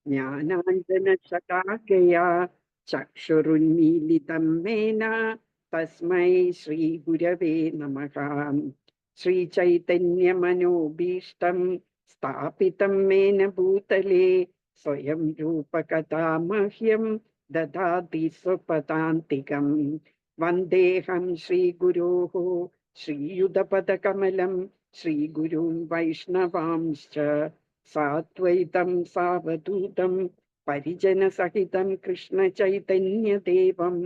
ज्ञानाञ्जनशलाकया चक्षुरुन्मीलितं येन तस्मै श्रीगुरवे नमः। श्रीचैतन्यमनोभीष्टं स्थापितं येन भूतले स्वयं रूपकथा मह्यं ददाति स्वपदान्तिकम्। वन्देऽहं श्रीगुरोः श्रीयुतपदकमलं श्रीगुरुं वैष्णवांश्च साद्वैतं सावधूतं परिजनसहितं कृष्णचैतन्यदेवं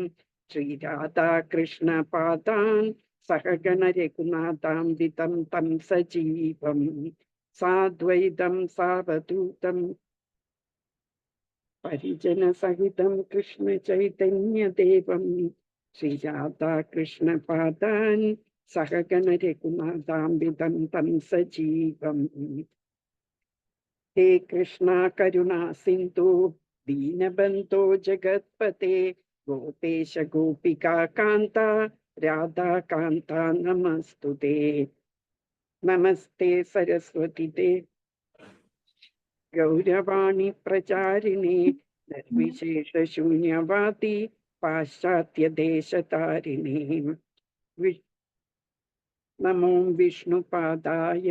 श्रीराधाकृष्णपादान् सहगण रघुनाथान्वितं तं सजीवं साद्वैतं सावधूतं परिजनसहितं कृष्णचैतन्यदेवं श्रीराधाकृष्णपादान् सहगण रघुनाथान्वितं तं सजीवम्। हे कृष्णा करुणा सिंधु दीनबंधो जगत्पते गोपेश गोपिका कांता राधा कांता नमस्तुते। नमस्ते सरस्वती ते गौरवाणी प्रचारिणे निर्विशेष शून्यवादी पाश्चात्य देशतारिणे नमो विष्णुपादाय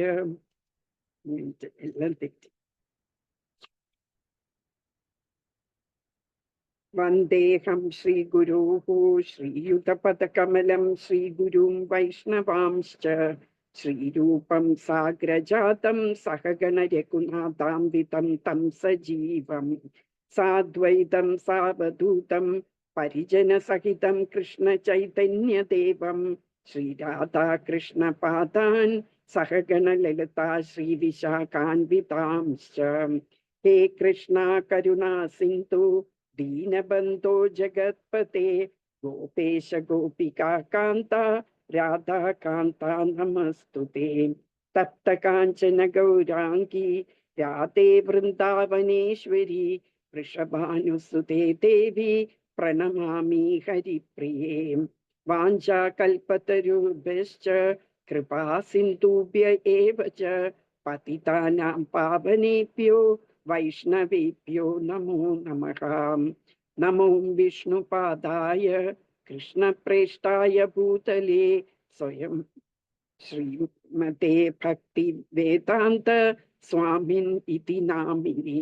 वन्देऽहं श्रीगुरोः श्रीयुतपदकमलं श्रीगुरुं वैष्णवांश्च श्रीरूपं साग्रजातं सहगण रघुनाथान्वितं तं सजीवं साद्वैतं सावधूतं परिजनसहितं कृष्णचैतन्यदेवं श्रीराधाकृष्णपादान् सहगण ललिता श्रीविशाखान्वितांश्च। हे कृष्णा करुणा सिन्धु दीनबंधो जगत्पते गोपेश गोपिका कांता राधा कांता नमस्तुते। तप्त कांचन गौरांगी राधे वृंदावनेश्वरी वृषभानुसुते देवी प्रणमामि हरिप्रिये। वाञ्छाकल्पतरुभ्यश्च कृपा सिन्धुभ्य एव च पतितानां पावनेभ्यो वैष्णवेभ्यो नमो नमः। नमो विष्णुपादाय कृष्णप्रेष्ठाय भूतले स्वयं श्रीमते भक्ति वेदांत स्वामिन् इति नामिने।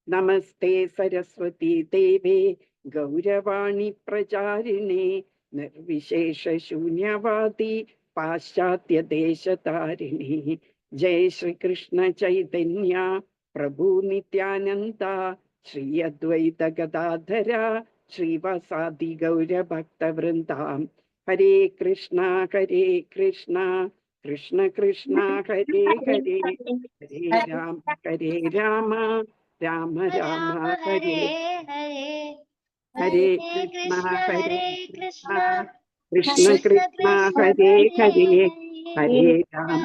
नमस्ते सरस्वती देवे गौरवाणी प्रचारिणे निर्विशेष शून्यवादी पाश्चात्य देशतारिणे। जय श्री कृष्ण चैतन्य प्रभु नित्यानंदा श्री अद्वैत गदाधरा श्रीवासादि गौर भक्त वृंदा। हरे कृष्णा कृष्ण कृष्ण हरे हरे हरे राम राम राम हरे हरे कृष्णा कृष्ण कृष्ण हरे हरे हरे राम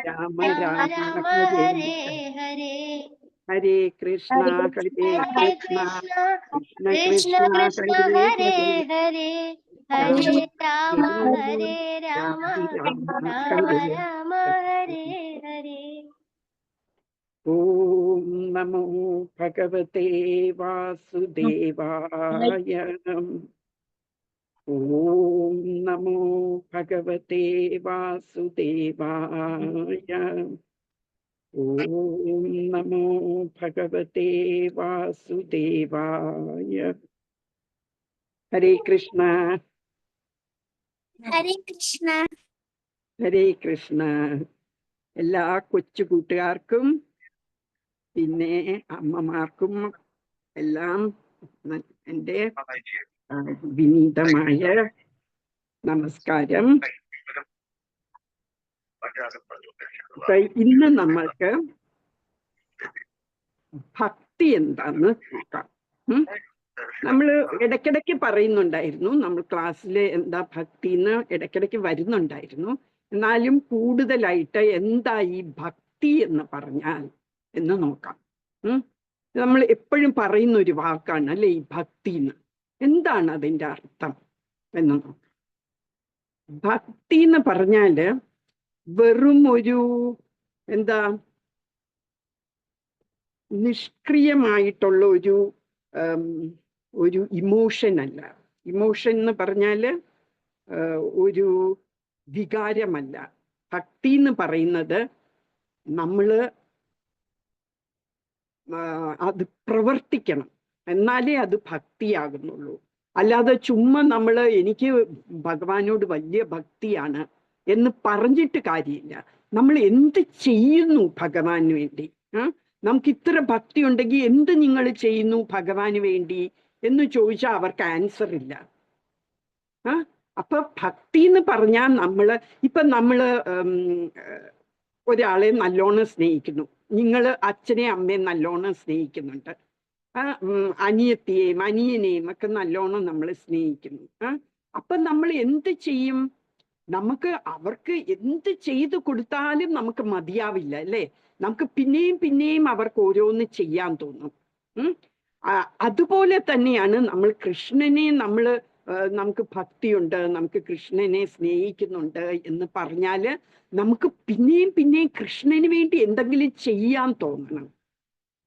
राम राम हरे हरे। हरे कृष्णा कृष्ण कृष्ण कृष्ण कृष्ण कृष्ण हरे हरे हरे हरे राम हरे राम हरे राम राम राम राम हरे राम हरे। हरे हरे। ओम नमो भगवते वासुदेवाय। ओम नमो भगवते वासुदेवाय। ओम नमो भगवते वासुदेवाय। हरे कृष्ण ഹരേ കൃഷ്ണ. ഹരേ കൃഷ്ണ. എല്ലാ കൊച്ചു കൂട്ടുകാർക്കും പിന്നെ അമ്മമാർക്കും എല്ലാം എൻ്റെ വിനീതമായ നമസ്കാരം. ഇന്ന് നമ്മൾക്ക് ഭക്തി എന്താന്ന് നോക്കാം. നമ്മൾ ഇടയ്ക്കിടയ്ക്ക് പറയുന്നുണ്ടായിരുന്നു, നമ്മൾ ക്ലാസ്സിൽ എന്താ ഭക്തി എന്ന് ഇടയ്ക്കിടയ്ക്ക് വരുന്നുണ്ടായിരുന്നു. എന്നാലും കൂടുതലായിട്ട് എന്താ ഈ ഭക്തി എന്ന് പറഞ്ഞാൽ എന്ന് നോക്കാം. നമ്മൾ എപ്പോഴും പറയുന്ന ഒരു വാക്കാണ് അല്ലെ ഈ ഭക്തി എന്ന്. എന്താണ് അതിൻ്റെ അർത്ഥം എന്ന് നോക്കാം. ഭക്തി എന്ന് പറഞ്ഞാല് വെറും ഒരു എന്താ നിഷ്ക്രിയമായിട്ടുള്ള ഒരു ഇമോഷൻ അല്ല. ഇമോഷൻ എന്ന് പറഞ്ഞാൽ ഒരു വികാരമല്ല. ഭക്തി എന്ന് പറയുന്നത് നമ്മൾ അത് പ്രവർത്തിക്കണം, എന്നാലേ അത് ഭക്തിയാകുന്നുള്ളൂ. അല്ലാതെ ചുമ്മാ നമ്മൾ എനിക്ക് ഭഗവാനോട് വലിയ ഭക്തിയാണ് എന്ന് പറഞ്ഞിട്ട് കാര്യമില്ല. നമ്മൾ എന്ത് ചെയ്യുന്നു ഭഗവാന് വേണ്ടി? നമുക്ക് ഇത്ര ഭക്തി ഉണ്ടെങ്കിൽ എന്ത് നിങ്ങൾ ചെയ്യുന്നു ഭഗവാന് വേണ്ടി എന്ന് ചോദിച്ചാൽ അവർക്ക് ആൻസർ ഇല്ല. അപ്പൊ ഭക്തി എന്ന് പറഞ്ഞാൽ നമ്മള് ഒരാളെ നല്ലോണം സ്നേഹിക്കുന്നു. നിങ്ങൾ അച്ഛനെ അമ്മയും നല്ലോണം സ്നേഹിക്കുന്നുണ്ട്, അനിയത്തിയെയും അനിയനെയും ഒക്കെ നല്ലോണം നമ്മൾ സ്നേഹിക്കുന്നു. അപ്പൊ നമ്മൾ എന്ത് ചെയ്യും? അവർക്ക് എന്ത് ചെയ്തു കൊടുത്താലും നമുക്ക് മതിയാവില്ല, അല്ലേ? നമുക്ക് പിന്നെയും പിന്നെയും അവർക്ക് ഓരോന്ന് ചെയ്യാൻ തോന്നും. അതുപോലെ തന്നെയാണ് നമ്മൾ കൃഷ്ണനെ നമുക്ക് ഭക്തിയുണ്ട്, നമുക്ക് കൃഷ്ണനെ സ്നേഹിക്കുന്നുണ്ട് എന്ന് പറഞ്ഞാല് നമുക്ക് പിന്നെയും പിന്നെയും കൃഷ്ണന് വേണ്ടി എന്തെങ്കിലും ചെയ്യാൻ തോന്നണം.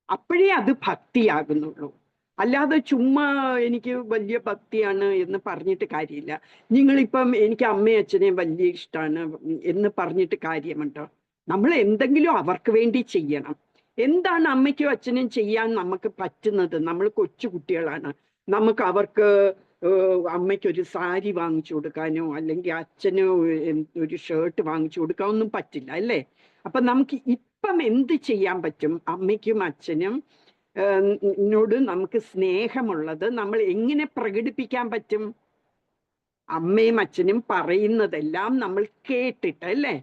അപ്പോഴേ അത് ഭക്തിയാകുന്നുള്ളൂ. അല്ലാതെ ചുമ്മാ എനിക്ക് വലിയ ഭക്തിയാണ് എന്ന് പറഞ്ഞിട്ട് കാര്യമില്ല. നിങ്ങളിപ്പം എനിക്ക് അമ്മയും അച്ഛനെയും വലിയ ഇഷ്ടമാണ് എന്ന് പറഞ്ഞിട്ട് കാര്യമുണ്ടോ? നമ്മൾ എന്തെങ്കിലും അവർക്ക് വേണ്ടി ചെയ്യണം. എന്താണ് അമ്മയ്ക്കും അച്ഛനും ചെയ്യാൻ നമുക്ക് പറ്റുന്നത്? നമ്മൾ കൊച്ചു കുട്ടികളാണ്. നമുക്ക് അവർക്ക് അമ്മയ്ക്കൊരു സാരി വാങ്ങിച്ചു കൊടുക്കാനോ അല്ലെങ്കിൽ അച്ഛനോ ഒരു ഷർട്ട് വാങ്ങിച്ചു കൊടുക്കാൻ ഒന്നും പറ്റില്ല, അല്ലേ? അപ്പൊ നമുക്ക് ഇപ്പം എന്ത് ചെയ്യാൻ പറ്റും? അമ്മയ്ക്കും അച്ഛനും നോട് നമുക്ക് സ്നേഹമുള്ളത് നമ്മൾ എങ്ങനെ പ്രകടിപ്പിക്കാൻ പറ്റും? അമ്മയും അച്ഛനും പറയുന്നതെല്ലാം നമ്മൾ കേട്ടിട്ട്, അല്ലേ?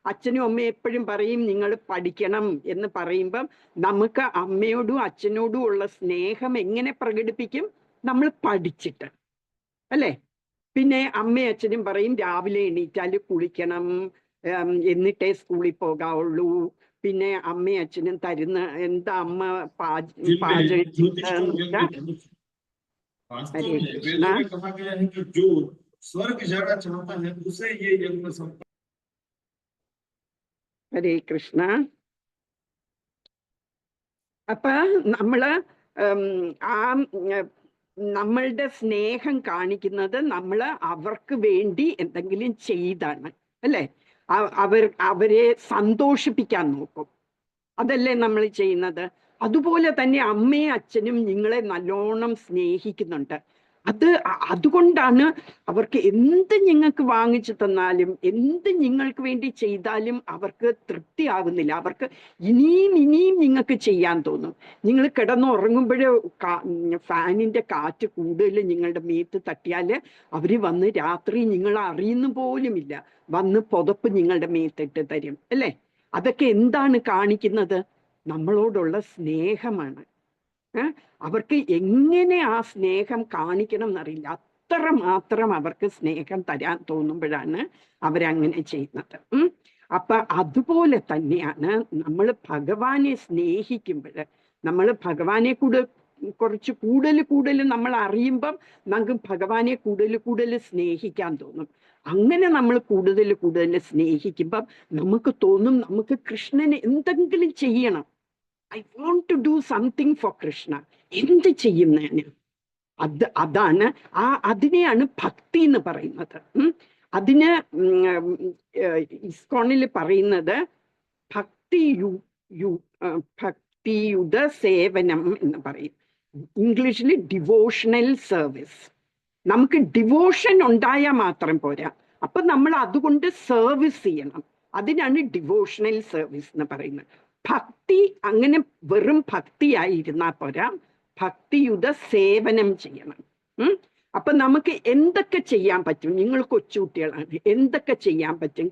അച്ഛനും അമ്മയും എപ്പോഴും പറയും നിങ്ങൾ പഠിക്കണം എന്ന് പറയുമ്പം നമുക്ക് അമ്മയോടും അച്ഛനോടും ഉള്ള സ്നേഹം എങ്ങനെ പ്രകടിപ്പിക്കും? നമ്മൾ പഠിച്ചിട്ട്, അല്ലേ? പിന്നെ അമ്മയും അച്ഛനും പറയും രാവിലെ എണീറ്റാൽ കുളിക്കണം, എന്നിട്ടേ സ്കൂളിൽ പോകാവുള്ളൂ. പിന്നെ അമ്മയും അച്ഛനും തരുന്ന എന്താ അമ്മ പാചകം ഹരേ കൃഷ്ണ. അപ്പൊ നമ്മളുടെ സ്നേഹം കാണിക്കുന്നത് നമ്മൾ അവർക്ക് വേണ്ടി എന്തെങ്കിലും ചെയ്താണ്, അല്ലേ? അവരെ സന്തോഷിപ്പിക്കാൻ നോക്കും, അതല്ലേ നമ്മൾ ചെയ്യുന്നത്? അതുപോലെ തന്നെ അമ്മയും അച്ഛനും നിങ്ങളെ നല്ലോണം സ്നേഹിക്കുന്നുണ്ട്. അതുകൊണ്ടാണ് അവർക്ക് എന്ത് നിങ്ങൾക്ക് വാങ്ങിച്ചു തന്നാലും എന്ത് നിങ്ങൾക്ക് വേണ്ടി ചെയ്താലും അവർക്ക് തൃപ്തിയാകുന്നില്ല. അവർക്ക് ഇനിയും ഇനിയും നിങ്ങൾക്ക് ചെയ്യാൻ തോന്നും. നിങ്ങൾ കിടന്നുറങ്ങുമ്പോഴേ ഫാനിന്റെ കാറ്റ് കൂടുതൽ നിങ്ങളുടെ മേത്ത് തട്ടിയാൽ അവര് വന്ന് രാത്രി നിങ്ങൾ അറിയുന്ന പോലുമില്ല വന്ന് പുതപ്പ് നിങ്ങളുടെ മേത്തിട്ട് തരും, അല്ലേ? അതൊക്കെ എന്താണ് കാണിക്കുന്നത്? നമ്മളോടുള്ള സ്നേഹമാണ്. അവർക്ക് എങ്ങനെ ആ സ്നേഹം കാണിക്കണം എന്നറിയില്ല. അത്രമാത്രം അവർക്ക് സ്നേഹം തരാൻ തോന്നുമ്പോഴാണ് അവരങ്ങനെ ചെയ്യുന്നത്. അപ്പൊ അതുപോലെ തന്നെയാണ് നമ്മൾ ഭഗവാനെ സ്നേഹിക്കുമ്പോൾ, നമ്മൾ ഭഗവാനെ കുറച്ച് കൂടുതൽ നമ്മൾ അറിയുമ്പം നമുക്ക് ഭഗവാനെ കൂടുതൽ സ്നേഹിക്കാൻ തോന്നും. അങ്ങനെ നമ്മൾ കൂടുതൽ സ്നേഹിക്കുമ്പം നമുക്ക് തോന്നും നമുക്ക് കൃഷ്ണന് എന്തെങ്കിലും ചെയ്യണം. I want to do something for Krishna. എന്ത് ചെയ്യും ഞാൻ? അതാണ് അതിനെയാണ് ഭക്തി എന്ന് പറയുന്നത്. അതിന് ഇസ്കോണിൽ പറയുന്നത് ഭക്തിയുത സേവനം എന്ന് പറയും. ഇംഗ്ലീഷിൽ ഡിവോഷണൽ സർവീസ്. നമുക്ക് ഡിവോഷൻ ഉണ്ടായാൽ മാത്രം പോരാ, അപ്പൊ നമ്മൾ അതുകൊണ്ട് സർവീസ് ചെയ്യണം. അതിനാണ് ഡിവോഷണൽ സർവീസ് എന്ന് പറയുന്നത്. ഭക്തി അങ്ങനെ വെറും ഭക്തിയായിരുന്നാ പോരാ, ഭക്തിയുത സേവനം ചെയ്യണം. അപ്പൊ നമുക്ക് എന്തൊക്കെ ചെയ്യാൻ പറ്റും? നിങ്ങൾ കൊച്ചുകുട്ടികളാണ്, എന്തൊക്കെ ചെയ്യാൻ പറ്റും?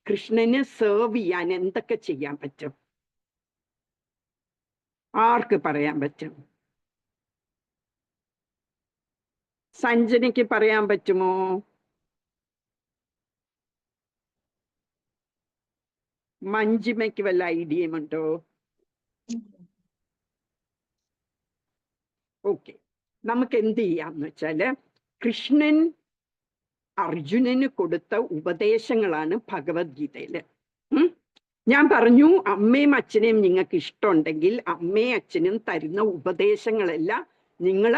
കൃഷ്ണനെ സെർവ് ചെയ്യാൻ എന്തൊക്കെ ചെയ്യാൻ പറ്റും? ആർക്ക് പറയാൻ പറ്റും? സഞ്ജനയ്ക്ക് പറയാൻ പറ്റുമോ? മഞ്ജിമയ്ക്ക് വല്ല ഐഡിയയും ഉണ്ടോ? ഓക്കെ, നമുക്ക് എന്ത് ചെയ്യാന്ന് വെച്ചാല് കൃഷ്ണൻ അർജുനന് കൊടുത്ത ഉപദേശങ്ങളാണ് ഭഗവത്ഗീതയില്. ഞാൻ പറഞ്ഞു അമ്മയും അച്ഛനെയും നിങ്ങൾക്ക് ഇഷ്ടമുണ്ടെങ്കിൽ അമ്മയും അച്ഛനും തരുന്ന ഉപദേശങ്ങളെല്ലാം നിങ്ങൾ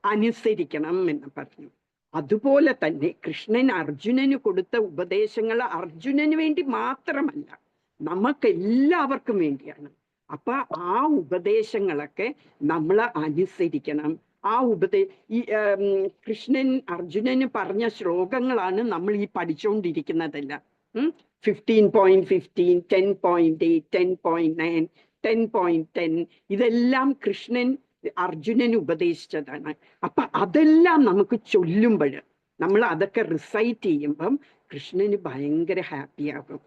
അനുസരിക്കണം എന്ന് പറഞ്ഞു. അതുപോലെ തന്നെ കൃഷ്ണൻ അർജുനന് കൊടുത്ത ഉപദേശങ്ങൾ അർജുനന് വേണ്ടി മാത്രമല്ല, നമുക്കെല്ലാവർക്കും വേണ്ടിയാണ്. അപ്പൊ ആ ഉപദേശങ്ങളൊക്കെ നമ്മൾ അനുസരിക്കണം. ആ ഈ കൃഷ്ണൻ അർജുനന് പറഞ്ഞ ശ്ലോകങ്ങളാണ് നമ്മൾ ഈ പഠിച്ചുകൊണ്ടിരിക്കുന്നതെല്ലാം. 15.15, 10.8, 10.9, 10.10 ഇതെല്ലാം കൃഷ്ണൻ അർജുനന് ഉപദേശിച്ചതാണ്. അപ്പൊ അതെല്ലാം നമുക്ക് ചൊല്ലുമ്പോൾ, നമ്മൾ അതൊക്കെ റിസൈറ്റ് ചെയ്യുമ്പം കൃഷ്ണന് ഭയങ്കര ഹാപ്പിയാകും.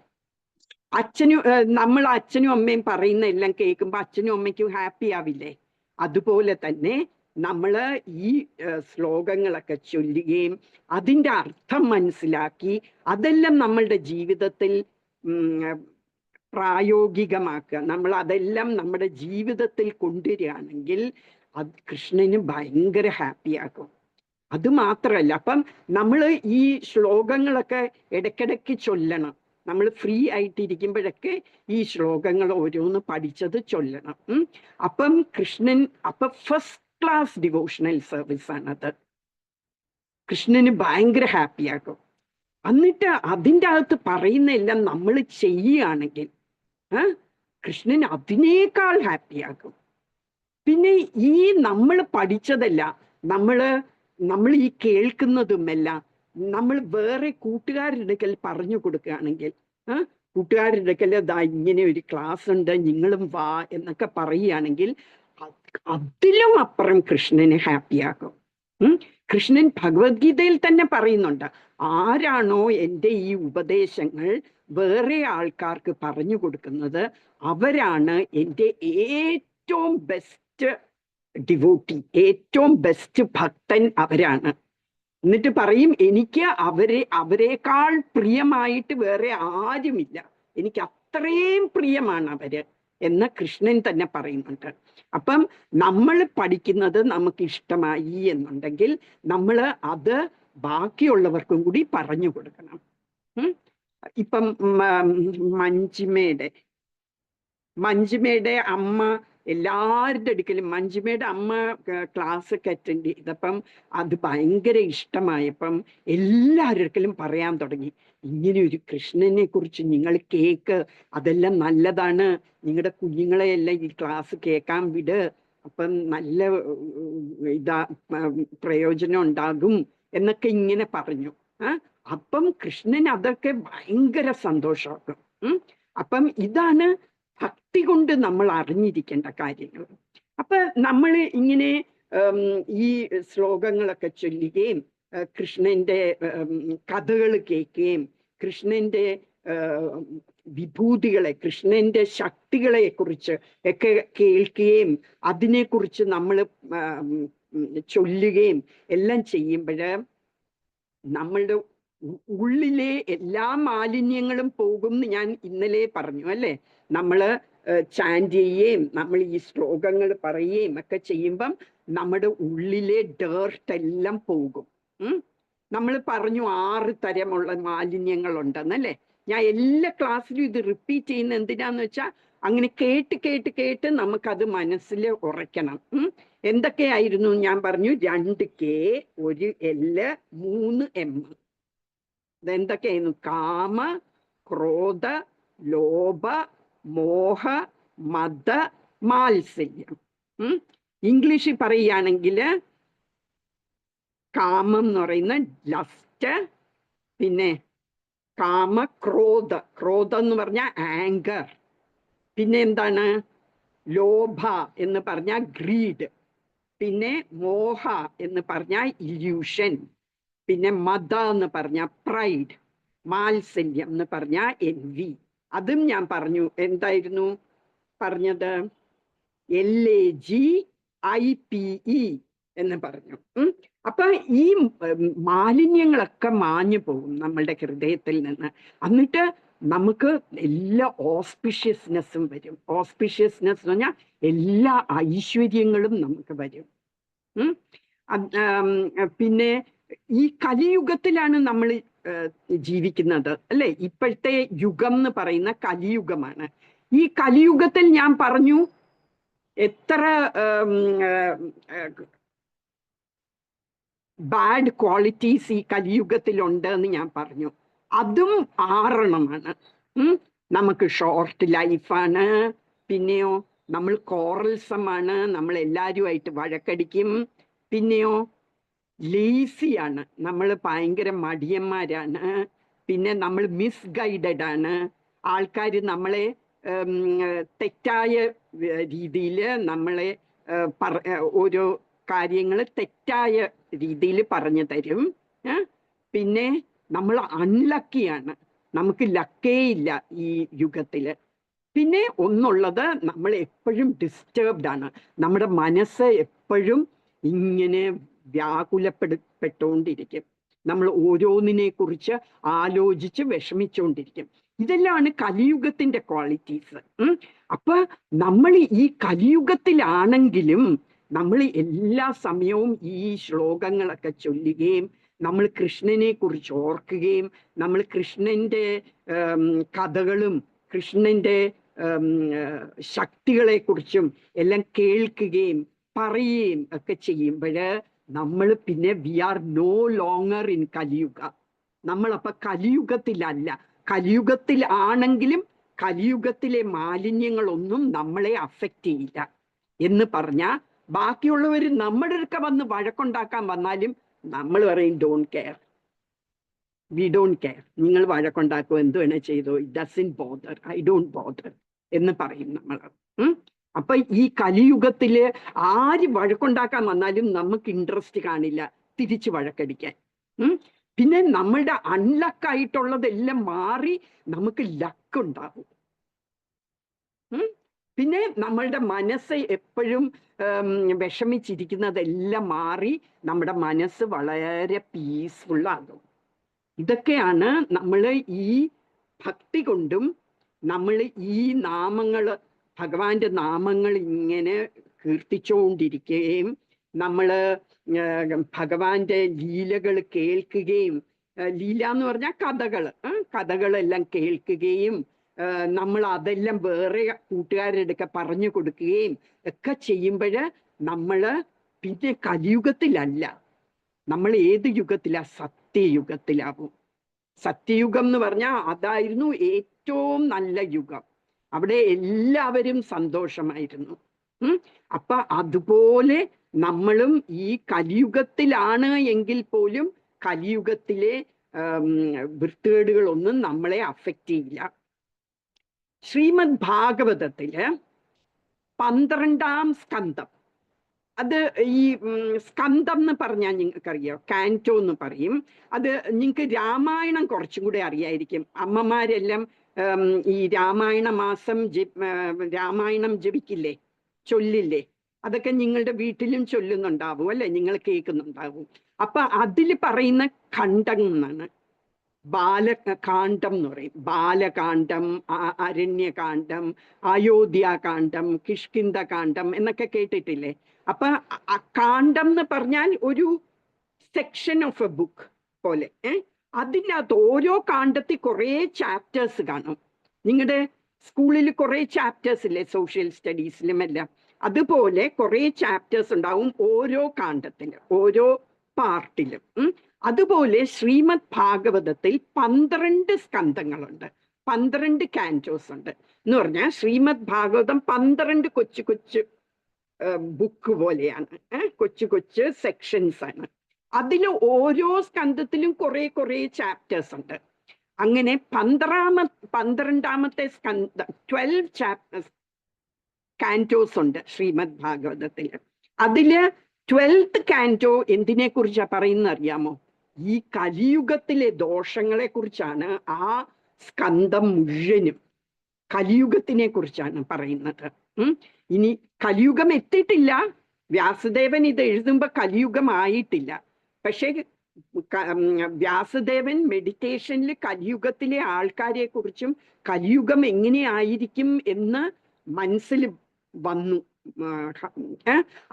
നമ്മൾ അച്ഛനും അമ്മയും പറയുന്ന എല്ലാം കേൾക്കുമ്പോൾ അച്ഛനും അമ്മയ്ക്കും ഹാപ്പി ആവില്ലേ? അതുപോലെ തന്നെ നമ്മൾ ഈ ശ്ലോകങ്ങളൊക്കെ ചൊല്ലുകയും അതിൻ്റെ അർത്ഥം മനസ്സിലാക്കി അതെല്ലാം നമ്മളുടെ ജീവിതത്തിൽ പ്രായോഗികമാക്കുക, നമ്മൾ അതെല്ലാം നമ്മുടെ ജീവിതത്തിൽ കൊണ്ടുവരികയാണെങ്കിൽ അത് കൃഷ്ണന് ഭയങ്കര ഹാപ്പിയാകും. അത് മാത്രമല്ല, അപ്പം നമ്മൾ ഈ ശ്ലോകങ്ങളൊക്കെ ഇടയ്ക്കിടയ്ക്ക് ചൊല്ലണം. നമ്മൾ ഫ്രീ ആയിട്ടിരിക്കുമ്പോഴൊക്കെ ഈ ശ്ലോകങ്ങൾ ഓരോന്ന് പഠിച്ചത് ചൊല്ലണം. അപ്പം Krishnan first class devotional service ആണത്. കൃഷ്ണന് ഭയങ്കര ഹാപ്പിയാകും. എന്നിട്ട് അതിൻ്റെ അകത്ത് പറയുന്ന എല്ലാം നമ്മൾ ചെയ്യുകയാണെങ്കിൽ കൃഷ്ണൻ അതിനേക്കാൾ ഹാപ്പിയാകും. പിന്നെ ഈ നമ്മൾ പഠിച്ചതല്ല, നമ്മൾ ഈ കേൾക്കുന്നതുമെല്ലാം നമ്മൾ വേറെ കൂട്ടുകാരുടെ അടുക്കൽ പറഞ്ഞു കൊടുക്കുകയാണെങ്കിൽ, കൂട്ടുകാരുടെ അടുക്കൽ ദാ ഇങ്ങനെ ഒരു ക്ലാസ് ഉണ്ട്, നിങ്ങളും വാ എന്നൊക്കെ പറയുകയാണെങ്കിൽ അതിലും അപ്പുറം കൃഷ്ണന് ഹാപ്പിയാകും. കൃഷ്ണൻ ഭഗവത്ഗീതയിൽ തന്നെ പറയുന്നുണ്ട്, ആരാണോ എൻ്റെ ഈ ഉപദേശങ്ങൾ വേറെ ആൾക്കാർക്ക് പറഞ്ഞു കൊടുക്കുന്നത് അവരാണ് എൻ്റെ ഏറ്റവും ബെസ്റ്റ് ഡിവോട്ടി, ഏറ്റവും ബെസ്റ്റ് ഭക്തൻ അവരാണ്. എന്നിട്ട് പറയും, എനിക്ക് അവരെക്കാൾ പ്രിയമായിട്ട് വേറെ ആരുമില്ല, എനിക്ക് അത്രയും പ്രിയമാണ് അവര് എന്ന് കൃഷ്ണൻ തന്നെ പറയുന്നുണ്ട്. അപ്പം നമ്മൾ പഠിക്കുന്നത് നമുക്ക് ഇഷ്ടമായി എന്നുണ്ടെങ്കിൽ നമ്മൾ അത് ബാക്കിയുള്ളവർക്കും കൂടി പറഞ്ഞു കൊടുക്കണം. ഇപ്പം മഞ്ജിമയുടെ അമ്മ എല്ലാവരുടെ അടുക്കലും, മഞ്ജിമയുടെ അമ്മ ക്ലാസ് ഒക്കെ അറ്റൻഡ് ചെയ്തപ്പം അത് ഭയങ്കര ഇഷ്ടമായപ്പം എല്ലാവരുടെ അടുക്കലും പറയാൻ തുടങ്ങി, ഇങ്ങനെ ഒരു കൃഷ്ണനെ കുറിച്ച് നിങ്ങൾ കേക്ക്, അതെല്ലാം നല്ലതാണ്, നിങ്ങളുടെ കുഞ്ഞുങ്ങളെയെല്ലാം ഈ ക്ലാസ് കേൾക്കാൻ വിട്, അപ്പം നല്ല പ്രയോജനം ഉണ്ടാകും എന്നൊക്കെ ഇങ്ങനെ പറഞ്ഞു. അപ്പം കൃഷ്ണൻ അതൊക്കെ ഭയങ്കര സന്തോഷമാക്കും. അപ്പം ഇതാണ് ഭക്തി കൊണ്ട് നമ്മൾ അറിഞ്ഞിരിക്കേണ്ട കാര്യങ്ങൾ. അപ്പൊ നമ്മൾ ഇങ്ങനെ ഈ ശ്ലോകങ്ങളൊക്കെ ചൊല്ലുകയും കൃഷ്ണന്റെ കഥകൾ കേൾക്കുകയും കൃഷ്ണന്റെ വിഭൂതികളെ, കൃഷ്ണന്റെ ശക്തികളെ കുറിച്ച് ഒക്കെ കേൾക്കുകയും അതിനെക്കുറിച്ച് നമ്മൾ ചൊല്ലുകയും എല്ലാം ചെയ്യുമ്പോൾ നമ്മളുടെ ഉള്ളിലെ എല്ലാ മാലിന്യങ്ങളും പോകും എന്ന് ഞാൻ ഇന്നലെ പറഞ്ഞു അല്ലേ? നമ്മൾ ചാൻറ്റ് ചെയ്യുകയും നമ്മൾ ഈ ശ്ലോകങ്ങൾ പറയുകയും ഒക്കെ ചെയ്യുമ്പം നമ്മുടെ ഉള്ളിലെ ഡേർട്ടെല്ലാം പോകും. നമ്മൾ പറഞ്ഞു 6 തരമുള്ള മാലിന്യങ്ങളുണ്ടെന്നല്ലേ? ഞാൻ എല്ലാ ക്ലാസ്സിലും ഇത് റിപ്പീറ്റ് ചെയ്യുന്ന എന്തിനാന്ന് വെച്ചാൽ അങ്ങനെ കേട്ട് കേട്ട് കേട്ട് നമുക്കത് മനസ്സിൽ ഉറയ്ക്കണം. എന്തൊക്കെയായിരുന്നു ഞാൻ പറഞ്ഞു? 2 K, 1 L, 3 M. ഇതെന്തൊക്കെയായിരുന്നു? കാമ, ക്രോധ, ലോഭ, മോഹ, മദ, മാത്സര്യം. ഇംഗ്ലീഷിൽ പറയുകയാണെങ്കിൽ കാമം എന്ന് പറയുന്ന ലസ്റ്റ്, പിന്നെ ക്രോധം എന്ന് പറഞ്ഞാൽ ആങ്കർ, പിന്നെ എന്താണ്? ലോഭ എന്ന് പറഞ്ഞാൽ ഗ്രീഡ്, പിന്നെ മോഹ എന്ന് പറഞ്ഞാൽ ഇല്യൂഷൻ, പിന്നെ മദ എന്ന് പറഞ്ഞാൽ പ്രൈഡ്, മാത്സര്യം എന്ന് പറഞ്ഞാൽ എൻവി. അതും ഞാൻ പറഞ്ഞു. എന്തായിരുന്നു പറഞ്ഞത്? LAGIPE എന്ന് പറഞ്ഞു. അപ്പൊ ഈ മാലിന്യങ്ങളൊക്കെ മാഞ്ഞു പോകും നമ്മളുടെ ഹൃദയത്തിൽ നിന്ന്. എന്നിട്ട് നമുക്ക് എല്ലാ ഓസ്പിഷ്യസ്നെസ്സും വരും. ഓസ്പിഷ്യസ്നെസ് എന്ന് പറഞ്ഞാൽ എല്ലാ ഐശ്വര്യങ്ങളും നമുക്ക് വരും. പിന്നെ ഈ കലിയുഗത്തിലാണ് നമ്മൾ ജീവിക്കുന്നത് അല്ലെ. ഇപ്പോഴത്തെ യുഗം എന്ന് പറയുന്ന കലിയുഗമാണ്. ഈ കലിയുഗത്തിൽ ഞാൻ പറഞ്ഞു എത്ര ബാഡ് ക്വാളിറ്റീസ് ഈ കലിയുഗത്തിലുണ്ട് എന്ന് ഞാൻ പറഞ്ഞു. അതും 6 നമുക്ക് ഷോർട്ട് ലൈഫാണ്, പിന്നെയോ നമ്മൾ കോറൽസമാണ്, നമ്മൾ എല്ലാവരുമായിട്ട് വഴക്കടിക്കും, പിന്നെയോ ലേസിയാണ്, നമ്മൾ ഭയങ്കര മടിയന്മാരാണ്, പിന്നെ നമ്മൾ മിസ്ഗൈഡഡ് ആണ്, ആൾക്കാർ നമ്മളെ തെറ്റായ രീതിയിൽ നമ്മളെ ഓരോ കാര്യങ്ങൾ തെറ്റായ രീതിയിൽ പറഞ്ഞു തരും. പിന്നെ നമ്മൾ അൺലക്കിയാണ്, നമുക്ക് ലക്കേ ഇല്ല ഈ യുഗത്തിൽ. പിന്നെ ഒന്നുള്ളത്, നമ്മൾ എപ്പോഴും ഡിസ്റ്റർബ്ഡ് ആണ്, നമ്മുടെ മനസ്സ് എപ്പോഴും ഇങ്ങനെ വ്യാകുലപ്പെട്ടുകൊണ്ടിരിക്കും, നമ്മൾ ഓരോന്നിനെ കുറിച്ച് ആലോചിച്ച് വിഷമിച്ചുകൊണ്ടിരിക്കും. ഇതെല്ലാമാണ് കലിയുഗത്തിന്റെ ക്വാളിറ്റീസ്. അപ്പൊ നമ്മൾ ഈ കലിയുഗത്തിലാണെങ്കിലും നമ്മൾ എല്ലാ സമയവും ഈ ശ്ലോകങ്ങളൊക്കെ ചൊല്ലുകയും നമ്മൾ കൃഷ്ണനെ കുറിച്ച് ഓർക്കുകയും നമ്മൾ കൃഷ്ണന്റെ കഥകളും കൃഷ്ണന്റെ ശക്തികളെ കുറിച്ചും എല്ലാം കേൾക്കുകയും പറയുകയും ഒക്കെ ചെയ്യുമ്പോൾ നമ്മൾ പിന്നെ we are no longer in Kaliyuga. നമ്മളപ്പോ കലിയുഗത്തിലല്ല. കലിയുഗത്തിലാണെങ്കിലും കലിയുഗത്തിലെ മാലിന്യങ്ങളൊന്നും നമ്മളെ അഫക്റ്റ് ചെയ്യില്ല എന്ന് പറഞ്ഞാൽ ബാക്കിയുള്ളവർ നമ്മുടെ അടുക്ക വന്ന് വഴക്കുണ്ടാക്കാൻ വന്നാലും നമ്മൾ പറയും don't care, we don't care, നിങ്ങൾ വഴക്കുണ്ടാക്കുമോ എന്ത് വേണേ ചെയ്തോ, it doesn't bother, I don't bother എന്ന് പറയും നമ്മൾ. അപ്പൊ ഈ കലിയുഗത്തില് ആര് വഴക്കുണ്ടാക്കാൻ വന്നാലും നമുക്ക് ഇൻട്രസ്റ്റ് കാണില്ല തിരിച്ച് വഴക്കടിക്കാൻ. പിന്നെ നമ്മളുടെ അൺലക്കായിട്ടുള്ളതെല്ലാം മാറി നമുക്ക് ലക്ക് ഉണ്ടാകും. പിന്നെ നമ്മളുടെ മനസ്സ് എപ്പോഴും വിഷമിച്ചിരിക്കുന്നതെല്ലാം മാറി നമ്മുടെ മനസ്സ് വളരെ പീസ്ഫുള്ളാകും. ഇതൊക്കെയാണ് നമ്മൾ ഈ ഭക്തി കൊണ്ടും നമ്മൾ ഈ നാമങ്ങൾ, ഭഗവാന്റെ നാമങ്ങൾ ഇങ്ങനെ കീർത്തിച്ചുകൊണ്ടിരിക്കുകയും നമ്മൾ ഭഗവാന്റെ ലീലകൾ കേൾക്കുകയും, ലീല എന്ന് പറഞ്ഞാൽ കഥകളെല്ലാം കേൾക്കുകയും നമ്മൾ അതെല്ലാം വേറെ കൂട്ടുകാരുടെ പറഞ്ഞു കൊടുക്കുകയും ഒക്കെ ചെയ്യുമ്പോൾ നമ്മൾ പിന്നെ കലിയുഗത്തിലല്ല, നമ്മൾ ഏത് യുഗത്തിലാ? സത്യയുഗത്തിലാവും. സത്യയുഗം എന്ന് പറഞ്ഞാൽ അതായിരുന്നു ഏറ്റവും നല്ല യുഗം. അവിടെ എല്ലാവരും സന്തോഷമായിരുന്നു. അപ്പൊ അതുപോലെ നമ്മളും ഈ കലിയുഗത്തിലാണ് എങ്കിൽ പോലും കലിയുഗത്തിലെ വൃത്തികേടുകളൊന്നും നമ്മളെ അഫക്റ്റ് ചെയ്യില്ല. ശ്രീമദ് ഭാഗവതത്തില് 12ാം സ്കന്ധം, അത് ഈ സ്കന്ധം എന്ന് പറഞ്ഞാൽ നിങ്ങൾക്കറിയോ, കാൻറ്റോ എന്ന് പറയും. അത് നിങ്ങൾക്ക് രാമായണം കുറച്ചും കൂടെ അറിയായിരിക്കും. അമ്മമാരെല്ലാം ഈ രാമായണ മാസം രാമായണം ജപിക്കില്ലേ, ചൊല്ലില്ലേ? അതൊക്കെ നിങ്ങളുടെ വീട്ടിലും ചൊല്ലുന്നുണ്ടാവും അല്ലെ, നിങ്ങൾ കേൾക്കുന്നുണ്ടാവും. അപ്പൊ അതിൽ പറയുന്ന ഖണ്ഡം എന്നാണ് ബാലകാന്ഡം എന്ന് പറയും. ബാലകാന്ഡം, അരണ്യകാന്ഡം, അയോധ്യാകാന്ഡം, കിഷ്കിന്ധകാന്ഡം എന്നൊക്കെ കേട്ടിട്ടില്ലേ? അപ്പൊ കാന്ഡം എന്ന് പറഞ്ഞാൽ ഒരു സെക്ഷൻ ഓഫ് എ ബുക്ക് പോലെ. അതിനകത്ത് ഓരോ കാണ്ഡത്തിൽ കുറേ ചാപ്റ്റേഴ്സ് കാണും. നിങ്ങളുടെ സ്കൂളിൽ കുറേ ചാപ്റ്റേഴ്സ് ഇല്ലേ, സോഷ്യൽ സ്റ്റഡീസിലും എല്ലാം അതുപോലെ കുറേ ചാപ്റ്റേഴ്സ് ഉണ്ടാവും ഓരോ കാണ്ഡത്തിലും, ഓരോ പാർട്ടിലും. അതുപോലെ ശ്രീമദ് ഭാഗവതത്തിൽ 12 സ്കന്ധങ്ങളുണ്ട്, 12 കാൻറ്റോസ് ഉണ്ട്. എന്ന് പറഞ്ഞാൽ ശ്രീമദ് ഭാഗവതം 12 കൊച്ചു കൊച്ചു ബുക്ക് പോലെയാണ്, കൊച്ചു കൊച്ചു സെക്ഷൻസ് ആണ്. അതിൽ ഓരോ സ്കന്ധത്തിലും കുറേ ചാപ്റ്റേഴ്സ് ഉണ്ട്. അങ്ങനെ 12ാമത്തെ സ്കന്ധം 12 ചാപ്റ്റേഴ്സ് കാൻറ്റോസ് ഉണ്ട് ശ്രീമദ് ഭാഗവതത്തിൽ. അതില് 12th കാൻറ്റോ എന്തിനെ കുറിച്ചാ പറയുന്നത് അറിയാമോ? ഈ കലിയുഗത്തിലെ ദോഷങ്ങളെ കുറിച്ചാണ്. ആ സ്കന്ധം മുഴുവനും കലിയുഗത്തിനെ കുറിച്ചാണ് പറയുന്നത്. ഇനി കലിയുഗം എത്തിയിട്ടില്ല, വ്യാസദേവൻ ഇത് എഴുതുമ്പോ കലിയുഗമായിട്ടില്ല. പക്ഷെ വ്യാസദേവൻ മെഡിറ്റേഷനിൽ കലിയുഗത്തിലെ ആൾക്കാരെ കുറിച്ചും കലിയുഗം എങ്ങനെയായിരിക്കും എന്ന് മനസ്സിൽ വന്നു.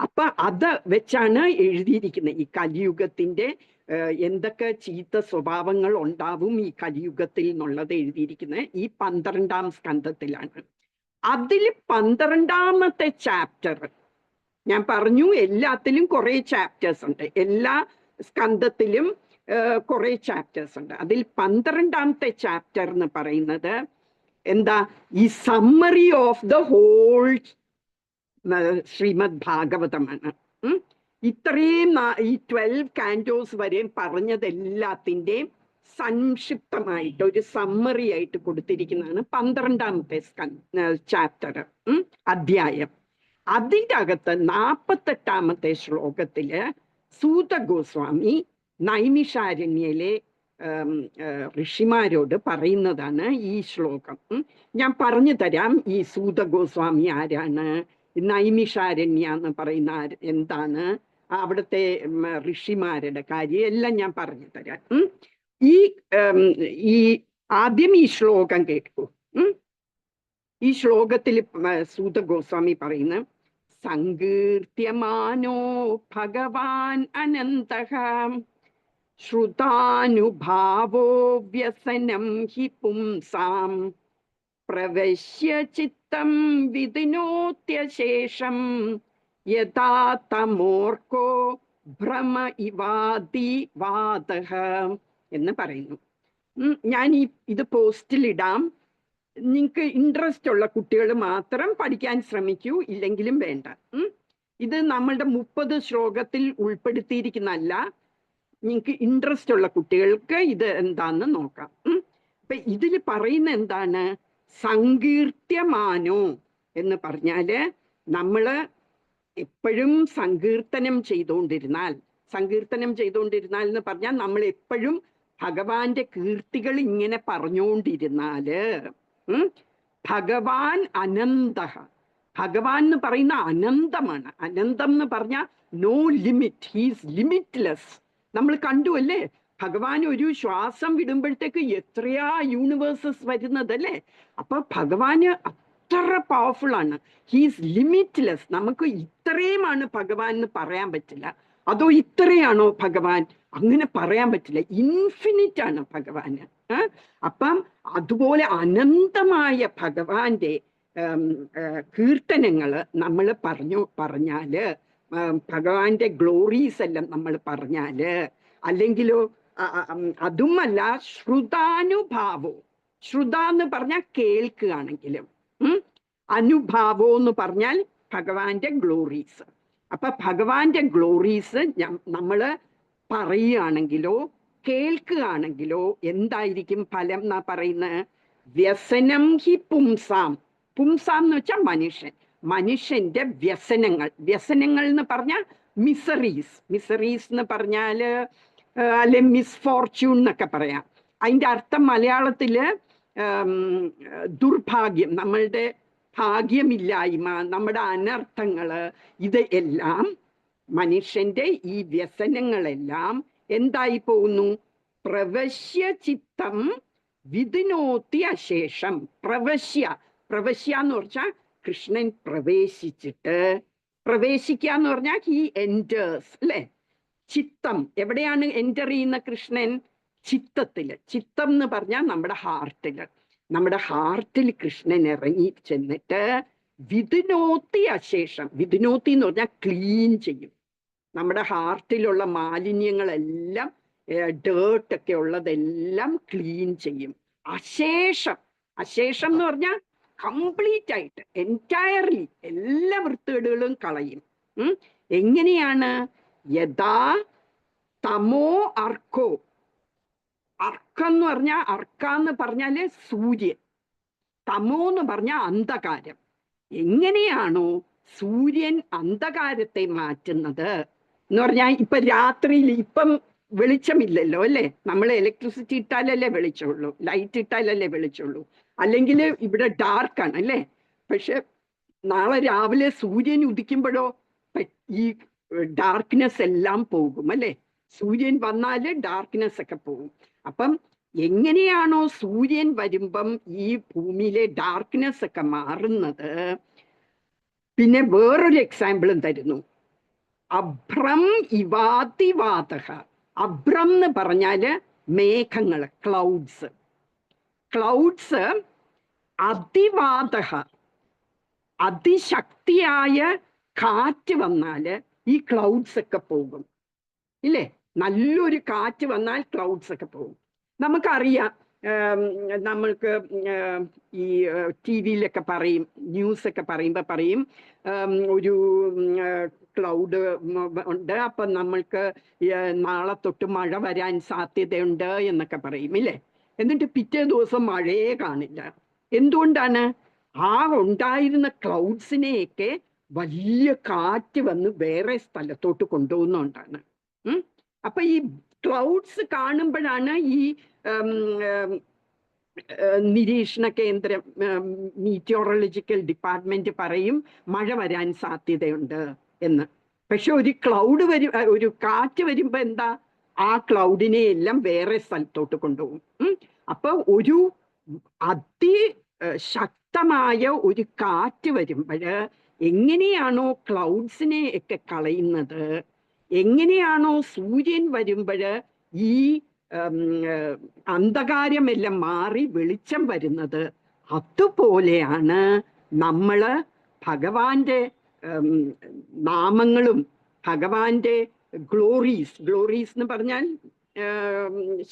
അപ്പൊ അത് വെച്ചാണ് എഴുതിയിരിക്കുന്നത്. ഈ കലിയുഗത്തിന്റെ എന്തൊക്കെ ചീത്ത സ്വഭാവങ്ങൾ ഉണ്ടാവും ഈ കലിയുഗത്തിൽ എന്നുള്ളത് എഴുതിയിരിക്കുന്നത് ഈ 12-ാം സ്കന്ധത്തിലാണ്. അതിൽ 12-ാമത്തെ ചാപ്റ്റർ ഞാൻ പറഞ്ഞു, എല്ലാത്തിലും കുറെ ചാപ്റ്റേഴ്സ് ഉണ്ട്, എല്ലാ സ്കന്ധത്തിലും കുറെ ചാപ്റ്റേഴ്സ് ഉണ്ട്. അതിൽ 12-ാമത്തെ ചാപ്റ്റർ എന്ന് പറയുന്നത് എന്താ, ഈ summary of the whole Srimad ഭാഗവതമാണ്. ഇത്രയും ഈ 12 കാൻറ്റോസ് വരെയും പറഞ്ഞതെല്ലാത്തിൻ്റെയും സംക്ഷിപ്തമായിട്ട് ഒരു സമ്മറി ആയിട്ട് കൊടുത്തിരിക്കുന്നതാണ് 12-ാമത്തെ ചാപ്റ്റർ, അധ്യായം. അതിൻ്റെ അകത്ത് 48-ാമത്തെ ശ്ലോകത്തില് സൂത ഗോസ്വാമി നൈമിഷാരണ്യയിലെ ഋഷിമാരോട് പറയുന്നതാണ് ഈ ശ്ലോകം. ഞാൻ പറഞ്ഞു തരാം ഈ സൂത ഗോസ്വാമി ആരാണ്, നൈമിഷാരണ്യ എന്ന് പറയുന്ന എന്താണ്, അവിടുത്തെ ഋഷിമാരുടെ കാര്യം എല്ലാം ഞാൻ പറഞ്ഞു തരാം. ഈ ആദ്യം ഈ ശ്ലോകം കേൾക്കൂ. ഈ ശ്ലോകത്തിൽ സൂത ഗോസ്വാമി പറയുന്ന സങ്കീർത്യമാനോ ഭഗവാൻ അനന്തഃ ശ്രുതാനുഭാവോ വ്യസനം ഹി പുംസാം പ്രവശ്യ ചിത്തം വിദിനോത്യശേഷം യഥാ തമോർക്കോ ഭ്രമ ഇവാദി വാദഃ എന്ന് പറയുന്നു. ഞാൻ ഇത് പോസ്റ്റിലിടാം. നിങ്ങൾക്ക് ഇൻട്രസ്റ്റ് ഉള്ള കുട്ടികൾ മാത്രം പഠിക്കാൻ ശ്രമിക്കൂ, ഇല്ലെങ്കിലും വേണ്ട. ഇത് നമ്മളുടെ 30 ശ്ലോകത്തിൽ ഉൾപ്പെടുത്തിയിരിക്കുന്നതല്ല. നിങ്ങൾക്ക് ഇൻട്രസ്റ്റ് ഉള്ള കുട്ടികൾക്ക് ഇത് എന്താന്ന് നോക്കാം. അപ്പൊ ഇതിൽ പറയുന്ന എന്താണ്, സങ്കീർത്യമാനോ എന്ന് പറഞ്ഞാല് നമ്മള് എപ്പോഴും സങ്കീർത്തനം ചെയ്തുകൊണ്ടിരുന്നാൽ എന്ന് പറഞ്ഞാൽ നമ്മൾ എപ്പോഴും ഭഗവാന്റെ കീർത്തികൾ ഇങ്ങനെ പറഞ്ഞുകൊണ്ടിരുന്നാല് ഭഗവാൻ അനന്തഃ, ഭഗവാൻ എന്ന് പറയുന്ന അനന്തമാണ്. അനന്തം എന്ന് പറഞ്ഞാൽ നോ ലിമിറ്റ്, ഹീസ് ലിമിറ്റ്ലെസ്. നമ്മൾ കണ്ടു അല്ലേ, ഭഗവാൻ ഒരു ശ്വാസം വിടുമ്പോഴത്തേക്ക് എത്രയാ യൂണിവേഴ്സസ് വരുന്നതല്ലേ. അപ്പൊ ഭഗവാന് അത്ര പവർഫുൾ ആണ്, ഹീസ് ലിമിറ്റ്ലെസ്. നമുക്ക് ഇത്രയുമാണ് ഭഗവാൻ എന്ന് പറയാൻ പറ്റില്ല. അതോ ഇത്രയാണോ ഭഗവാൻ, അങ്ങനെ പറയാൻ പറ്റില്ല. ഇൻഫിനിറ്റ് ആണ് ഭഗവാന്. അപ്പം അതുപോലെ അനന്തമായ ഭഗവാന്റെ കീർത്തനങ്ങള് നമ്മൾ പറഞ്ഞാല്, ഭഗവാന്റെ ഗ്ലോറീസ് എല്ലാം നമ്മൾ പറഞ്ഞാല്, അല്ലെങ്കിലോ അതുമല്ല ശ്രുതാനുഭാവോ, ശ്രുത എന്ന് പറഞ്ഞാൽ കേൾക്കുകയാണെങ്കിലും, അനുഭാവോ എന്ന് പറഞ്ഞാൽ ഭഗവാന്റെ ഗ്ലോറീസ്. അപ്പൊ ഭഗവാന്റെ ഗ്ലോറീസ് നമ്മള് പറയുകയാണെങ്കിലോ കേൾക്കുകയാണെങ്കിലോ എന്തായിരിക്കും ഫലം എന്നാ പറയുന്നത്, വ്യസനം ഹി പുംസാം. പുംസാം എന്ന് വെച്ചാൽ മനുഷ്യന്റെ വ്യസനങ്ങൾ എന്ന് പറഞ്ഞാൽ മിസറീസ് എന്ന് പറഞ്ഞാല് അല്ലെ മിസ്ഫോർച്യൂൺ എന്നൊക്കെ പറയാം. അതിന്റെ അർത്ഥം മലയാളത്തില് ദുർഭാഗ്യം, നമ്മളുടെ ഭാഗ്യമില്ലായ്മ, നമ്മുടെ അനർത്ഥങ്ങള്, ഇത് എല്ലാം മനുഷ്യന്റെ ഈ വ്യസനങ്ങളെല്ലാം എന്തായി പോകുന്നു, പ്രവശ്യ ചിത്തം വിദിനോത്തി അശേഷം. പ്രവശ്യ എന്ന് പറഞ്ഞാൽ കൃഷ്ണൻ പ്രവേശിച്ചിട്ട്, പ്രവേശിക്കുക എന്ന് പറഞ്ഞാൽ ഹി എൻറ്റേഴ്സ് അല്ലെ. ചിത്തം എവിടെയാണ് എൻറ്റർ ചെയ്യുന്ന കൃഷ്ണൻ, ചിത്തത്തില്. ചിത്തം എന്ന് പറഞ്ഞാൽ നമ്മുടെ ഹാർട്ടിൽ കൃഷ്ണൻ ഇറങ്ങി ചെന്നിട്ട് വിദിനോത്തി അശേഷം, വിദിനോത്തി എന്ന് പറഞ്ഞാൽ ക്ലീൻ ചെയ്യും. നമ്മുടെ ഹാർട്ടിലുള്ള മാലിന്യങ്ങളെല്ലാം, ഡേർട്ടൊക്കെ ഉള്ളതെല്ലാം ക്ലീൻ ചെയ്യും. അശേഷം എന്ന് പറഞ്ഞാൽ കംപ്ലീറ്റ് ആയിട്ട്, എൻറ്റയർലി എല്ലാ വൃത്തികേടുകളും കളയും. എങ്ങനെയാണ്, യഥാ തമോ അർക്കോ. അർക്കെന്ന് പറഞ്ഞാൽ, അർക്കാന്ന് പറഞ്ഞാല് സൂര്യൻ, തമോ എന്ന് പറഞ്ഞാൽ അന്ധകാരം. എങ്ങനെയാണോ സൂര്യൻ അന്ധകാരത്തെ മാറ്റുന്നത് എന്ന് പറഞ്ഞാൽ, ഇപ്പൊ രാത്രിയിൽ ഇപ്പം വെളിച്ചമില്ലല്ലോ അല്ലേ, നമ്മൾ ഇലക്ട്രിസിറ്റി ഇട്ടാലല്ലേ വെളിച്ചമുള്ളൂ, ലൈറ്റ് ഇട്ടാലല്ലേ വെളിച്ചമുള്ളൂ, അല്ലെങ്കിൽ ഇവിടെ ഡാർക്കാണ് അല്ലേ. പക്ഷെ നാളെ രാവിലെ സൂര്യൻ ഉദിക്കുമ്പോഴോ ഈ ഡാർക്ക്നെസ് എല്ലാം പോകും അല്ലേ. സൂര്യൻ വന്നാല് ഡാർക്ക്നെസ് ഒക്കെ പോകും. അപ്പം എങ്ങനെയാണോ സൂര്യൻ വരുമ്പം ഈ ഭൂമിയിലെ ഡാർക്ക്നെസ് ഒക്കെ മാറുന്നത്, പിന്നെ വേറൊരു എക്സാമ്പിളും തരുന്നു. അഭ്രം ഇവാതിവാതഹ. അഭ്രം എന്ന് പറഞ്ഞാല് മേഘങ്ങൾ, ക്ലൗഡ്സ്. ക്ലൗഡ്സ് അതിവാതഹ, അതിശക്തിയായ കാറ്റ് വന്നാല് ഈ ക്ലൗഡ്സ് ഒക്കെ പോകും, ഇല്ലേ? നല്ലൊരു കാറ്റ് വന്നാൽ ക്ലൗഡ്സ് ഒക്കെ പോകും. നമുക്കറിയാം, നമ്മൾക്ക് ഈ ടി വിയിലൊക്കെ പറയും, ന്യൂസൊക്കെ പറയുമ്പോൾ പറയും ഒരു ക്ലൗഡ് ഉണ്ട്, അപ്പം നമ്മൾക്ക് നാളെ തൊട്ട് മഴ വരാൻ സാധ്യതയുണ്ട് എന്നൊക്കെ പറയും, ഇല്ലേ? എന്നിട്ട് പിറ്റേ ദിവസം മഴയെ കാണില്ല. എന്തുകൊണ്ടാണ്? ആ ഉണ്ടായിരുന്ന ക്ലൗഡ്സിനെയൊക്കെ വലിയ കാറ്റ് വന്ന് വേറെ സ്ഥലത്തോട്ട് കൊണ്ടുപോകുന്നതുകൊണ്ടാണ്. അപ്പൊ ഈ ക്ലൗഡ്സ് കാണുമ്പോഴാണ് ഈ നിരീക്ഷണ കേന്ദ്രം, മീറ്റിയോറോളജിക്കൽ ഡിപ്പാർട്ട്മെന്റ് പറയും മഴ വരാൻ സാധ്യതയുണ്ട് എന്ന്. പക്ഷെ ഒരു ക്ലൗഡ് ഒരു കാറ്റ് വരുമ്പോ എന്താ, ആ ക്ലൗഡിനെ എല്ലാം വേറെ സ്ഥലത്തോട്ട് കൊണ്ടുപോകും. അപ്പൊ ഒരു അതിശക്തമായ ഒരു കാറ്റ് വരുമ്പോൾ എങ്ങനെയാണോ ക്ലൗഡ്സിനെ ഒക്കെ കളയുന്നത്, എങ്ങനെയാണോ സൂര്യൻ വരുമ്പോൾ ഈ അന്ധകാരമെല്ലാം മാറി വെളിച്ചം വരുന്നത്, അതുപോലെയാണ് നമ്മള് ഭഗവാന്റെ നാമങ്ങളും ഭഗവാന്റെ ഗ്ലോറീസ് എന്ന് പറഞ്ഞാൽ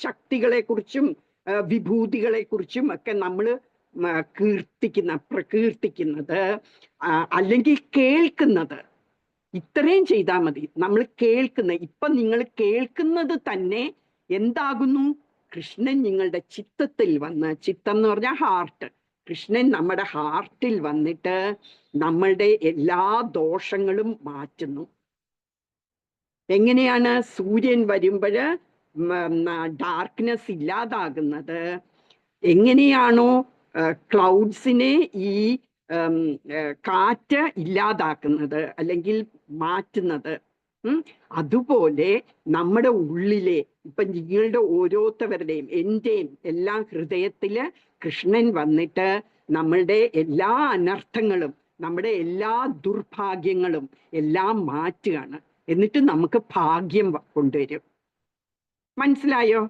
ശക്തികളെ കുറിച്ചും വിഭൂതികളെ കുറിച്ചും ഒക്കെ നമ്മൾ പ്രകീർത്തിക്കുന്നത് അല്ലെങ്കിൽ കേൾക്കുന്നത്. ഇത്രയും ചെയ്താൽ മതി. നമ്മൾ ഇപ്പൊ നിങ്ങൾ കേൾക്കുന്നത് തന്നെ എന്താകുന്നു? കൃഷ്ണൻ നിങ്ങളുടെ ചിത്തത്തിൽ വന്ന്, ചിത്തം എന്ന് പറഞ്ഞാൽ ഹാർട്ട്, കൃഷ്ണൻ നമ്മുടെ ഹാർട്ടിൽ വന്നിട്ട് നമ്മളുടെ എല്ലാ ദോഷങ്ങളും മാറ്റുന്നു. എങ്ങനെയാണ് സൂര്യൻ വരുമ്പോൾ ഡാർക്ക്നെസ് ഇല്ലാതാകുന്നത്, എങ്ങനെയാണോ ക്ലൗഡ്സിനെ ഈ കാറ്റ് ഇല്ലാതാക്കുന്നത് അല്ലെങ്കിൽ മാറ്റുന്നത്, അതുപോലെ നമ്മുടെ ഉള്ളിലെ, ഇപ്പൊ നിങ്ങളുടെ ഓരോരുത്തരുടെയും എന്റെയും എല്ലാം ഹൃദയത്തില് കൃഷ്ണൻ വന്നിട്ട് നമ്മളുടെ എല്ലാ അനർത്ഥങ്ങളും നമ്മുടെ എല്ലാ ദുർഭാഗ്യങ്ങളും എല്ലാം മാറ്റുകയാണ്. എന്നിട്ട് നമുക്ക് ഭാഗ്യം കൊണ്ടുവരും. മനസ്സിലായോ?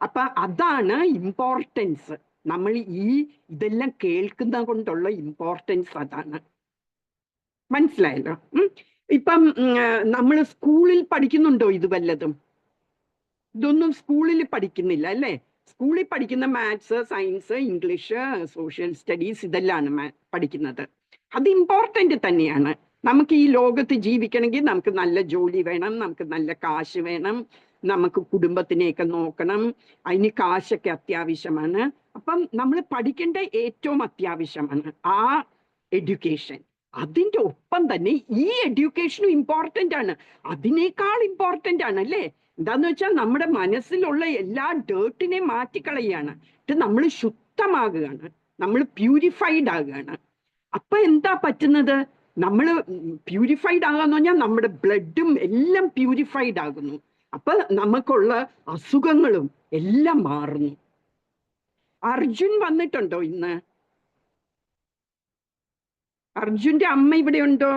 അപ്പൊ അതാണ് ഇമ്പോർട്ടൻസ്. നമ്മൾ ഇതെല്ലാം കേൾക്കുന്ന കൊണ്ടുള്ള ഇമ്പോർട്ടൻസ് അതാണ്. മനസ്സിലായല്ലോ? ഇപ്പം നമ്മൾ സ്കൂളിൽ പഠിക്കുന്നുണ്ടോ ഇത് വല്ലതും? ഇതൊന്നും സ്കൂളിൽ പഠിക്കുന്നില്ല, അല്ലേ? സ്കൂളിൽ പഠിക്കുന്ന maths, science, English, social studies ഇതെല്ലാം പഠിക്കുന്നത്. അത് ഇമ്പോർട്ടൻ്റ് തന്നെയാണ്. നമുക്ക് ഈ ലോകത്ത് ജീവിക്കണമെങ്കിൽ നമുക്ക് നല്ല ജോലി വേണം, നമുക്ക് നല്ല കാശ് വേണം, നമുക്ക് കുടുംബത്തിനെയൊക്കെ നോക്കണം, അതിന് കാശൊക്കെ അത്യാവശ്യമാണ്. അപ്പം നമ്മൾ പഠിക്കേണ്ട ഏറ്റവും അത്യാവശ്യമാണ് ആ എഡ്യൂക്കേഷൻ. അതിൻ്റെ ഒപ്പം തന്നെ ഈ എഡ്യൂക്കേഷനും ഇമ്പോർട്ടൻ്റ് ആണ്, അതിനേക്കാൾ ഇമ്പോർട്ടൻ്റ് ആണ്, അല്ലേ? എന്താന്ന് വെച്ചാൽ നമ്മുടെ മനസ്സിലുള്ള എല്ലാ ഡേർട്ടിനെ മാറ്റിക്കളയാണ്, നമ്മൾ ശുദ്ധമാകുകയാണ്, നമ്മൾ പ്യൂരിഫൈഡ് ആകുകയാണ്. അപ്പൊ എന്താ പറ്റുന്നത്? നമ്മൾ പ്യൂരിഫൈഡ് ആകാന്ന് പറഞ്ഞാൽ നമ്മുടെ ബ്ലഡും എല്ലാം പ്യൂരിഫൈഡ് ആകുന്നു. അപ്പൊ നമുക്കുള്ള അസുഖങ്ങളും എല്ലാം മാറുന്നു. അർജുൻ വന്നിട്ടുണ്ടോ ഇന്ന്? അർജുന്റെ അമ്മ ഇവിടെ ഉണ്ടോ?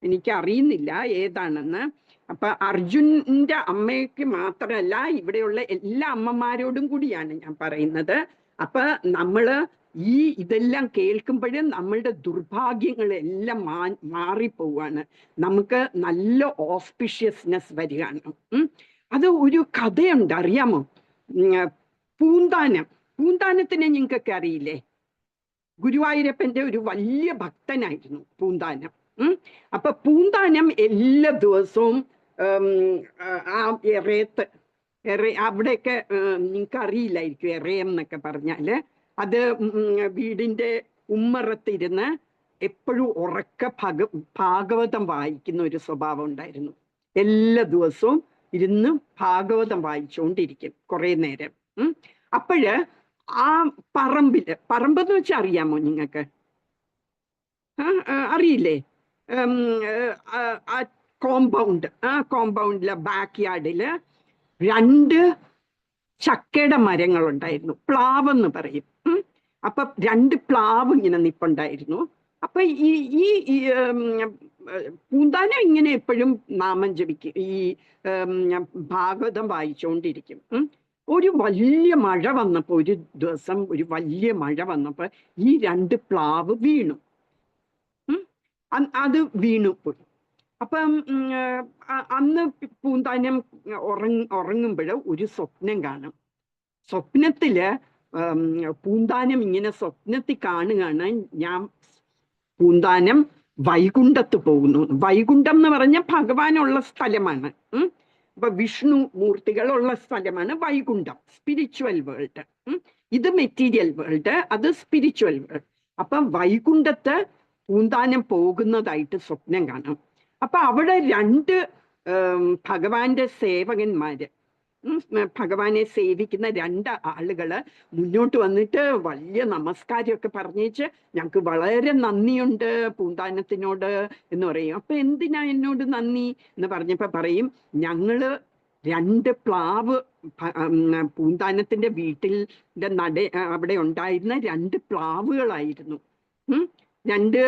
എനിക്കറിയുന്നില്ല ഏതാണെന്ന്. അപ്പൊ അർജുന്റെ അമ്മയ്ക്ക് മാത്രമല്ല, ഇവിടെയുള്ള എല്ലാ അമ്മമാരോടും കൂടിയാണ് ഞാൻ പറയുന്നത്. അപ്പൊ നമ്മള് ഇതെല്ലാം കേൾക്കുമ്പോഴും നമ്മളുടെ ദുർഭാഗ്യങ്ങളെല്ലാം മാറിപ്പോവാണ്, നമുക്ക് നല്ല ഓസ്പിഷ്യസ്നെസ് വരികയാണ്. അത് ഒരു കഥയുണ്ട്, അറിയാമോ? പൂന്താനത്തിനെ നിങ്ങൾക്കൊക്കെ അറിയില്ലേ? ഗുരുവായൂരപ്പന്റെ ഒരു വലിയ ഭക്തനായിരുന്നു പൂന്താനം. അപ്പൊ പൂന്താനം എല്ലാ ദിവസവും ആ അവിടെയൊക്കെ നിങ്ങൾക്ക് അറിയില്ലായിരിക്കും, എറയം എന്നൊക്കെ പറഞ്ഞാല് അത് വീടിന്റെ ഉമ്മറത്തിരുന്ന് എപ്പോഴും ഭാഗവതം വായിക്കുന്ന ഒരു സ്വഭാവം ഉണ്ടായിരുന്നു. എല്ലാ ദിവസവും ഇരുന്ന് ഭാഗവതം വായിച്ചുകൊണ്ടിരിക്കും കുറെ നേരം. അപ്പോഴ് ആ പറമ്പെന്ന് വെച്ചാൽ അറിയാമോ നിങ്ങൾക്ക്? അറിയില്ലേ? ആ കോമ്പൗണ്ടിലെ ബാക്ക് യാർഡില് 2 ചക്കയുടെ മരങ്ങളുണ്ടായിരുന്നു, പ്ലാവെന്ന് പറയും. അപ്പൊ 2 പ്ലാവ് ഇങ്ങനെ നിപ്പുണ്ടായിരുന്നു. അപ്പൊ ഈ ഈ ഈ, പൂന്താനം ഇങ്ങനെ എപ്പോഴും നാമം ജപിക്കും, ഈ ഭാഗവതം വായിച്ചുകൊണ്ടിരിക്കും. ഒരു വലിയ മഴ വന്നപ്പോ, ഒരു ദിവസം ഒരു വലിയ മഴ വന്നപ്പോ ഈ 2 പ്ലാവ് വീണു. അത് വീണു പോയി. അപ്പം അന്ന് പൂന്താനം ഉറങ്ങുമ്പോൾ ഒരു സ്വപ്നം കാണും. സ്വപ്നത്തില് പൂന്താനം ഇങ്ങനെ സ്വപ്നത്തിൽ കാണുകയാണ്, ഞാൻ പൂന്താനം വൈകുണ്ഠത്ത് പോകുന്നു. വൈകുണ്ഠം എന്ന് പറഞ്ഞാൽ ഭഗവാനുള്ള സ്ഥലമാണ്. അപ്പൊ വിഷ്ണു മൂർത്തികളുള്ള സ്ഥലമാണ് വൈകുണ്ഠം, സ്പിരിച്വൽ വേൾഡ്. ഇത് മെറ്റീരിയൽ വേൾഡ്, അത് സ്പിരിച്വൽ വേൾഡ്. അപ്പൊ വൈകുണ്ഠത്ത് പൂന്താനം പോകുന്നതായിട്ട് സ്വപ്നം കാണാം. അപ്പൊ അവിടെ 2 ഭഗവാന്റെ സേവകന്മാര്, ഭഗവാനെ സേവിക്കുന്ന 2 ആളുകള് മുന്നോട്ട് വന്നിട്ട് വലിയ നമസ്കാരമൊക്കെ പറഞ്ഞേച്ച്, ഞങ്ങൾക്ക് വളരെ നന്ദിയുണ്ട് പൂന്താനത്തിനോട് എന്ന് പറയും. അപ്പൊ എന്തിനാ എന്നോട് നന്ദി എന്ന് പറഞ്ഞപ്പോ പറയും, ഞങ്ങള് 2 പ്ലാവ്, പൂന്താനത്തിന്റെ വീട്ടിന്റെ അവിടെ ഉണ്ടായിരുന്ന 2 പ്ലാവുകളായിരുന്നു. 2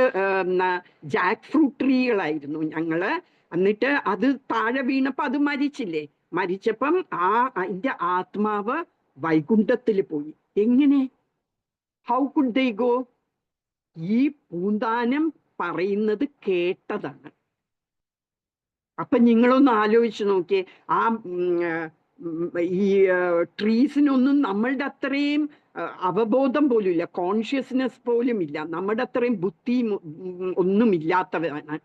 ജാക്ക് ഫ്രൂട്ട് ട്രീകളായിരുന്നു ഞങ്ങള്. എന്നിട്ട് അത് താഴെ വീണപ്പോ അത് മരിച്ചില്ലേ, മരിച്ചപ്പം അതിന്റെ ആത്മാവ് വൈകുണ്ഠത്തിൽ പോയി. എങ്ങനെ? How could they go? ഈ പൂന്താനം പറയുന്നത് കേട്ടതാണ്. അപ്പൊ നിങ്ങളൊന്ന് ആലോചിച്ച് നോക്കിയേ, ആ ഈ ട്രീസിനൊന്നും നമ്മളുടെ അത്രയും അവബോധം പോലും ഇല്ല, കോൺഷ്യസ്നെസ് പോലും ഇല്ല, നമ്മുടെ അത്രയും ബുദ്ധി ഒന്നും ഇല്ലാത്തവരാണ്.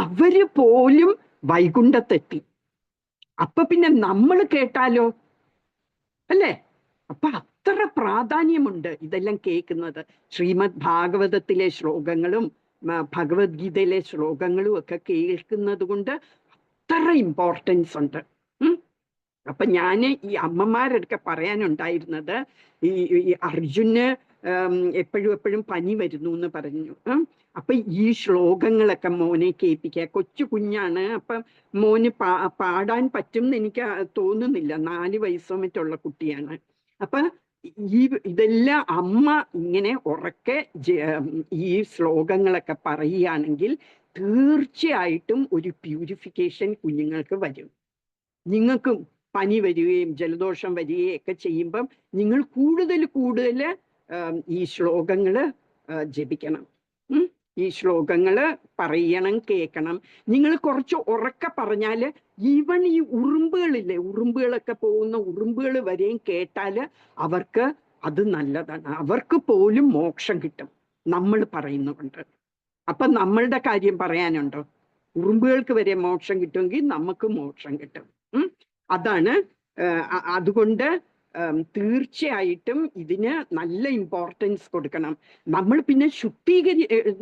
അവര് പോലും വൈകുണ്ഠത്തെത്തി. അപ്പൊ പിന്നെ നമ്മൾ കേട്ടാലോ, അല്ലേ? അപ്പൊ അത്ര പ്രാധാന്യമുണ്ട് ഇതെല്ലാം കേൾക്കുന്നത്. ശ്രീമദ് ഭാഗവതത്തിലെ ശ്ലോകങ്ങളും ഭഗവത്ഗീതയിലെ ശ്ലോകങ്ങളും ഒക്കെ കേൾക്കുന്നത് കൊണ്ട് അത്ര ഇമ്പോർട്ടൻസ് ഉണ്ട്. അപ്പൊ ഞാൻ ഈ അമ്മമാരൊക്കെ പറയാനുണ്ടായിരുന്നത്, ഈ അർജുന് എപ്പോഴും പനി വരുന്നു എന്ന് പറഞ്ഞു. അപ്പൊ ഈ ശ്ലോകങ്ങളൊക്കെ മോനെ കേൾപ്പിക്കുക. കൊച്ചു കുഞ്ഞാണ്, അപ്പൊ മോന് പാടാൻ പറ്റും എന്ന് എനിക്ക് തോന്നുന്നില്ല, 4 വയസ്സോ മറ്റുള്ള കുട്ടിയാണ്. അപ്പൊ ഇതെല്ലാം അമ്മ ഇങ്ങനെ ഉറക്കെ ഈ ശ്ലോകങ്ങളൊക്കെ പറയുകയാണെങ്കിൽ തീർച്ചയായിട്ടും ഒരു പ്യൂരിഫിക്കേഷൻ കുഞ്ഞുങ്ങൾക്ക് വരും. നിങ്ങൾക്കും പനി വരികയും ജലദോഷം വരികയും ഒക്കെ ചെയ്യുമ്പം നിങ്ങൾ കൂടുതൽ ഈ ശ്ലോകങ്ങള് ജപിക്കണം. ഈ ശ്ലോകങ്ങള് പറയണം, കേൾക്കണം. നിങ്ങൾ കുറച്ച് ഉറക്കെ പറഞ്ഞാല് ഈവൻ ഈ ഉറുമ്പുകളില്ലേ, ഉറുമ്പുകളൊക്കെ പോകുന്ന ഉറുമ്പുകൾ വരെയും കേട്ടാല് അവർക്ക് അത് നല്ലതാണ്, അവർക്ക് പോലും മോക്ഷം കിട്ടും നമ്മൾ പറയുന്നുണ്ട്. അപ്പൊ നമ്മളുടെ കാര്യം പറയാനുണ്ടോ? ഉറുമ്പുകൾക്ക് വരെ മോക്ഷം കിട്ടുമെങ്കിൽ നമുക്ക് മോക്ഷം കിട്ടും. അതാണ്. അതുകൊണ്ട് തീർച്ചയായിട്ടും ഇതിന് നല്ല ഇമ്പോർട്ടൻസ് കൊടുക്കണം. നമ്മൾ പിന്നെ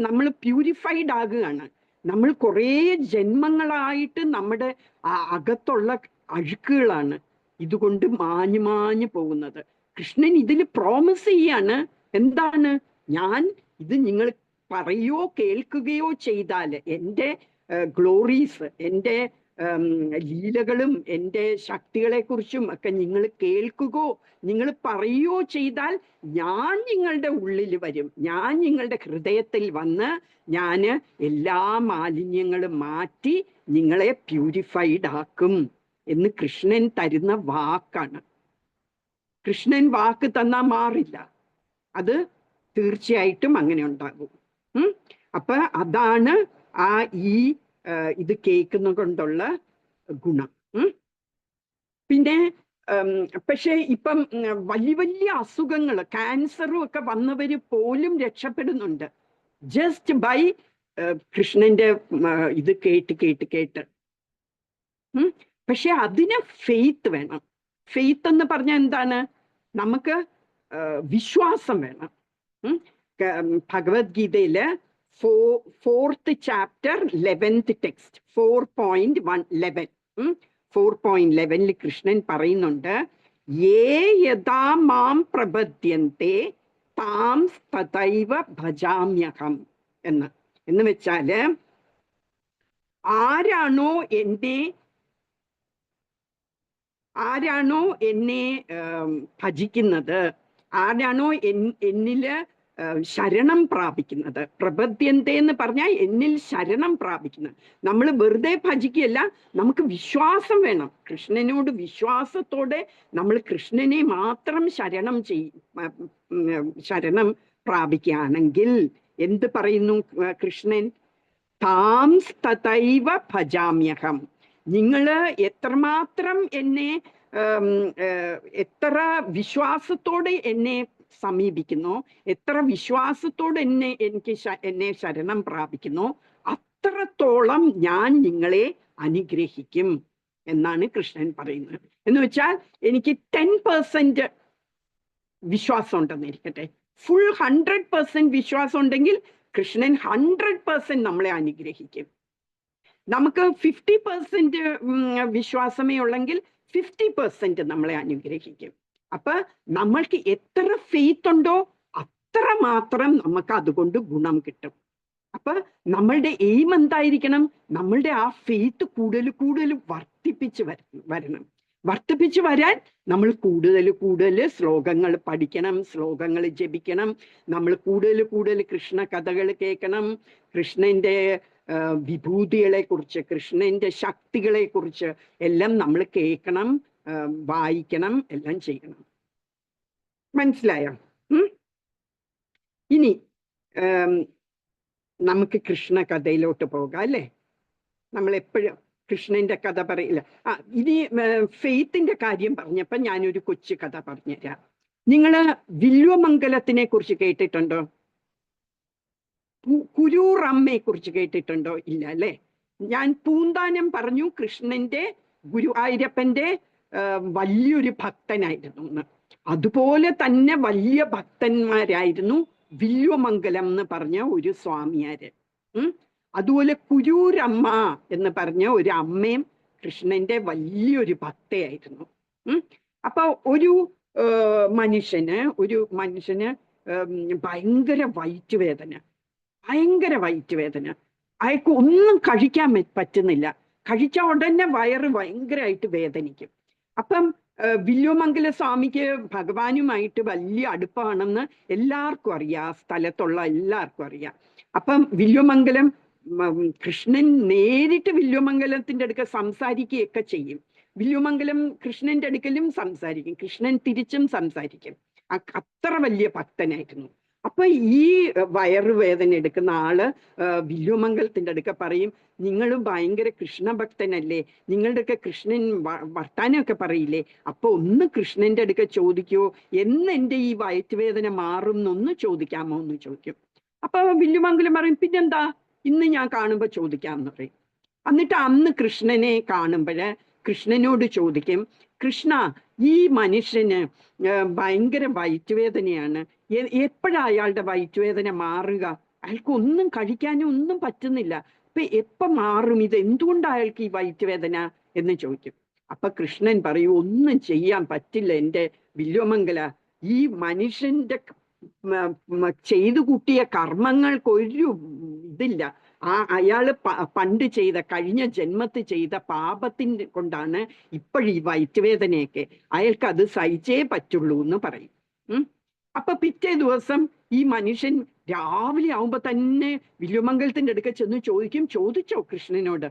നമ്മൾ പ്യൂരിഫൈഡ് ആകുകയാണ്. നമ്മൾ കുറേ ജന്മങ്ങളായിട്ട് നമ്മുടെ അകത്തുള്ള അഴുക്കുകളാണ് ഇതുകൊണ്ട് മാഞ്ഞു പോകുന്നത്. കൃഷ്ണൻ ഇതിൽ പ്രോമിസ് ചെയ്യാണ്, എന്താണ്? ഞാൻ ഇത് നിങ്ങൾ പറയുകയോ കേൾക്കുകയോ ചെയ്താൽ എൻ്റെ ഗ്ലോറീസ്, എൻ്റെ ലീലകളും എൻ്റെ ശക്തികളെ കുറിച്ചും ഒക്കെ നിങ്ങൾ കേൾക്കുകയോ നിങ്ങൾ പറയുകയോ ചെയ്താൽ ഞാൻ നിങ്ങളുടെ ഉള്ളിൽ വരും, ഞാൻ നിങ്ങളുടെ ഹൃദയത്തിൽ വന്ന് ഞാൻ എല്ലാ മാലിന്യങ്ങളും മാറ്റി നിങ്ങളെ പ്യൂരിഫൈഡ് ആക്കും എന്ന് കൃഷ്ണൻ തരുന്ന വാക്കാണ്. കൃഷ്ണൻ വാക്ക് തന്നാൽ മാറില്ല, അത് തീർച്ചയായിട്ടും അങ്ങനെ ഉണ്ടാകും. അപ്പൊ അതാണ് ഇത് കേൾക്കുന്ന കൊണ്ടുള്ള ഗുണം. പിന്നെ പക്ഷെ ഇപ്പം വലിയ അസുഖങ്ങൾ, ക്യാൻസറും ഒക്കെ വന്നവര് പോലും രക്ഷപ്പെടുന്നുണ്ട് ജസ്റ്റ് ബൈ കൃഷ്ണന്റെ ഇത് കേട്ട്. പക്ഷെ അതിന് ഫെയ്ത്ത് വേണം. ഫെയ്ത്ത് എന്ന് പറഞ്ഞാൽ എന്താണ്? നമുക്ക് വിശ്വാസം വേണം. ഭഗവത്ഗീതയില് 4th chapter 11th text 4.11 Krishnan പറയുന്നുണ്ട്, യഥാ മാം പ്രപദ്യന്തെ താം തഥൈവ ഭജാമ്യഹം എന്ന് വെച്ചാല്, ആരാണോ എന്നെ ഭജിക്കുന്നത്, ആരാണോ എന്നില് ശരണം പ്രാപിക്കുന്നത്. പ്രപദ്യന്തെ എന്ന് പറഞ്ഞാൽ എന്നിൽ ശരണം പ്രാപിക്കുന്നത്. നമ്മൾ വെറുതെ ഭജിക്കുകയല്ല, നമുക്ക് വിശ്വാസം വേണം. കൃഷ്ണനോട് വിശ്വാസത്തോടെ നമ്മൾ കൃഷ്ണനെ മാത്രം ശരണം പ്രാപിക്കുകയാണെങ്കിൽ എന്ത് പറയുന്നു കൃഷ്ണൻ? താം തഥൈവ ഭജാമ്യഹം. നിങ്ങള് എത്രമാത്രം എന്നെ എത്ര വിശ്വാസത്തോടെ എന്നെ സമീപിക്കുന്നു, എത്ര വിശ്വാസത്തോടെ എന്നെ ശരണം പ്രാപിക്കുന്നു, അത്രത്തോളം ഞാൻ നിങ്ങളെ അനുഗ്രഹിക്കും എന്നാണ് കൃഷ്ണൻ പറയുന്നത്. എന്ന് വെച്ചാൽ എനിക്ക് 10% വിശ്വാസം ഉണ്ടെന്നിരിക്കട്ടെ, ഫുൾ 100% വിശ്വാസം ഉണ്ടെങ്കിൽ കൃഷ്ണൻ 100% നമ്മളെ അനുഗ്രഹിക്കും. നമുക്ക് 50% വിശ്വാസമേ ഉള്ളെങ്കിൽ 50% നമ്മളെ അനുഗ്രഹിക്കും. അപ്പൊ നമ്മൾക്ക് എത്ര ഫെയ്ത്ത് ഉണ്ടോ അത്ര മാത്രം നമുക്ക് അതുകൊണ്ട് ഗുണം കിട്ടും. അപ്പൊ നമ്മളുടെ എയിം എന്തായിരിക്കണം? നമ്മളുടെ ആ ഫെയ്ത്ത് കൂടുതൽ കൂടുതൽ വർദ്ധിപ്പിച്ച് വരണം. വർദ്ധിപ്പിച്ച് വരാൻ നമ്മൾ കൂടുതൽ ശ്ലോകങ്ങൾ പഠിക്കണം, ശ്ലോകങ്ങൾ ജപിക്കണം, നമ്മൾ കൂടുതൽ കൃഷ്ണ കഥകൾ കേൾക്കണം, കൃഷ്ണന്റെ വിഭൂതികളെ കുറിച്ച്, കൃഷ്ണന്റെ ശക്തികളെ കുറിച്ച് എല്ലാം നമ്മൾ കേൾക്കണം, വായിക്കണം, എല്ലാം ചെയ്യണം. മനസ്സിലായോ? ഇനി നമുക്ക് കൃഷ്ണ കഥയിലോട്ട് പോകാം അല്ലേ? നമ്മൾ എപ്പോഴും കൃഷ്ണന്റെ കഥ പറയില്ല. ഇനി ഫെയ്ത്തിന്റെ കാര്യം പറഞ്ഞപ്പോ ഞാനൊരു കൊച്ചു കഥ പറഞ്ഞുതരാം. നിങ്ങള് വില്വമംഗലത്തിനെ കുറിച്ച് കേട്ടിട്ടുണ്ടോ? കുരൂറമ്മയെ കുറിച്ച് കേട്ടിട്ടുണ്ടോ? ഇല്ല അല്ലേ? ഞാൻ പൂന്താനം പറഞ്ഞു കൃഷ്ണന്റെ ഗുരുവായൂരപ്പന്റെ വലിയൊരു ഭക്തനായിരുന്നു എന്ന്. അതുപോലെ തന്നെ വലിയ ഭക്തന്മാരായിരുന്നു വില്വമംഗലം എന്ന് പറഞ്ഞ ഒരു സ്വാമിയാര്. അതുപോലെ കുരൂരമ്മ എന്ന് പറഞ്ഞ ഒരു അമ്മയും കൃഷ്ണന്റെ വലിയൊരു ഭക്തയായിരുന്നു. അപ്പൊ ഒരു മനുഷ്യന് ഭയങ്കര വയറ്റ് വേദന, അയാൾക്ക് ഒന്നും കഴിക്കാൻ പറ്റുന്നില്ല. കഴിച്ച ഉടനെ വയറ് ഭയങ്കരമായിട്ട് വേദനിക്കും. അപ്പം വില്വമംഗല സ്വാമിക്ക് ഭഗവാനുമായിട്ട് വലിയ അടുപ്പാണെന്ന് എല്ലാവർക്കും അറിയാം, സ്ഥലത്തുള്ള എല്ലാവർക്കും അറിയാം. അപ്പം വില്വമംഗലം കൃഷ്ണൻ നേരിട്ട് വില്വമംഗലത്തിന്റെ അടുക്ക സംസാരിക്കുകയൊക്കെ ചെയ്യും. വില്വമംഗലം കൃഷ്ണന്റെ അടുക്കലും സംസാരിക്കും, കൃഷ്ണൻ തിരിച്ചും സംസാരിക്കും. അത്ര വലിയ ഭക്തനായിരുന്നു. അപ്പൊ ഈ വയറുവേദന എടുക്കുന്ന ആള് വില്വമംഗലത്തിന്റെ അടുക്ക പറയും, നിങ്ങൾ ഭയങ്കര കൃഷ്ണഭക്തനല്ലേ, നിങ്ങളുടെ ഒക്കെ കൃഷ്ണൻ വർത്താനമൊക്കെ പറയില്ലേ, അപ്പൊ ഒന്ന് കൃഷ്ണന്റെ അടുക്ക ചോദിക്കോ, എന്ന് എന്റെ ഈ വയറ്റുവേദന മാറും എന്നൊന്ന് ചോദിക്കാമോ എന്ന് ചോദിക്കും. അപ്പൊ വില്വമംഗലം പറയും, പിന്നെന്താ, ഇന്ന് ഞാൻ കാണുമ്പോ ചോദിക്കാമെന്ന് പറയും. എന്നിട്ട് അന്ന് കൃഷ്ണനെ കാണുമ്പോഴ് കൃഷ്ണനോട് ചോദിക്കും, കൃഷ്ണ, ഈ മനുഷ്യന് ഭയങ്കര വയറ്റുവേദനയാണ്, എപ്പോഴാ അയാളുടെ വയറ്റുവേദന മാറുക? അയാൾക്ക് ഒന്നും കഴിക്കാനും ഒന്നും പറ്റുന്നില്ല, അപ്പൊ എപ്പം മാറും? ഇത് എന്തുകൊണ്ടാണ് അയാൾക്ക് ഈ വയറ്റുവേദന എന്ന് ചോദിക്കും. അപ്പൊ കൃഷ്ണൻ പറയും, ഒന്നും ചെയ്യാൻ പറ്റില്ല എൻ്റെ വില്വമംഗല, ഈ മനുഷ്യന്റെ ചെയ്തു കൂട്ടിയ കർമ്മങ്ങൾക്കൊരു ഇതില്ല. അയാള് പണ്ട് കഴിഞ്ഞ ജന്മത്തിൽ ചെയ്ത പാപത്തിൻ്റെ കൊണ്ടാണ് ഇപ്പോഴീ വയറ്റുവേദനയൊക്കെ, അയാൾക്ക് അത് സഹിച്ചേ പറ്റുള്ളൂ എന്ന് പറയും. അപ്പൊ പിറ്റേ ദിവസം ഈ മനുഷ്യൻ രാവിലെ ആവുമ്പോ തന്നെ വില്വമംഗലത്തിന്റെ അടുക്ക ചെന്ന് ചോദിച്ചോ കൃഷ്ണനോട്?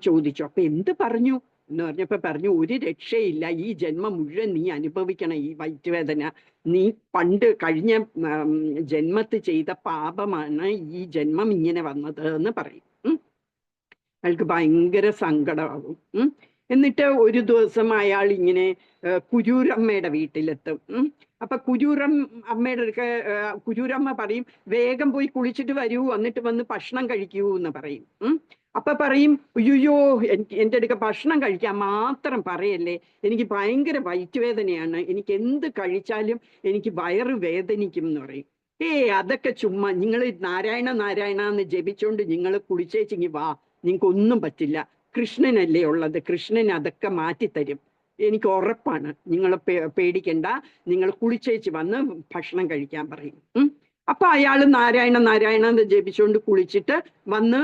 ചോദിച്ചു. അപ്പൊ എന്ത് പറഞ്ഞു എന്ന് പറഞ്ഞപ്പോ പറഞ്ഞു, ഒരു രക്ഷയില്ല, ഈ ജന്മം മുഴുവൻ നീ അനുഭവിക്കണം ഈ വയറ്റുവേദന, നീ പണ്ട് കഴിഞ്ഞ ജന്മത്തിൽ ചെയ്ത പാപമാണ് ഈ ജന്മം ഇങ്ങനെ വന്നത് എന്ന് പറയും. അയാൾക്ക് ഭയങ്കര സങ്കടമാകും. എന്നിട്ട് ഒരു ദിവസം അയാൾ ഇങ്ങനെ കുരൂരമ്മയുടെ വീട്ടിലെത്തും. അപ്പൊ കുരൂരമ്മ പറയും, വേഗം പോയി കുളിച്ചിട്ട് വരൂ, എന്നിട്ട് വന്ന് ഭക്ഷണം കഴിക്കൂ എന്ന് പറയും. അപ്പൊ പറയും, അയ്യോ, എൻ്റെ അടുക്ക ഭക്ഷണം കഴിക്കാൻ മാത്രം പറയല്ലേ, എനിക്ക് ഭയങ്കര വയറ്റുവേദനയാണ്, എനിക്ക് എന്ത് കഴിച്ചാലും എനിക്ക് വയറ് വേദനിക്കും എന്ന് പറയും. അതൊക്കെ ചുമ്മാ, നിങ്ങൾ നാരായണ നാരായണ എന്ന് ജപിച്ചോണ്ട് നിങ്ങൾ കുളിച്ചേച്ചെങ്കിൽ വാ, നിങ്ങൾക്കൊന്നും പറ്റില്ല, കൃഷ്ണനല്ലേ ഉള്ളത്, കൃഷ്ണൻ അതൊക്കെ മാറ്റിത്തരും, എനിക്ക് ഉറപ്പാണ്, നിങ്ങൾ പേടിക്കണ്ട, നിങ്ങൾ കുളിച്ചേച്ച് വന്ന് ഭക്ഷണം കഴിക്കാൻ പറയും. അപ്പൊ അയാൾ നാരായണ നാരായണ എന്ന് ജപിച്ചുകൊണ്ട് കുളിച്ചിട്ട് വന്ന്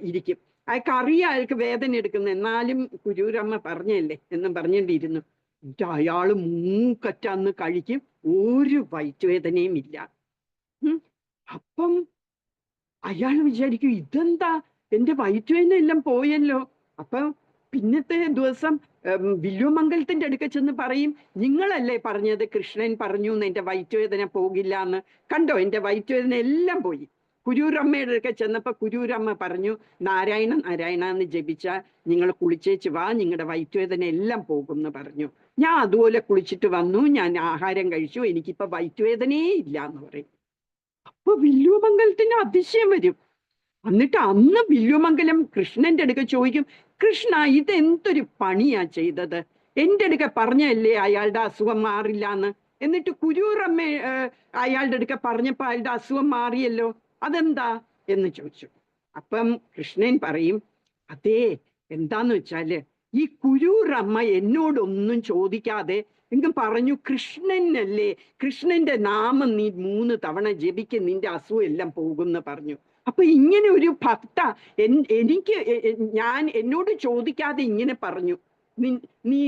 ഇരിക്കും. അയാൾക്ക് അറിയാം അയാൾക്ക് വേദന എടുക്കുന്നു, എന്നാലും കുരൂരമ്മ പറഞ്ഞല്ലേ എന്നും പറഞ്ഞുകൊണ്ടിരുന്നു. അയാള് മൂക്കറ്റന്ന് കഴിക്കും, ഒരു വയറ്റുവേദനയും ഇല്ല. അപ്പം അയാൾ വിചാരിക്കും, ഇതെന്താ, എന്റെ വയറ്റുവേദനയെല്ലാം പോയല്ലോ. അപ്പൊ പിന്നത്തെ ദിവസം വില്ലുമംഗലത്തിന്റെ അടുക്ക ചെന്ന് പറയും, നിങ്ങളല്ലേ പറഞ്ഞത് കൃഷ്ണൻ പറഞ്ഞു എന്റെ വയറ്റുവേദന പോകില്ല എന്ന്, കണ്ടോ എന്റെ വയറ്റുവേദന എല്ലാം പോയി. കുരൂരമ്മയുടെ അടുക്ക ചെന്നപ്പോ കുരൂരമ്മ പറഞ്ഞു, നാരായണ നാരായണ എന്ന് ജപിച്ചാൽ നിങ്ങൾ കുളിച്ചേച്ച് വാ, നിങ്ങളുടെ വയറ്റുവേദന എല്ലാം പോകും എന്ന് പറഞ്ഞു. ഞാൻ അതുപോലെ കുളിച്ചിട്ട് വന്നു, ഞാൻ ആഹാരം കഴിച്ചു, എനിക്കിപ്പോ വയറ്റുവേദനയേ ഇല്ല എന്ന് പറയും. അപ്പൊ വില്ലുമംഗലത്തിന് അതിശയം വരും. എന്നിട്ട് അന്ന് വില്ലുമംഗലം കൃഷ്ണന്റെ അടുക്ക ചോദിക്കും, കൃഷ്ണ ഇതെന്തൊരു പണിയാ ചെയ്തത്, എന്റെ അടുക്ക പറഞ്ഞല്ലേ അയാളുടെ അസുഖം മാറില്ല എന്ന്. എന്നിട്ട് കുരൂറമ്മ അയാളുടെ അടുക്ക പറഞ്ഞപ്പോ അയാളുടെ അസുഖം മാറിയല്ലോ, അതെന്താ എന്ന് ചോദിച്ചു. അപ്പം കൃഷ്ണൻ പറയും, അതേ, എന്താന്ന് വെച്ചാല് ഈ കുരൂറമ്മ എന്നോടൊന്നും ചോദിക്കാതെ എങ്കും പറഞ്ഞു, കൃഷ്ണനല്ലേ, കൃഷ്ണന്റെ നാമം നീ 3 തവണ ജപിക്കും, നിന്റെ അസുഖം എല്ലാം പോകുമെന്ന് പറഞ്ഞു. അപ്പൊ ഇങ്ങനെ ഒരു ഭക്ത എനിക്ക് ഞാൻ എന്നോട് ചോദിക്കാതെ ഇങ്ങനെ പറഞ്ഞു, നീ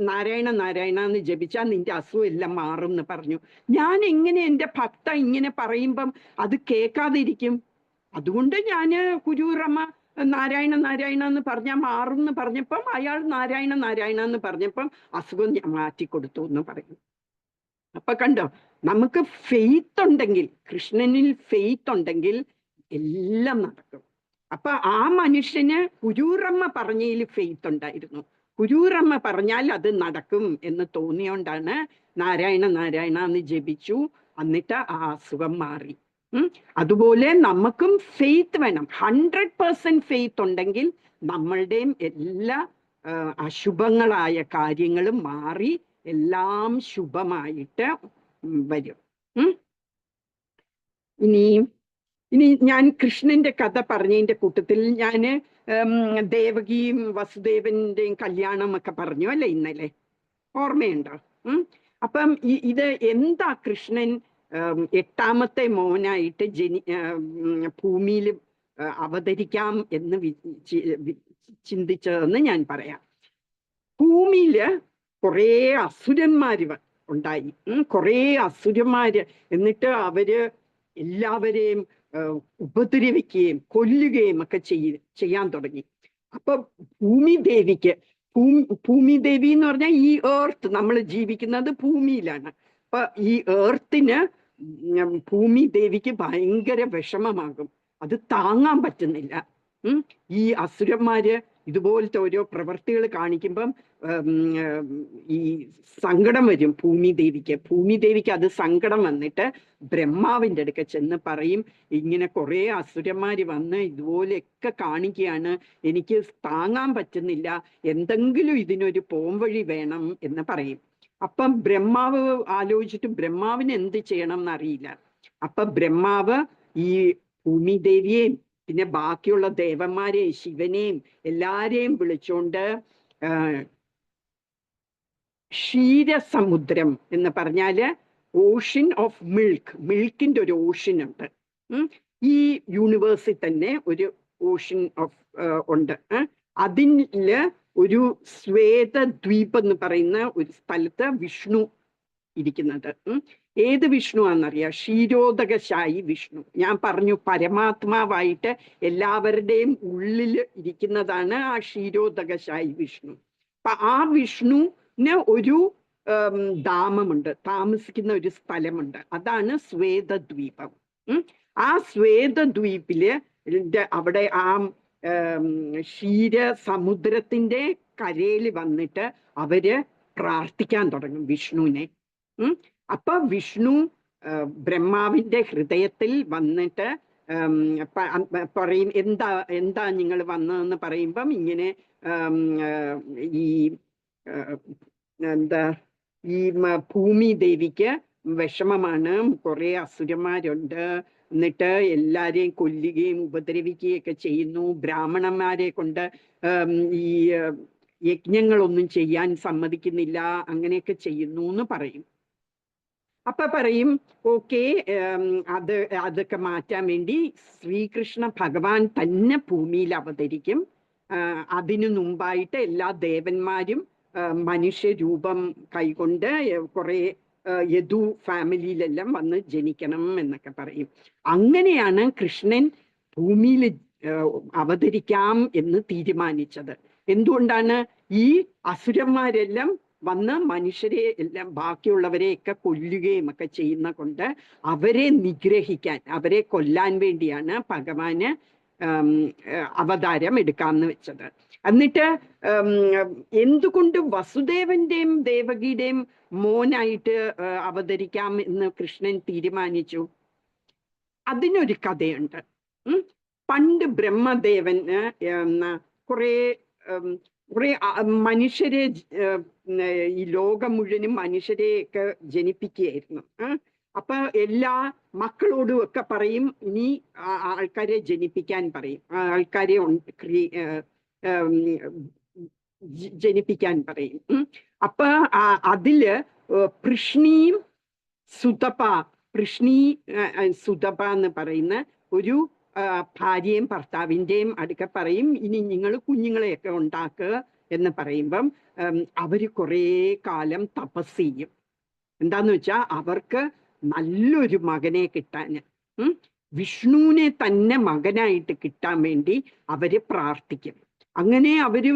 നാരായണ നാരായണ എന്ന് ജപിച്ചാൽ നിന്റെ അസുഖം എല്ലാം മാറും എന്ന് പറഞ്ഞു. ഞാൻ എങ്ങനെ എൻ്റെ ഭക്ത ഇങ്ങനെ പറയുമ്പം അത് കേൾക്കാതിരിക്കും? അതുകൊണ്ട് ഞാന് കുരൂറമ്മ നാരായണ നാരായണ എന്ന് പറഞ്ഞാൽ മാറും എന്ന് പറഞ്ഞപ്പം അയാൾ നാരായണ നാരായണ എന്ന് പറഞ്ഞപ്പം അസുഖം ഞാൻ മാറ്റിക്കൊടുത്തു എന്ന് പറയും. അപ്പൊ കണ്ടോ, നമുക്ക് ഫെയ്ത്ത് ഉണ്ടെങ്കിൽ, കൃഷ്ണനിൽ ഫെയ്ത്ത് ഉണ്ടെങ്കിൽ എല്ലാം നടക്കും. അപ്പൊ ആ മനുഷ്യന് കുരൂറമ്മ പറഞ്ഞതിൽ ഫെയ്ത്ത് ഉണ്ടായിരുന്നു. കുരൂറമ്മ പറഞ്ഞാൽ അത് നടക്കും എന്ന് തോന്നിയോണ്ടാണ് നാരായണ നാരായണ എന്ന് ജപിച്ചു, എന്നിട്ട് ആ അസുഖം മാറി. അതുപോലെ നമുക്കും ഫെയ്ത്ത് വേണം. 100% ഫെയ്ത്ത് ഉണ്ടെങ്കിൽ നമ്മളുടെയും എല്ലാ അശുഭങ്ങളായ കാര്യങ്ങളും മാറി എല്ലാം ശുഭമായിട്ട് വരും. ഇനി ഞാൻ കൃഷ്ണന്റെ കഥ പറഞ്ഞതിന്റെ കൂട്ടത്തിൽ ഞാന് ദേവകിയും വസുദേവന്റെയും കല്യാണം ഒക്കെ പറഞ്ഞു അല്ലെ ഇന്നലെ, ഓർമ്മയുണ്ടോ? അപ്പം ഇത് എന്താ കൃഷ്ണൻ 8ാമത്തെ മോനായിട്ട് ഭൂമിയിൽ അവതരിക്കാം എന്ന് ചിന്തിച്ചതെന്ന് ഞാൻ പറയാം. ഭൂമിയില് കുറേ അസുരന്മാര് ഉണ്ടായി, കുറേ അസുരന്മാര്. എന്നിട്ട് അവര് എല്ലാവരെയും ഉപദ്രവിക്കുകയും കൊല്ലുകയും ഒക്കെ ചെയ്യാൻ തുടങ്ങി. അപ്പൊ ഭൂമിദേവിക്ക്, ഭൂമിദേവി എന്ന് പറഞ്ഞാൽ ഈ എർത്ത്, നമ്മൾ ജീവിക്കുന്നത് ഭൂമിയിലാണ്. അപ്പൊ ഈ എർത്തിന് ഭൂമിദേവിക്ക് ഭയങ്കര വിഷമമാകും, അത് താങ്ങാൻ പറ്റുന്നില്ല. ഈ അസുരന്മാര് ഇതുപോലത്തെ ഓരോ പ്രവർത്തികൾ കാണിക്കുമ്പം ഈ സങ്കടം വരും ഭൂമിദേവിക്ക് അത് സങ്കടം വന്നിട്ട് ബ്രഹ്മാവിൻ്റെ അടുക്ക ചെന്ന് പറയും, ഇങ്ങനെ കുറെ അസുരന്മാര് വന്ന് ഇതുപോലെയൊക്കെ കാണിക്കുകയാണ്, എനിക്ക് താങ്ങാൻ പറ്റുന്നില്ല, എന്തെങ്കിലും ഇതിനൊരു പോംവഴി വേണം എന്ന് പറയും. അപ്പം ബ്രഹ്മാവ് ആലോചിച്ചിട്ട് ബ്രഹ്മാവിന് എന്ത് ചെയ്യണം എന്നറിയില്ല. അപ്പൊ ബ്രഹ്മാവ് ഈ ഭൂമിദേവിയെയും പിന്നെ ബാക്കിയുള്ള ദേവന്മാരെയും ശിവനെയും എല്ലാരെയും വിളിച്ചോണ്ട് ക്ഷീരസമുദ്രം എന്ന് പറഞ്ഞാല് ഓഷ്യൻ ഓഫ് മിൽക്കിന്റെ ഒരു ഓഷ്യൻ ഉണ്ട്. ഈ യൂണിവേഴ്സിൽ തന്നെ ഒരു ഓഷ്യൻ ഓഫ് ഉണ്ട്. അതില് ഒരു ശ്വേതദ്വീപ് എന്ന് പറയുന്ന ഒരു സ്ഥലത്ത് വിഷ്ണു ഇരിക്കുന്നത്. ഏത് വിഷ്ണു ആണെന്നറിയാം? ക്ഷീരോദകശായി വിഷ്ണു. ഞാൻ പറഞ്ഞു പരമാത്മാവായിട്ട് എല്ലാവരുടെയും ഉള്ളിൽ ഇരിക്കുന്നതാണ് ആ ക്ഷീരോദകശായി വിഷ്ണു. അപ്പൊ ആ വിഷ്ണുവിന് ഒരു ധാമമുണ്ട്, താമസിക്കുന്ന ഒരു സ്ഥലമുണ്ട്, അതാണ് ശ്വേതദ്വീപം. ആ ശ്വേതദ്വീപില് അവിടെ ആ ക്ഷീരസമുദ്രത്തിന്റെ കരയിൽ വന്നിട്ട് അവര് പ്രാർത്ഥിക്കാൻ തുടങ്ങും വിഷ്ണുവിനെ. അപ്പൊ വിഷ്ണു ബ്രഹ്മാവിന്റെ ഹൃദയത്തിൽ വന്നിട്ട് പറയും, എന്താ നിങ്ങൾ വന്നതെന്ന് പറയുമ്പം ഇങ്ങനെ ഈ ഈ ഭൂമി ദേവിക്ക് വിഷമമാണ്, കുറെ അസുരന്മാരുണ്ട്, എന്നിട്ട് എല്ലാരെയും കൊല്ലുകയും ഉപദ്രവിക്കുകയും ഒക്കെ ചെയ്യുന്നു, ബ്രാഹ്മണന്മാരെ കൊണ്ട് ഈ യജ്ഞങ്ങളൊന്നും ചെയ്യാൻ സമ്മതിക്കുന്നില്ല, അങ്ങനെയൊക്കെ ചെയ്യുന്നു എന്ന് പറയും. അപ്പൊ പറയും, ഓക്കെ, അതൊക്കെ മാറ്റാൻ വേണ്ടി ശ്രീകൃഷ്ണ ഭഗവാൻ തന്നെ ഭൂമിയിൽ അവതരിക്കും. അതിനു മുമ്പായിട്ട് എല്ലാ ദേവന്മാരും മനുഷ്യരൂപം കൈകൊണ്ട് കുറെ യദു ഫാമിലിയിലെല്ലാം വന്ന് ജനിക്കണം എന്നൊക്കെ പറയും. അങ്ങനെയാണ് കൃഷ്ണൻ ഭൂമിയിൽ അവതരിക്കാം എന്ന് തീരുമാനിച്ചത്. എന്തുകൊണ്ടാണ്? ഈ അസുരന്മാരെല്ലാം വന്ന് മനുഷ്യരെ എല്ലാം ബാക്കിയുള്ളവരെയൊക്കെ കൊല്ലുകയും ഒക്കെ ചെയ്യുന്ന കൊണ്ട് അവരെ നിഗ്രഹിക്കാൻ, അവരെ കൊല്ലാൻ വേണ്ടിയാണ് ഭഗവാന് അവതാരം എടുക്കാമെന്ന് വെച്ചത്. എന്നിട്ട് എന്തുകൊണ്ട് വസുദേവന്റെയും ദേവകിയുടെയും മോനായിട്ട് അവതരിക്കാം എന്ന് കൃഷ്ണൻ തീരുമാനിച്ചു? അതിനൊരു കഥയുണ്ട്. പണ്ട് ബ്രഹ്മദേവന് കുറെ മനുഷ്യരെ, ഈ ലോകം മുഴുവനും മനുഷ്യരെയൊക്കെ ജനിപ്പിക്കുകയായിരുന്നു. അപ്പൊ എല്ലാ മക്കളോടും ഒക്കെ പറയും, ഇനി ആൾക്കാരെ ജനിപ്പിക്കാൻ പറയും, ആൾക്കാരെ ജനിപ്പിക്കാൻ പറയും. അപ്പൊ അതില് പൃഷ്ണിയും സുതപ എന്ന് പറയുന്ന ഒരു ഭാര്യയും ഭർത്താവിൻ്റെയും അടുക്ക പറയും, ഇനി നിങ്ങൾ കുഞ്ഞുങ്ങളെയൊക്കെ ഉണ്ടാക്കുക എന്ന് പറയുമ്പം അവര് കുറേ കാലം തപസ് ചെയ്യും. എന്താന്ന് വെച്ചാൽ അവർക്ക് നല്ലൊരു മകനെ കിട്ടാൻ, വിഷ്ണുവിനെ തന്നെ മകനായിട്ട് കിട്ടാൻ വേണ്ടി അവര് പ്രാർത്ഥിക്കും. അങ്ങനെ അവര്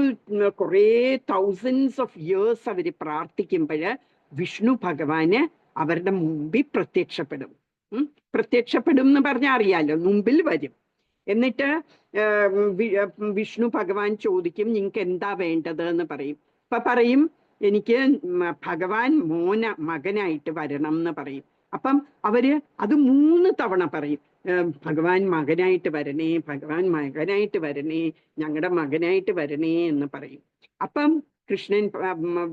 കുറേ തൗസൻഡ്സ് ഓഫ് ഇയേഴ്സ് അവര് പ്രാർത്ഥിക്കുമ്പോൾ വിഷ്ണു ഭഗവാന് അവരുടെ മുമ്പിൽ പ്രത്യക്ഷപ്പെടും. പ്രത്യക്ഷപ്പെടും എന്ന് പറഞ്ഞാൽ അറിയാലോ, മുമ്പിൽ വരും. എന്നിട്ട് വിഷ്ണു ഭഗവാൻ ചോദിക്കും, നിങ്ങൾക്ക് എന്താ വേണ്ടത് എന്ന് പറയും. അപ്പൊ പറയും, എനിക്ക് ഭഗവാൻ മകനായിട്ട് വരണം എന്ന് പറയും. അപ്പം അവര് അത് 3 തവണ പറയും, ഭഗവാൻ മകനായിട്ട് വരണേ, ഭഗവാൻ മകനായിട്ട് വരണേ, ഞങ്ങളുടെ മകനായിട്ട് വരണേ എന്ന് പറയും. അപ്പം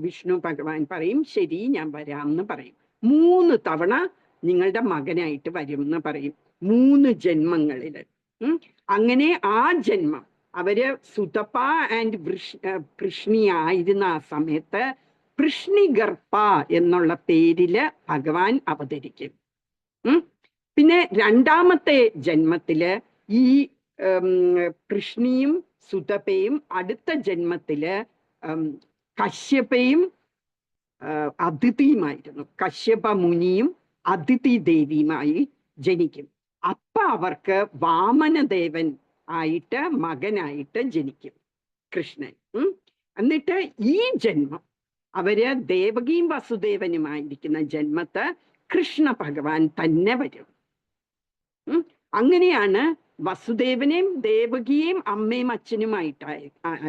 വിഷ്ണു ഭഗവാൻ പറയും, ശരി ഞാൻ വരാം എന്ന് പറയും. 3 തവണ നിങ്ങളുടെ മകനായിട്ട് വരും എന്ന് പറയും, 3 ജന്മങ്ങളില്. അങ്ങനെ ആ ജന്മം അവര് സുതപ ആൻഡ് പൃഷ്ണി ആയിരുന്ന ആ സമയത്ത് പൃഷ്ണിഗർഭ എന്നുള്ള പേരില് ഭഗവാൻ അവതരിക്കും. പിന്നെ 2ാമത്തെ ജന്മത്തില് ഈ പൃഷ്ണിയും സുതപയും അടുത്ത ജന്മത്തില് കശ്യപയും അദിതിയുമായിരുന്നു. കശ്യപ മുനിയും അദിതി ദേവിയുമായി ജനിക്കും. അപ്പൊ അവർക്ക് വാമനദേവൻ ആയിട്ട് മകനായിട്ട് ജനിക്കും കൃഷ്ണൻ. എന്നിട്ട് ഈ ജന്മം അവര് ദേവകിയും വസുദേവനുമായിരിക്കുന്ന ജന്മത്ത് കൃഷ്ണ ഭഗവാൻ തന്നെ വരും. അങ്ങനെയാണ് വസുദേവനെയും ദേവകിയെയും അമ്മയും അച്ഛനുമായിട്ട്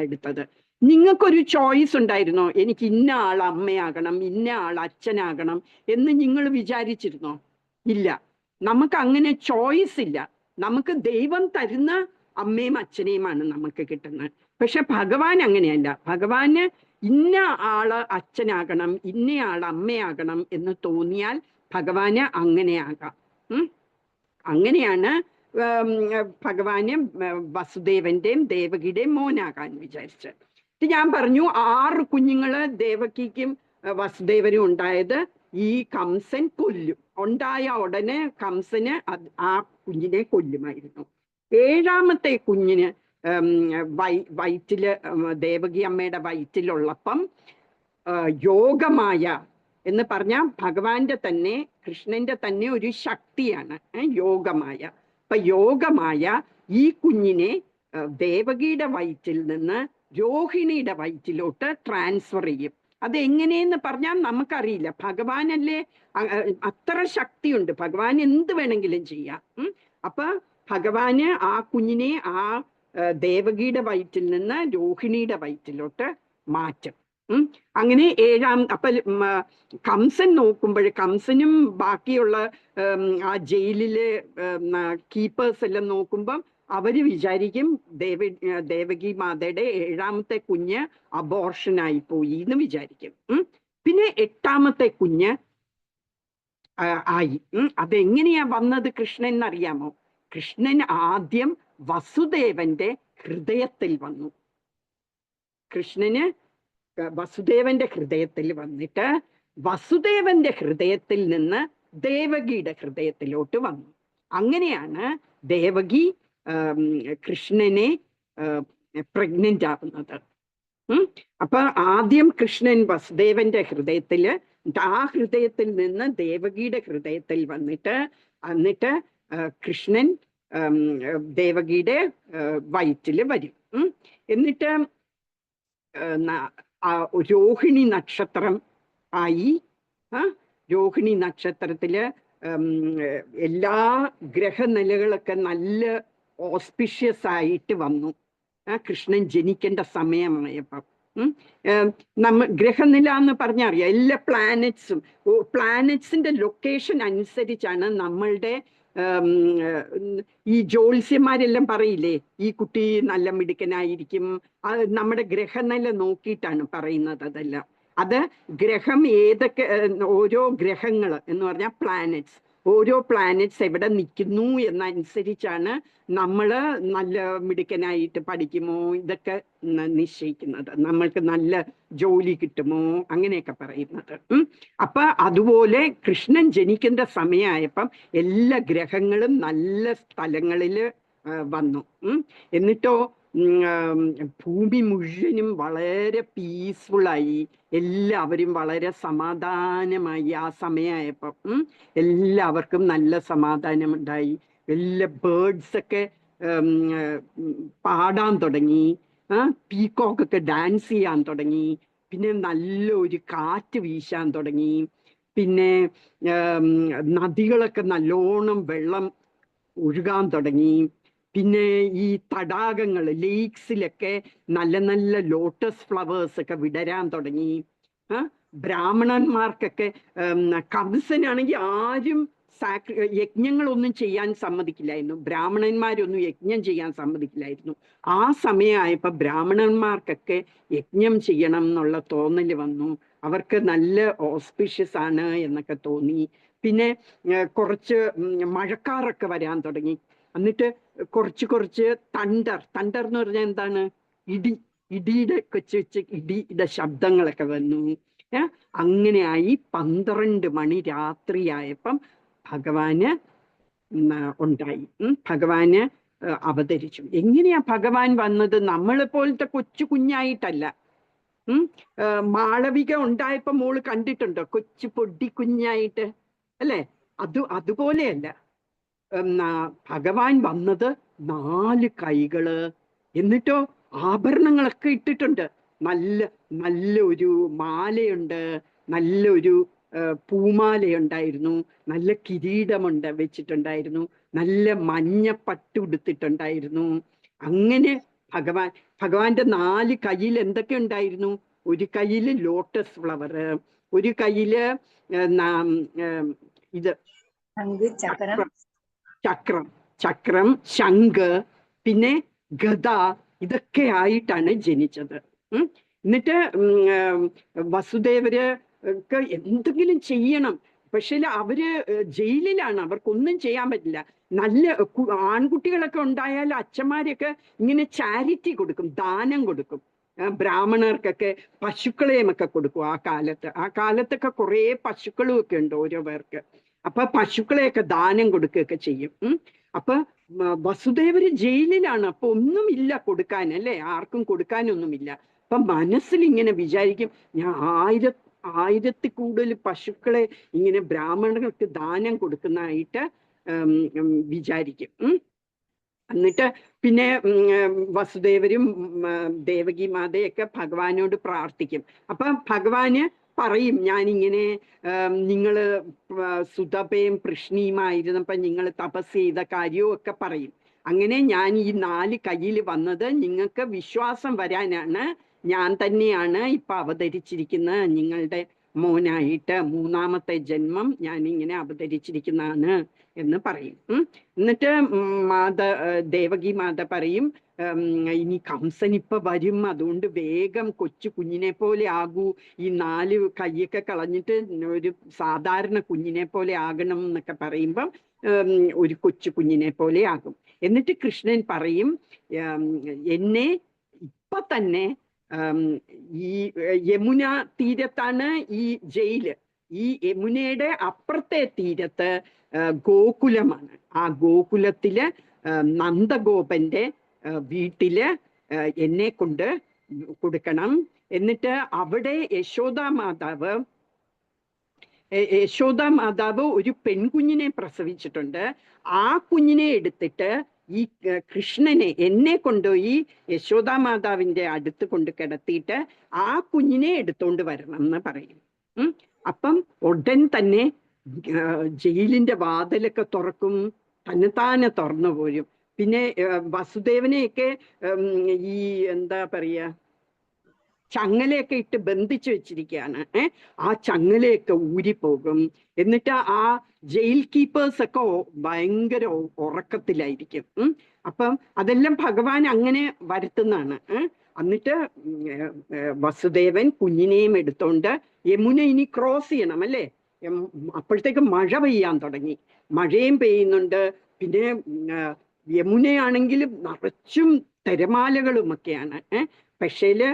എടുത്തത്. നിങ്ങൾക്കൊരു ചോയ്സ് ഉണ്ടായിരുന്നോ? എനിക്ക് ഇന്ന ആൾ അമ്മയാകണം, ഇന്ന ആൾ അച്ഛനാകണം എന്ന് നിങ്ങൾ വിചാരിച്ചിരുന്നോ? ഇല്ല. നമുക്ക് അങ്ങനെ ചോയ്സ് ഇല്ല. നമുക്ക് ദൈവം തരുന്ന അമ്മയും അച്ഛനെയുമാണ് നമുക്ക് കിട്ടുന്നത്. പക്ഷെ ഭഗവാൻ അങ്ങനെയല്ല. ഭഗവാന് ഇന്ന ആള് അച്ഛനാകണം, ഇന്ന ആൾ അമ്മയാകണം എന്ന് തോന്നിയാൽ ഭഗവാന് അങ്ങനെയാകാം. അങ്ങനെയാണ് ഭഗവാന് വസുദേവന്റെയും ദേവകിയുടെയും മോനാകാൻ വിചാരിച്ചത്. ഞാൻ പറഞ്ഞു 6 കുഞ്ഞുങ്ങള് ദേവകിക്കും വസുദേവനും ഉണ്ടായത് ഈ കംസൻ കൊല്ലും. ഉണ്ടായ ഉടനെ കംസന് ആ കുഞ്ഞിനെ കൊല്ലുമായിരുന്നു. 7ാമത്തെ കുഞ്ഞിന് വയറ്റില്, ദേവകി അമ്മയുടെ വയറ്റിലുള്ളപ്പം യോഗമായ എന്ന് പറഞ്ഞാൽ ഭഗവാന്റെ തന്നെ, കൃഷ്ണന്റെ തന്നെ ഒരു ശക്തിയാണ് യോഗമായ. അപ്പൊ യോഗമായ ഈ കുഞ്ഞിനെ ദേവകിയുടെ വയറ്റിൽ നിന്ന് രോഹിണിയുടെ വയറ്റിലോട്ട് ട്രാൻസ്ഫർ ചെയ്യും. അതെങ്ങനെയെന്ന് പറഞ്ഞാൽ നമുക്കറിയില്ല. ഭഗവാനല്ലേ, അത്ര ശക്തിയുണ്ട്. ഭഗവാൻ എന്ത് വേണമെങ്കിലും ചെയ്യാം. അപ്പൊ ഭഗവാന് ആ കുഞ്ഞിനെ ആ ദേവകിയുടെ വയറ്റിൽ നിന്ന് രോഹിണിയുടെ വയറ്റിലോട്ട് മാറ്റും. അങ്ങനെ അപ്പൊ കംസൻ നോക്കുമ്പോൾ, കംസനും ബാക്കിയുള്ള ആ ജയിലിലെ കീപ്പേഴ്സ് എല്ലാം നോക്കുമ്പം അവര് വിചാരിക്കും ദേവകി മാതയുടെ 7ാമത്തെ കുഞ്ഞ് അബോർഷനായി പോയി എന്ന് വിചാരിക്കും. പിന്നെ 8ാമത്തെ കുഞ്ഞ് ആയി. അതെങ്ങനെയാ വന്നത് കൃഷ്ണൻ എന്നറിയാമോ? കൃഷ്ണൻ ആദ്യം വസുദേവന്റെ ഹൃദയത്തിൽ വന്നു. കൃഷ്ണന് വസുദേവന്റെ ഹൃദയത്തിൽ വന്നിട്ട് വസുദേവന്റെ ഹൃദയത്തിൽ നിന്ന് ദേവകിയുടെ ഹൃദയത്തിലോട്ട് വന്നു. അങ്ങനെയാണ് ദേവകി കൃഷ്ണനെ പ്രഗ്നന്റ് ആവുന്നത്. അപ്പൊ ആദ്യം കൃഷ്ണൻ വസുദേവന്റെ ഹൃദയത്തില് ആ ഹൃദയത്തിൽ നിന്ന് ദേവകിയുടെ ഹൃദയത്തിൽ എന്നിട്ട് കൃഷ്ണൻ ദേവകിയുടെ വയറ്റില് വരും. എന്നിട്ട് രോഹിണി നക്ഷത്രം ആയി. രോഹിണി നക്ഷത്രത്തില് എല്ലാ ഗ്രഹനിലകളൊക്കെ നല്ല ഓസ്പിഷ്യസ് ആയിട്ട് വന്നു. കൃഷ്ണൻ ജനിക്കേണ്ട സമയമായപ്പം ഗ്രഹനില എന്ന് പറഞ്ഞറിയാം, എല്ലാ പ്ലാനറ്റ്സിന്റെ ലൊക്കേഷൻ അനുസരിച്ചാണ് നമ്മളുടെ ഈ ജ്യോത്സ്യന്മാരെല്ലാം പറയില്ലേ ഈ കുട്ടി നല്ല മിടുക്കനായിരിക്കും, നമ്മുടെ ഗ്രഹനില നോക്കിയിട്ടാണ് പറയുന്നത്. അതെല്ലാം അത് ഗ്രഹം ഏതൊക്കെ ഓരോ ഗ്രഹങ്ങൾ എന്ന് പറഞ്ഞാൽ പ്ലാനറ്റ്സ്, ഓരോ പ്ലാനറ്റ്സ് എവിടെ നിൽക്കുന്നു എന്നനുസരിച്ചാണ് നമ്മൾ നല്ല മിടുക്കനായിട്ട് പഠിക്കുമോ ഇതൊക്കെ നിശ്ചയിക്കുന്നത്, നമ്മൾക്ക് നല്ല ജോലി കിട്ടുമോ അങ്ങനെയൊക്കെ പറയുന്നത്. അപ്പൊ അതുപോലെ കൃഷ്ണൻ ജനിക്കേണ്ട സമയമായപ്പം എല്ലാ ഗ്രഹങ്ങളും നല്ല സ്ഥലങ്ങളിൽ വന്നു. എന്നിട്ടോ ഭൂമി മുഴുവനും വളരെ പീസ്ഫുള്ളായി, എല്ലാവരും വളരെ സമാധാനമായി. ആ സമയമായപ്പം എല്ലാവർക്കും നല്ല സമാധാനമുണ്ടായി. എല്ലാ ബേർഡ്സൊക്കെ പാടാൻ തുടങ്ങി, പീക്കോക്കൊക്കെ ഡാൻസ് ചെയ്യാൻ തുടങ്ങി, പിന്നെ നല്ലൊരു കാറ്റ് വീശാൻ തുടങ്ങി, പിന്നെ നദികളൊക്കെ നല്ലോണം വെള്ളം ഒഴുകാൻ തുടങ്ങി, പിന്നെ ഈ തടാകങ്ങൾ ലേക്സിലൊക്കെ നല്ല നല്ല ലോട്ടസ് ഫ്ലവേഴ്സ് ഒക്കെ വിടരാൻ തുടങ്ങി. ബ്രാഹ്മണന്മാർക്കൊക്കെ കംസനാണെങ്കിൽ ആരും യജ്ഞങ്ങളൊന്നും ചെയ്യാൻ സമ്മതിക്കില്ലായിരുന്നു, ബ്രാഹ്മണന്മാരൊന്നും യജ്ഞം ചെയ്യാൻ സമ്മതിക്കില്ലായിരുന്നു. ആ സമയമായപ്പോൾ ബ്രാഹ്മണന്മാർക്കൊക്കെ യജ്ഞം ചെയ്യണം എന്നുള്ള തോന്നൽ വന്നു, അവർക്ക് നല്ല ഓസ്പിഷ്യസ് ആണ് എന്നൊക്കെ തോന്നി. പിന്നെ കുറച്ച് മഴക്കാറൊക്കെ വരാൻ തുടങ്ങി. എന്നിട്ട് കുറച്ച് തണ്ടർ എന്ന് പറഞ്ഞാൽ എന്താണ്, ഇടിയുടെ വെച്ച് ഇടിയുടെ ശബ്ദങ്ങളൊക്കെ വന്നു. അങ്ങനെയായി 12 മണി രാത്രിയായപ്പം ഭഗവാന് ഉണ്ടായി, ഭഗവാന് അവതരിച്ചു. എങ്ങനെയാ ഭഗവാൻ വന്നത്? നമ്മളെ പോലത്തെ കൊച്ചു കുഞ്ഞായിട്ടല്ല. മാളവിക ഉണ്ടായപ്പോ മോള് കണ്ടിട്ടുണ്ടോ കൊച്ചു പൊടി കുഞ്ഞായിട്ട്, അല്ലേ? അതുപോലെയല്ല. ഭഗവാൻ വന്നത് 4 കൈകള്, എന്നിട്ടോ ആഭരണങ്ങളൊക്കെ ഇട്ടിട്ടുണ്ട്. നല്ല ഒരു മാലയുണ്ട്, നല്ലൊരു പൂമാലയുണ്ടായിരുന്നു, നല്ല കിരീടമുണ്ട് വെച്ചിട്ടുണ്ടായിരുന്നു, നല്ല മഞ്ഞ പട്ട് ഉടുത്തിട്ടുണ്ടായിരുന്നു. അങ്ങനെ ഭഗവാന്റെ 4 കയ്യിൽ എന്തൊക്കെ ഉണ്ടായിരുന്നു? ഒരു കയ്യില് ലോട്ടസ് ഫ്ലവർ, ഒരു കയ്യില് ഇത് ചക്രം, ശംഖ്, പിന്നെ ഗദ, ഇതൊക്കെ ആയിട്ടാണ് ജനിച്ചത്. എന്നിട്ട് വസുദേവര് എന്തെങ്കിലും ചെയ്യണം, പക്ഷേ അവര് ജയിലിലാണ്, അവർക്കൊന്നും ചെയ്യാൻ പറ്റില്ല. നല്ല ആൺകുട്ടികളൊക്കെ ഉണ്ടായാൽ അച്ഛന്മാരൊക്കെ ഇങ്ങനെ ചാരിറ്റി കൊടുക്കും, ദാനം കൊടുക്കും. ബ്രാഹ്മണർക്കൊക്കെ പശുക്കളെയുമൊക്കെ കൊടുക്കും. ആ കാലത്തൊക്കെ കുറേ പശുക്കളും ഒക്കെ ഉണ്ട് ഓരോ പേർക്ക്. അപ്പൊ പശുക്കളെയൊക്കെ ദാനം കൊടുക്കുകയൊക്കെ ചെയ്യും. അപ്പൊ വസുദേവര് ജയിലിലാണ്, അപ്പൊ ഒന്നുമില്ല കൊടുക്കാൻ, അല്ലേ? ആർക്കും കൊടുക്കാനൊന്നുമില്ല. അപ്പൊ മനസ്സിൽ ഇങ്ങനെ വിചാരിക്കും, ഞാൻ 1000 കൂടുതൽ പശുക്കളെ ഇങ്ങനെ ബ്രാഹ്മണർക്ക് ദാനം കൊടുക്കുന്നതായിട്ട് വിചാരിക്കും. എന്നിട്ട് പിന്നെ വസുദേവരും ദേവകി മാതയൊക്കെ ഭഗവാനോട് പ്രാർത്ഥിക്കും. അപ്പൊ ഭഗവാന് പറയും, ഞാനിങ്ങനെ നിങ്ങള് സുതപയും കൃഷ്ണിയുമായിരുന്നപ്പോ നിങ്ങൾ തപസ് ചെയ്ത കാര്യവും ഒക്കെ പറയും. അങ്ങനെ ഞാൻ ഈ 4 കയ്യിൽ വന്നത് നിങ്ങൾക്ക് വിശ്വാസം വരാനാണ്, ഞാൻ തന്നെയാണ് ഇപ്പൊ അവതരിച്ചിരിക്കുന്നത്, നിങ്ങളുടെ മോനായിട്ട് 3ാമത്തെ ജന്മം ഞാൻ ഇങ്ങനെ അവതരിച്ചിരിക്കുന്നതാണ് എന്ന് പറയും. എന്നിട്ട് ദേവകി മാത പറയും, ഇനി കംസൻ ഇപ്പൊ വരും, അതുകൊണ്ട് വേഗം കൊച്ചു കുഞ്ഞിനെ പോലെ ആകൂ, ഈ 4 കൈയൊക്കെ കളഞ്ഞിട്ട് ഒരു സാധാരണ കുഞ്ഞിനെ പോലെ ആകണം എന്നൊക്കെ പറയുമ്പം ഒരു കൊച്ചു കുഞ്ഞിനെ പോലെ ആകും. എന്നിട്ട് കൃഷ്ണൻ പറയും, എന്നെ ഇപ്പൊ തന്നെ ഈ യമുന തീരത്താണ് ഈ ജയില്, ഈ യമുനയുടെ അപ്പുറത്തെ തീരത്ത് ഗോകുലമാണ്. ആ ഗോകുലത്തില് നന്ദഗോപന്റെ വീട്ടില് എന്നെ കൊണ്ട് കൊടുക്കണം. എന്നിട്ട് അവിടെ യശോദാ മാതാവ് യശോദ മാതാവ് ഒരു പെൺകുഞ്ഞിനെ പ്രസവിച്ചിട്ടുണ്ട്. ആ കുഞ്ഞിനെ എടുത്തിട്ട് ഈ കൃഷ്ണനെ എന്നെ കൊണ്ടുപോയി യശോദ മാതാവിന്റെ അടുത്ത് കൊണ്ട് കിടത്തിയിട്ട് ആ കുഞ്ഞിനെ എടുത്തോണ്ട് വരണം എന്ന് പറയും. അപ്പം ഉടൻ തന്നെ ജയിലിന്റെ വാതിലൊക്കെ തുറക്കും, തന്നെത്താനെ തുറന്നു പോരും. പിന്നെ വസുദേവനെയൊക്കെ ഈ എന്താ പറയാ ചങ്ങലയൊക്കെ ഇട്ട് ബന്ധിച്ചു വെച്ചിരിക്കുകയാണ്. ആ ചങ്ങലയൊക്കെ ഊരിപ്പോകും. എന്നിട്ട് ആ ജയിൽ കീപ്പേഴ്സ് ഒക്കെ ഭയങ്കര ഉറക്കത്തിലായിരിക്കും. അപ്പം അതെല്ലാം ഭഗവാൻ അങ്ങനെ വരുത്തുന്നതാണ്. എന്നിട്ട് വസുദേവൻ കുഞ്ഞിനെയും എടുത്തോണ്ട് യമുന ഇനി ക്രോസ് ചെയ്യണം അല്ലേ. അപ്പോഴത്തേക്ക് മഴ പെയ്യാൻ തുടങ്ങി, മഴയും പെയ്യുന്നുണ്ട്. പിന്നെ യമുനയാണെങ്കിലും നിറച്ചും തിരമാലകളുമൊക്കെയാണ്. പക്ഷേല്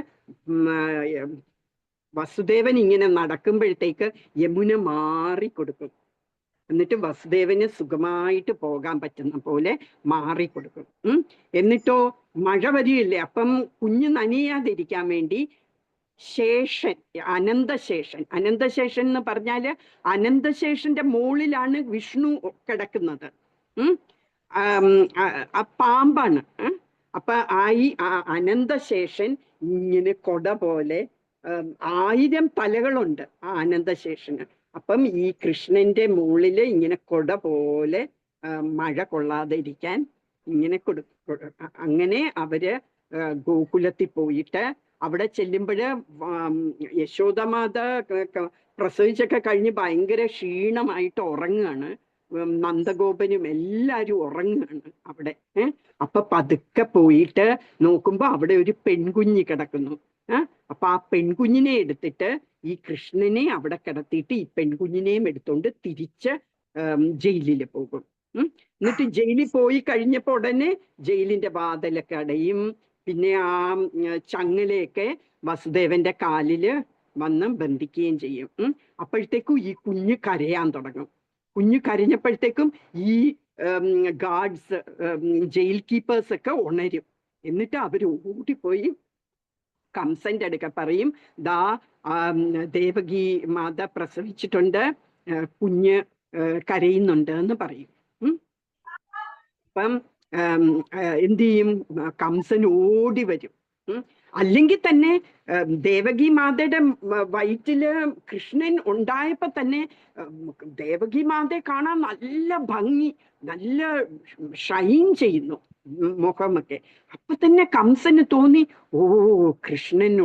വസുദേവൻ ഇങ്ങനെ നടക്കുമ്പോഴത്തേക്ക് യമുന മാറിക്കൊടുക്കും. എന്നിട്ട് വസുദേവന് സുഖമായിട്ട് പോകാൻ പറ്റുന്ന പോലെ മാറിക്കൊടുക്കും. എന്നിട്ടോ മഴ വരികയില്ലേ, അപ്പം കുഞ്ഞ് നനയാതിരിക്കാൻ വേണ്ടി ശേഷൻ, അനന്തശേഷൻ എന്ന് പറഞ്ഞാല് അനന്തശേഷന്റെ മുകളിലാണ് വിഷ്ണു കിടക്കുന്നത്. ആ പാമ്പാണ്. അപ്പൊ ഈ അനന്തശേഷൻ ഇങ്ങനെ കൊട പോലെ 1000 തലകളുണ്ട് ആ അനന്തശേഷന്. അപ്പം ഈ കൃഷ്ണന്റെ മുകളില് ഇങ്ങനെ കൊട പോലെ മഴ കൊള്ളാതെ ഇരിക്കാൻ ഇങ്ങനെ അങ്ങനെ അവര് ഗോകുലത്തിൽ പോയിട്ട് അവിടെ ചെല്ലുമ്പോഴ് യശോദമാത പ്രസവിച്ചൊക്കെ കഴിഞ്ഞ് ഭയങ്കര ക്ഷീണമായിട്ട് ഉറങ്ങുകയാണ്. നന്ദഗോപനും എല്ലാരും ഉറങ്ങുകയാണ് അവിടെ. അപ്പൊ പതുക്കെ പോയിട്ട് നോക്കുമ്പോ അവിടെ ഒരു പെൺകുഞ്ഞ് കിടക്കുന്നു. അപ്പൊ ആ പെൺകുഞ്ഞിനെ എടുത്തിട്ട് ഈ കൃഷ്ണനെ അവിടെ കിടത്തിയിട്ട് ഈ പെൺകുഞ്ഞിനെയും എടുത്തോണ്ട് തിരിച്ച് ജയിലിൽ പോകും. എന്നിട്ട് ജയിലിൽ പോയി കഴിഞ്ഞപ്പോ ഉടനെ ജയിലിന്റെ വാതിലൊക്കെ അടയും. പിന്നെ ആ ചങ്ങലയൊക്കെ വസുദേവന്റെ കാലില് വന്ന് ബന്ധിക്കുകയും ചെയ്യും. അപ്പോഴത്തേക്കും ഈ കുഞ്ഞ് കരയാൻ തുടങ്ങും. കുഞ്ഞ് കരഞ്ഞപ്പോഴത്തേക്കും ഈ ഗാർഡ്സ്, ജയിൽ കീപ്പേഴ്സ് ഒക്കെ ഉണരും. എന്നിട്ട് അവർ ഓടിപ്പോയി കംസന്റെ അടുക്ക പറയും, ദാ ദേവകി മാത പ്രസവിച്ചിട്ടുണ്ട്, കുഞ്ഞ് കരയുന്നുണ്ട് എന്ന് പറയും. അപ്പം എന്ത് ചെയ്യും, കംസൻ ഓടി വരും. അല്ലെങ്കിൽ തന്നെ ദേവകി മാതയുടെ വയറ്റില് കൃഷ്ണൻ ഉണ്ടായപ്പോ തന്നെ ദേവകി മാതയെ കാണാൻ നല്ല ഭംഗി, നല്ല ഷൈൻ ചെയ്യുന്നു മുഖമൊക്കെ. അപ്പൊ തന്നെ കംസന് തോന്നി, ഓ കൃഷ്ണൻ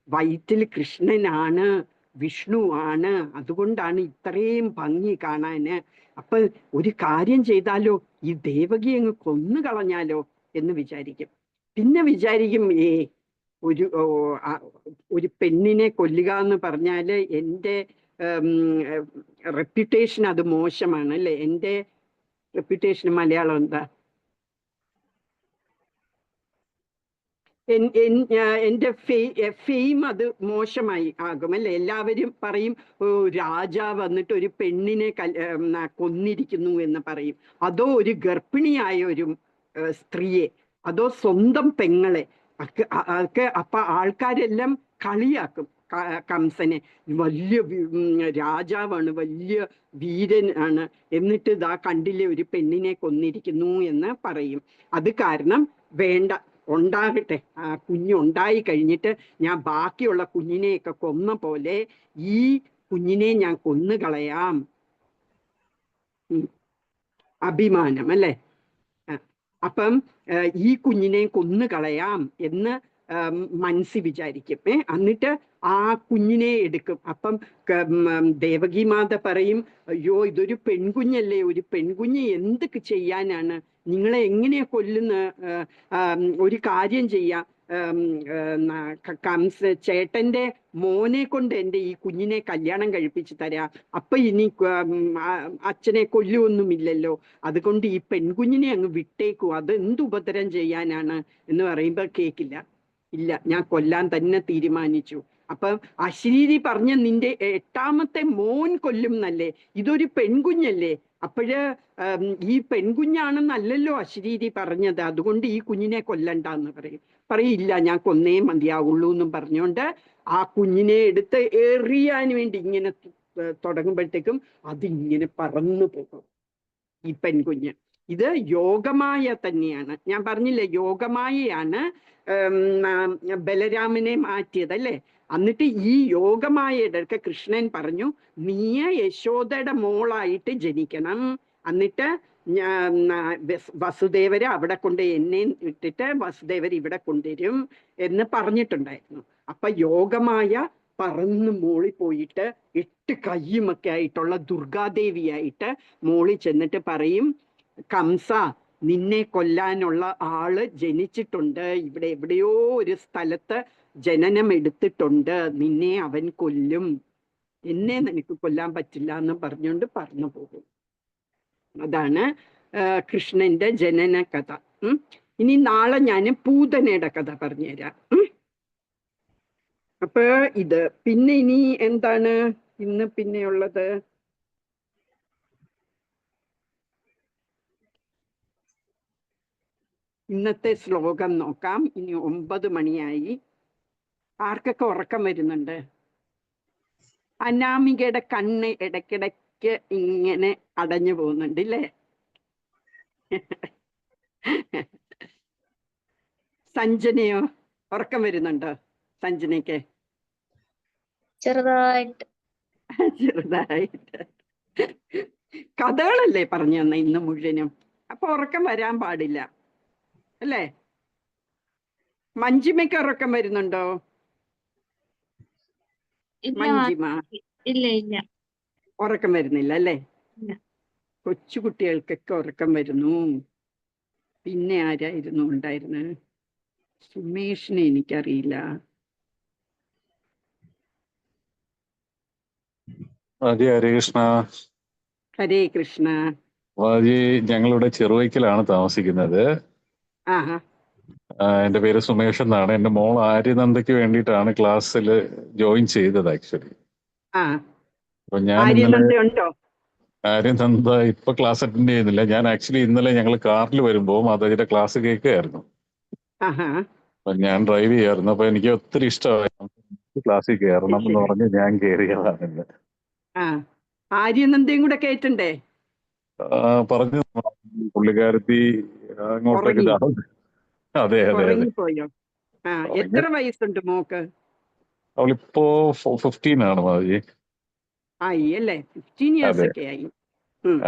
വയറ്റിൽ കൃഷ്ണനാണ്, വിഷ്ണു ആണ്, അതുകൊണ്ടാണ് ഇത്രയും ഭംഗി കാണാന്. അപ്പൊ ഒരു കാര്യം ചെയ്താലോ, ഈ ദേവകി അങ്ങ് കൊന്നു കളഞ്ഞാലോ എന്ന് വിചാരിക്കും. പിന്നെ വിചാരിക്കും, ഒരു പെണ്ണിനെ കൊല്ലുക എന്ന് പറഞ്ഞാല് എൻ്റെ റെപ്യൂട്ടേഷൻ അത് മോശമാണ് അല്ലേ. എൻ്റെ റെപ്യൂട്ടേഷൻ മലയാളം എന്താ, എൻ്റെ ഫെയിം അത് മോശമായി ആകും അല്ലെ. എല്ലാവരും പറയും, രാജാവ് വന്നിട്ട് ഒരു പെണ്ണിനെ കൊന്നിരിക്കുന്നു എന്ന് പറയും. അതോ ഒരു ഗർഭിണിയായ ഒരു സ്ത്രീയെ, അതോ സ്വന്തം പെങ്ങളെ ഒക്കെ. അപ്പൊ ആൾക്കാരെല്ലാം കളിയാക്കും കംസനെ, വലിയ രാജാവാണ്, വലിയ വീരൻ ആണ്, എന്നിട്ട് ഇതാ കണ്ടില്ലേ ഒരു പെണ്ണിനെ കൊന്നിരിക്കുന്നു എന്ന് പറയും. അത് കാരണം വേണ്ട, ഉണ്ടാകട്ടെ, ആ കുഞ്ഞുണ്ടായി കഴിഞ്ഞിട്ട് ഞാൻ ബാക്കിയുള്ള കുഞ്ഞിനെയൊക്കെ കൊന്ന പോലെ ഈ കുഞ്ഞിനെ ഞാൻ കൊന്നുകളയാം. അഭിമാനം അല്ലേ. അപ്പം ഈ കുഞ്ഞിനെ കൊന്നുകളയാം എന്ന് മനസ്സിൽ വിചാരിക്കും. എന്നിട്ട് ആ കുഞ്ഞിനെ എടുക്കും. അപ്പം ദേവകി മാത പറയും, അയ്യോ ഇതൊരു പെൺകുഞ്ഞല്ലേ, ഒരു പെൺകുഞ്ഞ് എന്തൊക്കെ ചെയ്യാനാണ്, നിങ്ങളെ എങ്ങനെയാ കൊല്ലുന്ന, ഒരു കാര്യം ചെയ്യാം, ചേട്ടന്റെ മോനെ കൊണ്ട് എൻ്റെ ഈ കുഞ്ഞിനെ കല്യാണം കഴിപ്പിച്ച് തരാം, അപ്പൊ ഇനി അച്ഛനെ കൊല്ലുവൊന്നുമില്ലല്ലോ, അതുകൊണ്ട് ഈ പെൺകുഞ്ഞിനെ അങ്ങ് വിട്ടേക്കും, അത് എന്ത് ഉപദ്രവം ചെയ്യാനാണ് എന്ന് പറയുമ്പോ കേക്കില്ല, ഇല്ല ഞാൻ കൊല്ലാൻ തന്നെ തീരുമാനിച്ചു. അപ്പം അശരീരി പറഞ്ഞ നിന്റെ 8ാമത്തെ മോൻ കൊല്ലും എന്നല്ലേ, ഇതൊരു പെൺകുഞ്ഞല്ലേ, അപ്പോഴ് ഈ പെൺകുഞ്ഞാണെന്നല്ലല്ലോ അശരീരി പറഞ്ഞത്, അതുകൊണ്ട് ഈ കുഞ്ഞിനെ കൊല്ലണ്ടെന്ന് പറയില്ല, ഞാൻ കൊന്നേ മതിയാവുള്ളൂ എന്നും പറഞ്ഞുകൊണ്ട് ആ കുഞ്ഞിനെ എടുത്ത് എറിയാൻ വേണ്ടി ഇങ്ങനെ തുടങ്ങുമ്പോഴത്തേക്കും അതിങ്ങനെ പറന്നു പോകും ഈ പെൺകുഞ്ഞ്. ഇത് യോഗമായ തന്നെയാണ്. ഞാൻ പറഞ്ഞില്ലേ, യോഗമായയാണ് ബലരാമനെ മാറ്റിയത് അല്ലേ. എന്നിട്ട് ഈ യോഗമായയുടെ ഒക്കെ കൃഷ്ണൻ പറഞ്ഞു, നീ യശോദയുടെ മോളായിട്ട് ജനിക്കണം, എന്നിട്ട് വസുദേവരെ അവിടെ കൊണ്ട് എന്നെ ഇട്ടിട്ട് വസുദേവർ ഇവിടെ കൊണ്ടുവരും എന്ന് പറഞ്ഞിട്ടുണ്ടായിരുന്നു. അപ്പൊ യോഗമായ പറന്ന് മോളിൽ പോയിട്ട് 8 കയ്യുമൊക്കെ ആയിട്ടുള്ള ദുർഗാദേവിയായിട്ട് മോളിൽ ചെന്നിട്ട് പറയും, കംസ, നിന്നെ കൊല്ലാനുള്ള ആള് ജനിച്ചിട്ടുണ്ട്, ഇവിടെ എവിടെയോ ഒരു സ്ഥലത്ത് ജനനം എടുത്തിട്ടുണ്ട്, നിന്നെ അവൻ കൊല്ലും, എന്നെ നിനക്ക് കൊല്ലാൻ പറ്റില്ല എന്ന് പറഞ്ഞുകൊണ്ട് പറന്നു പോകും. അതാണ് കൃഷ്ണന്റെ ജനന കഥ. ഇനി നാളെ ഞാൻ പൂതനയുടെ കഥ പറഞ്ഞുതരാം. അപ്പൊ ഇത് പിന്നെ ഇനി എന്താണ് ഇന്ന് പിന്നെയുള്ളത്? ഇന്നത്തെ ശ്ലോകം നോക്കാം. ഇനി 9 മണിയായി. ആർക്കൊക്കെ ഉറക്കം വരുന്നുണ്ട്? അനാമികയുടെ കണ്ണ് ഇടയ്ക്കിടയ്ക്ക് ഇങ്ങനെ അടഞ്ഞു പോകുന്നുണ്ട് ഇല്ലേ? സഞ്ജനയോ ഉറക്കം വരുന്നുണ്ടോ? സഞ്ജനയ്ക്ക് ചെറുതായിട്ട്. ചെറുതായിട്ട്. കഥകളല്ലേ പറഞ്ഞു തന്ന ഇന്ന് മുഴുവനും, അപ്പൊ ഉറക്കം വരാൻ പാടില്ല അല്ലേ? മഞ്ജിമയ്ക്ക് ഉറക്കം വരുന്നുണ്ടോ? മഞ്ജിമ ഇല്ല ഇല്ല, ഉറക്കം വരുന്നില്ല അല്ലേ? കൊച്ചു കുട്ടികൾക്കൊക്കെ ഉറക്കം വരുന്നു. പിന്നെ ആരായിരുന്നു ഉണ്ടായിരുന്നത്? സുമേഷിനെ എനിക്കറിയില്ല. ഹരേ കൃഷ്ണ. ഹരേ കൃഷ്ണ. ഞങ്ങളിവിടെ ചെറുവയ്ക്കലാണ് താമസിക്കുന്നത്. ആഹാ. എൻ്റെ പേര് സുമേഷ് എന്നാണ്. എൻ്റെ മോൾ ആര്യനന്ദയ്ക്ക് വേണ്ടിയിട്ടാണ് ക്ലാസ്സിൽ ജോയിൻ ചെയ്തത് ആക്ച്വലി. അപ്പൊ ഞാൻ ഇന്നലെ ആര്യനന്ദ ഇപ്പൊ ക്ലാസ് അറ്റൻഡ് ചെയ്യുന്നില്ല. ഞാൻ ആക്ച്വലി ഇന്നലെ ഞങ്ങൾ കാറിൽ വരുമ്പോൾ മാതാജിയുടെ ക്ലാസ് കേൾക്കുകയായിരുന്നു. അപ്പൊ ഞാൻ ഡ്രൈവ് ചെയ്യായിരുന്നു. അപ്പൊ എനിക്ക് ഒത്തിരി ഇഷ്ടമായി, ക്ലാസ്സിൽ കയറണം എന്ന് പറഞ്ഞ് ഞാൻ കയറിയതാണ് ഇന്ന്. ആര്യനന്ദയും കൂടെ കേട്ടണ്ടേ? പറഞ്ഞു പുള്ളിക്കാരത്തി അങ്ങോട്ടേക്ക്. അതെ അതെ അതെ. എത്ര വയസ്സുണ്ട് മോക്ക്? അവളിപ്പോ 15 ആണ് മാതാജി. ആയി അല്ലേ? 15 ഇയേഴ്സ് ഒക്കെ ആയി.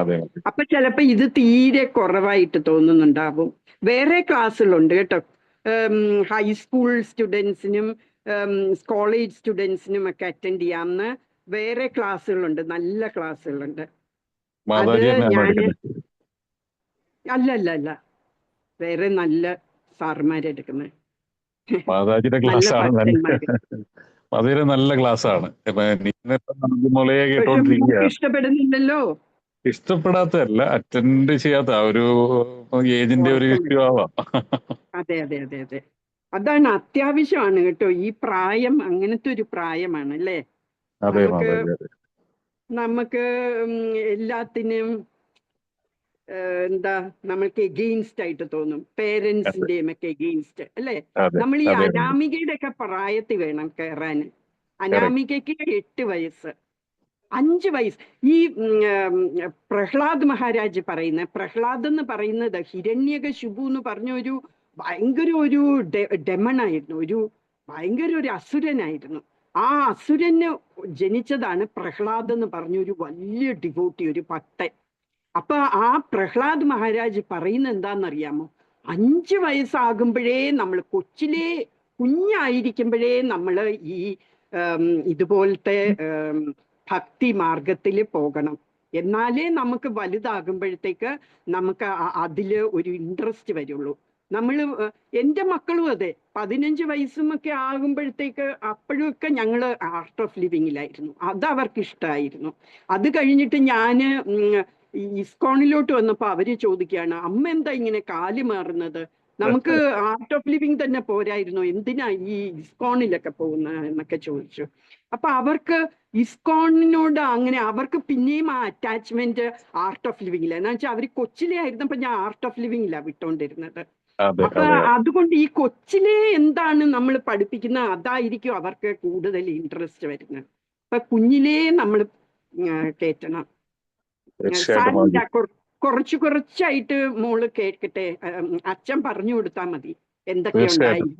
അതെ. അപ്പൊ ചിലപ്പോ ഇത് തീരെ കുറവായിട്ട് തോന്നുന്നുണ്ടാവും. വേറെ ക്ലാസ്സുകളുണ്ട് കേട്ടോ, ഹൈസ്കൂൾ സ്റ്റുഡൻസിനും കോളേജ് സ്റ്റുഡൻസിനും ഒക്കെ അറ്റൻഡ് ചെയ്യാവുന്ന വേറെ ക്ലാസ്സുകളുണ്ട്, നല്ല ക്ലാസ്സുകളുണ്ട്. അത് ഞാന് അല്ല വേറെ നല്ല സാറുമാരെടുക്കുന്നത്. മാതാജിയുടെ ക്ലാസ് ആണ്, നല്ല ക്ലാസ് ആണ്. ഇഷ്ടപ്പെടുന്നില്ലല്ലോ? ഇഷ്ടപ്പെടാത്തതല്ല, അറ്റൻഡ് ചെയ്യാത്ത ഒരു ഏജിന്റെ ഒരു ഇഷ്യൂ ആവാം. അതെ അതെ അതെ അതെ, അതാണ് അത്യാവശ്യമാണ് കേട്ടോ. ഈ പ്രായം അങ്ങനത്തെ ഒരു പ്രായമാണ് അല്ലേ? നമുക്ക് എല്ലാത്തിനും എന്താ നമ്മൾക്ക് എഗെയിൻസ്റ്റ് ആയിട്ട് തോന്നും, പേരൻസിന്റെയും ഒക്കെ എഗെയിൻസ്റ്റ് അല്ലേ? നമ്മൾ ഈ അനാമികയുടെ ഒക്കെ പ്രായത്തിൽ വേണം കയറാൻ. അനാമികയ്ക്ക് 8 വയസ്സ്, 5 വയസ്സ്. ഈ പ്രഹ്ലാദ് മഹാരാജ് പ്രഹ്ലാദ് എന്ന് പറയുന്നത് ഹിരണ്യകശിപു എന്ന് പറഞ്ഞ ഒരു ഭയങ്കര ഒരു ഡെമണായിരുന്നു, ഭയങ്കര ഒരു അസുരനായിരുന്നു. ആ അസുരന് ജനിച്ചതാണ് പ്രഹ്ലാദ് എന്ന് പറഞ്ഞൊരു വലിയ ഡിവോട്ടി, ഒരു ഭക്തൻ. അപ്പൊ ആ പ്രഹ്ലാദ് മഹാരാജ് പറയുന്നത് എന്താണെന്നറിയാമോ? 5 വയസ്സാകുമ്പോഴേ നമ്മൾ കുഞ്ഞായിരിക്കുമ്പോഴേ നമ്മൾ ഈ ഇതുപോലത്തെ ഭക്തി മാർഗത്തിൽ പോകണം. എന്നാലേ നമുക്ക് വലുതാകുമ്പോഴത്തേക്ക് നമുക്ക് അതില് ഒരു ഇൻട്രസ്റ്റ് വരുള്ളൂ. എൻ്റെ മക്കളും അതെ, 15 വയസ്സുമൊക്കെ ആകുമ്പോഴത്തേക്ക് അപ്പോഴൊക്കെ ഞങ്ങള് ആർട്ട് ഓഫ് ലിവിങ്ങിലായിരുന്നു. അത് അവർക്ക് ഇഷ്ടമായിരുന്നു. അത് കഴിഞ്ഞിട്ട് ഞാന് ഇസ്കോണിലോട്ട് വന്നപ്പോ അവര് ചോദിക്കുകയാണ്, അമ്മ എന്താ ഇങ്ങനെ കാല് മാറുന്നത്? നമുക്ക് ആർട്ട് ഓഫ് ലിവിങ് തന്നെ പോരായിരുന്നു, എന്തിനാ ഈ ഇസ്കോണിലൊക്കെ പോകുന്നത് എന്നൊക്കെ ചോദിച്ചു. അപ്പൊ അവർക്ക് ഇസ്കോണിനോട് അങ്ങനെ അവർക്ക് പിന്നെയും ആ അറ്റാച്ച്മെന്റ് ആർട്ട് ഓഫ് ലിവിങ്ങില്ല. എന്ന് വെച്ചാൽ അവര് കൊച്ചിലെ ആയിരുന്നപ്പോ ഞാൻ ആർട്ട് ഓഫ് ലിവിങ്ങിലാ വിട്ടോണ്ടിരുന്നത്. അപ്പൊ അതുകൊണ്ട് ഈ കൊച്ചിലെ എന്താണ് നമ്മൾ പഠിപ്പിക്കുന്നത് അതായിരിക്കും അവർക്ക് കൂടുതൽ ഇൻട്രസ്റ്റ് വരുന്നത്. അപ്പൊ കുഞ്ഞിലേ നമ്മൾ കേറ്റണം. തീർച്ചയായിട്ടും സാരില്ല, മാതാജി. കുറച്ചായിട്ട് മോള് കേൾക്കട്ടെ. അച്ഛൻ പറഞ്ഞു കൊടുത്താൽ മതി എന്തൊക്കെ തീർച്ചയായിട്ടും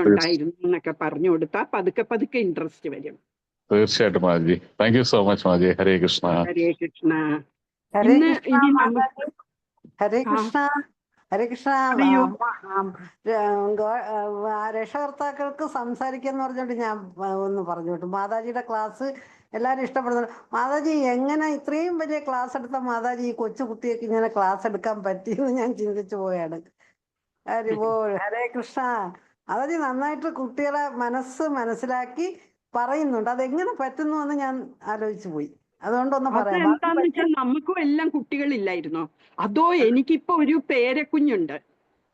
ഉണ്ടായിരുന്നു എന്നൊക്കെ പറഞ്ഞു കൊടുത്താൽ പതുക്കെ ഇൻട്രസ്റ്റ് വരും. തീർച്ചയായിട്ടും Mataji. Thank you so much Mataji. Hare Krishna. Hare Krishna. Hare ഇന്ന് കൃഷ്ണ ഇനി മാതാജി. ഹരേ ആ, കൃഷ്ണ. ഹരേ കൃഷ്ണ. പറയൂ. രക്ഷകർത്താക്കൾക്ക് സംസാരിക്കാന്ന് പറഞ്ഞോണ്ട് ഞാൻ ഒന്ന് പറഞ്ഞു വിട്ടു. മാതാജിയുടെ ക്ലാസ് എല്ലാവരും ഇഷ്ടപ്പെടുന്നു. മാതാജി എങ്ങനെ ഇത്രയും വലിയ ക്ലാസ് എടുത്ത മാതാജി ഈ കൊച്ചു കുട്ടിയൊക്കെ ഇങ്ങനെ ക്ലാസ് എടുക്കാൻ പറ്റിയെന്ന് ഞാൻ ചിന്തിച്ചു പോയാണ്. ഹരേ കൃഷ്ണ. മാതാജി നന്നായിട്ട് കുട്ടികളെ മനസ്സിലാക്കി പറയുന്നുണ്ട്. അതെങ്ങനെ പറ്റുന്നു എന്ന് ഞാൻ ആലോചിച്ചു പോയി. അതുകൊണ്ടൊന്ന് പറയാം. അതെന്താന്ന് വെച്ചാൽ നമുക്കും എല്ലാം കുട്ടികളില്ലായിരുന്നോ? അതോ എനിക്കിപ്പോ ഒരു പേരക്കുഞ്ഞുണ്ട്.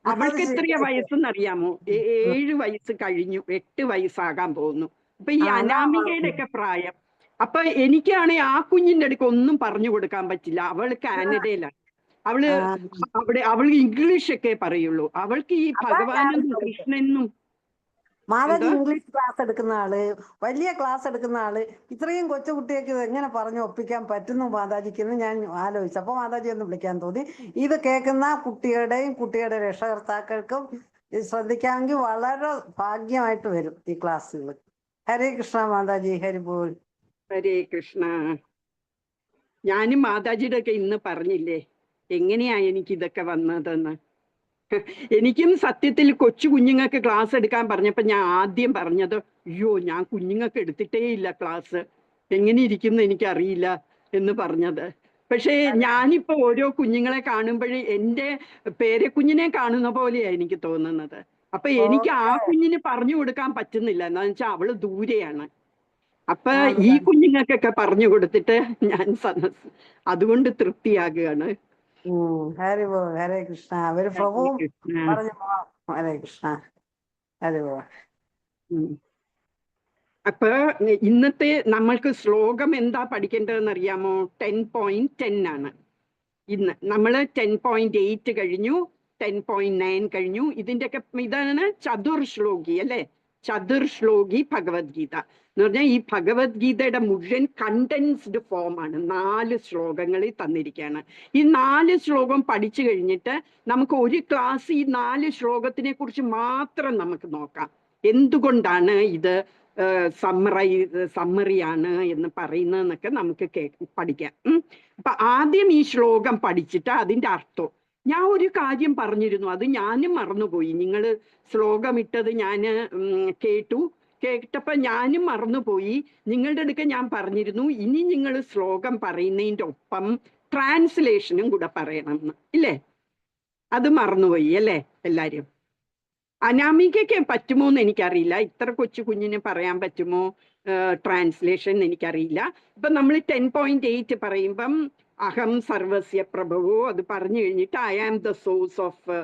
അവൾക്ക് എത്രയാ വയസ്സെന്നറിയാമോ? 7 വയസ്സ് കഴിഞ്ഞു, 8 വയസ്സാകാൻ പോകുന്നു. അപ്പൊ ഈ അനാമികയുടെ ഒക്കെ പ്രായം. അപ്പൊ എനിക്കാണെങ്കിൽ ആ കുഞ്ഞിന്റെ അടുക്ക് ഒന്നും പറഞ്ഞു കൊടുക്കാൻ പറ്റില്ല. അവൾ കാനഡയിലാണ്. അവൾ ഇംഗ്ലീഷൊക്കെ പറയുള്ളൂ. അവൾക്ക് ഈ ഭഗവാനും കൃഷ്ണനും. മാതാജി ഇംഗ്ലീഷ് ക്ലാസ് എടുക്കുന്ന ആള്, വലിയ ക്ലാസ് എടുക്കുന്ന ആള്, ഇത്രയും കൊച്ചുകുട്ടിയൊക്കെ ഇത് എങ്ങനെ പറഞ്ഞു ഒപ്പിക്കാൻ പറ്റുന്നു മാതാജിക്ക് എന്ന് ഞാൻ ആലോചിച്ചു. അപ്പൊ മാതാജി ഒന്ന് വിളിക്കാൻ തോന്നി. ഇത് കേൾക്കുന്ന കുട്ടിയുടെ രക്ഷകർത്താക്കൾക്കും ഇത് ശ്രദ്ധിക്കാമെങ്കിൽ വളരെ ഭാഗ്യമായിട്ട് വരും ഈ ക്ലാസ്സുകൾ. ഹരേ കൃഷ്ണ മാതാജി. ഹരിബോൾ. ഹരേ കൃഷ്ണ. ഞാനും മാതാജിയുടെ ഒക്കെ ഇന്ന് പറഞ്ഞില്ലേ എങ്ങനെയാ എനിക്ക് ഇതൊക്കെ വന്നതെന്ന്. എനിക്കും സത്യത്തിൽ കൊച്ചു കുഞ്ഞുങ്ങൾക്ക് ക്ലാസ് എടുക്കാൻ പറഞ്ഞപ്പോ ഞാൻ ആദ്യം പറഞ്ഞത്, അയ്യോ ഞാൻ കുഞ്ഞുങ്ങൾക്ക് എടുത്തിട്ടേ ഇല്ല ക്ലാസ്, എങ്ങനെ ഇരിക്കുന്നു എനിക്കറിയില്ല എന്ന് പറഞ്ഞത്. പക്ഷേ ഞാനിപ്പോ ഓരോ കുഞ്ഞുങ്ങളെ കാണുമ്പോഴേ എൻ്റെ പേരക്കുഞ്ഞിനെ കാണുന്ന പോലെയാ എനിക്ക് തോന്നുന്നത്. അപ്പൊ എനിക്ക് ആ കുഞ്ഞിന് പറഞ്ഞു കൊടുക്കാൻ പറ്റുന്നില്ല. എന്താന്ന് വെച്ചാൽ അവള് ദൂരെയാണ്. അപ്പൊ ഈ കുഞ്ഞുങ്ങൾക്കൊക്കെ പറഞ്ഞു കൊടുത്തിട്ട് ഞാൻ അതുകൊണ്ട് തൃപ്തിയാകുകയാണ്. ഹരിബോ. ഹരേ കൃഷ്ണ. അവര് പ്രഭു പറഞ്ഞു. ഹരേ കൃഷ്ണ. ഹരിബോ. അപ്പൊ ഇന്നത്തെ നമ്മൾക്ക് ശ്ലോകം എന്താ പഠിക്കേണ്ടതെന്ന് അറിയാമോ? 10.10 ആണ് ഇന്ന്. നമ്മൾ 10.8 കഴിഞ്ഞു, 10.9 കഴിഞ്ഞു. ഇതിന്റെയൊക്കെ ഇതാണ് ചതുർശ്ലോകി അല്ലെ? ചതുർശ്ലോകി ഭഗവത്ഗീത എന്ന് പറഞ്ഞാൽ ഈ ഭഗവത്ഗീതയുടെ മുഴുവൻ കണ്ടൻസ്ഡ് ഫോമാണ്. 4 ശ്ലോകങ്ങളിൽ തന്നിരിക്കുകയാണ്. ഈ 4 ശ്ലോകം പഠിച്ചു കഴിഞ്ഞിട്ട് നമുക്ക് ഒരു ക്ലാസ് ഈ 4 ശ്ലോകത്തിനെ കുറിച്ച് മാത്രം നമുക്ക് നോക്കാം. എന്തുകൊണ്ടാണ് ഇത് സമ്മറിയാണ് എന്ന് പറയുന്നതെന്നൊക്കെ നമുക്ക് പഠിക്കാം. അപ്പൊ ആദ്യം ഈ ശ്ലോകം പഠിച്ചിട്ട് അതിന്റെ അർത്ഥം. ഞാൻ ഒരു കാര്യം പറഞ്ഞിരുന്നു, അത് ഞാനും മറന്നുപോയി. നിങ്ങൾ ശ്ലോകം ഇട്ടത് ഞാൻ കേട്ടപ്പോ ഞാനും മറന്നുപോയി. നിങ്ങളുടെ അടുക്ക ഞാൻ പറഞ്ഞിരുന്നു ഇനി നിങ്ങൾ ശ്ലോകം പറയുന്നതിൻ്റെ ഒപ്പം ട്രാൻസ്ലേഷനും കൂടെ പറയണം എന്ന്. ഇല്ലേ? അത് മറന്നുപോയി അല്ലേ എല്ലാരും? അനാമികയ്ക്ക് പറ്റുമോ എന്ന് എനിക്കറിയില്ല. ഇത്ര കൊച്ചു കുഞ്ഞിന് പറയാൻ പറ്റുമോ ട്രാൻസ്ലേഷൻ എനിക്കറിയില്ല. ഇപ്പൊ നമ്മൾ 10.8 പറയുമ്പം അഹം സർവസ്യ പ്രഭവോ അത് പറഞ്ഞു കഴിഞ്ഞിട്ട് I am the source of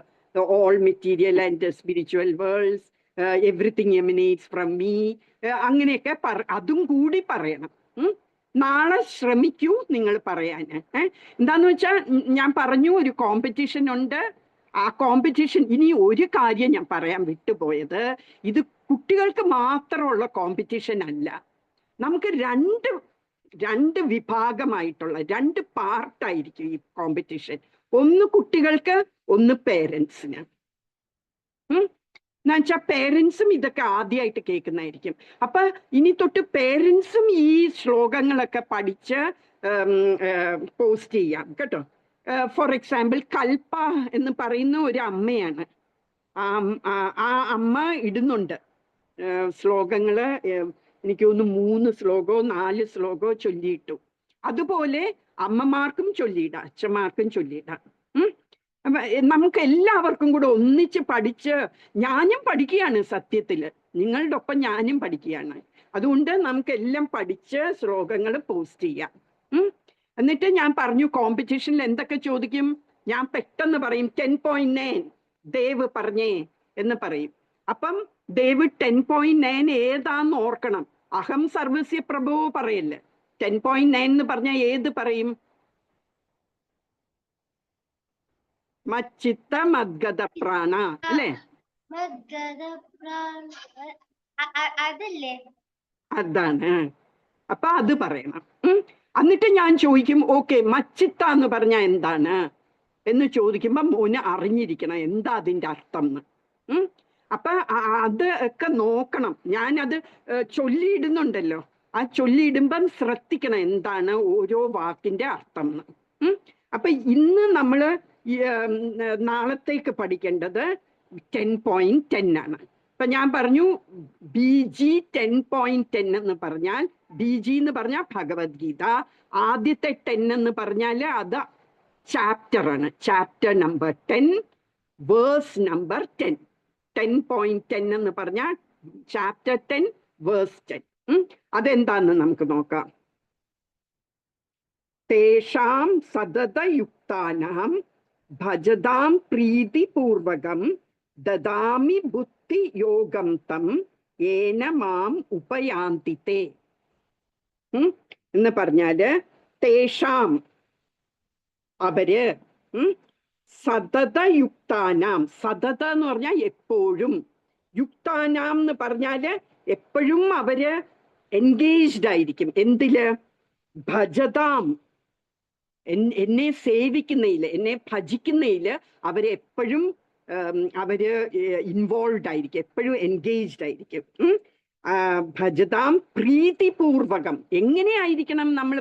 all material and spiritual worlds, everything emanates from me, അങ്ങനെയൊക്കെ അതും കൂടി പറയണം. നാളെ ശ്രമിക്കൂ നിങ്ങൾ പറയാൻ. എന്താന്ന് വെച്ചാൽ ഞാൻ പറഞ്ഞു ഒരു കോമ്പറ്റീഷൻ ഉണ്ട്. ആ കോമ്പറ്റീഷൻ, ഇനി ഒരു കാര്യം ഞാൻ പറയാൻ വിട്ടുപോയത്, ഇത് കുട്ടികൾക്ക് മാത്രമുള്ള കോമ്പറ്റീഷൻ അല്ല. നമുക്ക് രണ്ട് വിഭാഗമായിട്ടുള്ള 2 പാർട്ടായിരിക്കും ഈ കോമ്പറ്റീഷൻ. ഒന്ന് കുട്ടികൾക്ക്, ഒന്ന് പേരൻസിന്. എന്നുവെച്ചാൽ പേരൻസും ഇതൊക്കെ ആദ്യമായിട്ട് കേൾക്കുന്നതായിരിക്കും. അപ്പൊ ഇനി തൊട്ട് പേരൻസും ഈ ശ്ലോകങ്ങളൊക്കെ പഠിച്ച് പോസ്റ്റ് ചെയ്യാം കേട്ടോ. ഫോർ എക്സാമ്പിൾ കൽപ്പ എന്ന് പറയുന്ന ഒരു അമ്മയാണ്. ആ അമ്മ ഇടുന്നുണ്ട് ശ്ലോകങ്ങള്. എനിക്ക് തോന്നുന്നു 3 ശ്ലോകമോ 4 ശ്ലോകമോ ചൊല്ലിയിട്ടു. അതുപോലെ അമ്മമാർക്കും ചൊല്ലിയിടാം, അച്ഛന്മാർക്കും ചൊല്ലിയിടാം. നമുക്ക് എല്ലാവർക്കും കൂടെ ഒന്നിച്ച് പഠിച്ച്, ഞാനും പഠിക്കുകയാണ് സത്യത്തില്, നിങ്ങളുടെ ഒപ്പം ഞാനും പഠിക്കുകയാണ്. അതുകൊണ്ട് നമുക്ക് എല്ലാം പഠിച്ച് ശ്ലോകങ്ങൾ പോസ്റ്റ് ചെയ്യാം. എന്നിട്ട് ഞാൻ പറഞ്ഞു കോമ്പറ്റീഷനിൽ എന്തൊക്കെ ചോദിക്കും. ഞാൻ പെട്ടെന്ന് പറയും 10.9 ദേവ് പറഞ്ഞേ എന്ന് പറയും. അപ്പം ദേവ് 10.9 ഏതാന്ന് ഓർക്കണം. അഹം സർവസ്യ പ്രഭോ പറയല്ലേ. 10.9 എന്ന് പറഞ്ഞാൽ ഏത് പറയും? മച്ചിത്ത മദ്ഗത പ്രാണ അല്ലേ? അതല്ലേ? അതാണ്. അപ്പൊ അത് പറയണം. എന്നിട്ട് ഞാൻ ചോദിക്കും, ഓക്കെ മച്ചിത്ത എന്ന് പറഞ്ഞാൽ എന്താണ് എന്ന് ചോദിക്കുമ്പോ മോന് അറിഞ്ഞിരിക്കണം എന്താ അതിന്റെ അർത്ഥം എന്ന്. അപ്പൊ അത് ഒക്കെ നോക്കണം. ഞാനത് ചൊല്ലിയിടുന്നുണ്ടല്ലോ, ആ ചൊല്ലിയിടുമ്പം ശ്രദ്ധിക്കണം എന്താണ് ഓരോ വാക്കിന്റെ അർത്ഥം എന്ന്. അപ്പൊ ഇന്ന് നമ്മള് നാളത്തേക്ക് പഠിക്കേണ്ടത് 10.10 ആണ്. ഇപ്പൊ ഞാൻ പറഞ്ഞു BG 10.10 എന്ന് പറഞ്ഞാൽ, BG എന്ന് പറഞ്ഞാൽ ഭഗവത്ഗീത. ആദ്യത്തെ 10 എന്ന് പറഞ്ഞാൽ അത് ചാപ്റ്റർ ആണ്, ചാപ്റ്റർ നമ്പർ 10 വേഴ്സ് നമ്പർ 10. 10.10 എന്ന് പറഞ്ഞാൽ ചാപ്റ്റർ 10 വേഴ്സ് 10. അതെന്താന്ന് നമുക്ക് നോക്കാം. തേഷാം സതതയുക്താനാം ഭജതാം പ്രീതിപൂർവകം ദദാമി ബുദ്ധി യോഗം തം ഏന മാം ഉപയാന്തിതേ എന്ന് പറഞ്ഞാല് തേഷാം അവര് സതതയുക്താനാം, സതത എന്ന് പറഞ്ഞാൽ എപ്പോഴും, യുക്താനാം എന്ന് പറഞ്ഞാല് എപ്പോഴും അവര് എൻഗേജ്ഡ് ആയിരിക്കും. എന്തില്? ഭജതാം, എന്നെ സേവിക്കുന്നതില്, എന്നെ ഭജിക്കുന്നതില് അവരെപ്പോഴും അവര് ഇൻവോൾവ് ആയിരിക്കും, എപ്പോഴും എൻഗേജ്ഡ് ആയിരിക്കും. ഭജതാം പ്രീതിപൂർവകം. എങ്ങനെയായിരിക്കണം നമ്മൾ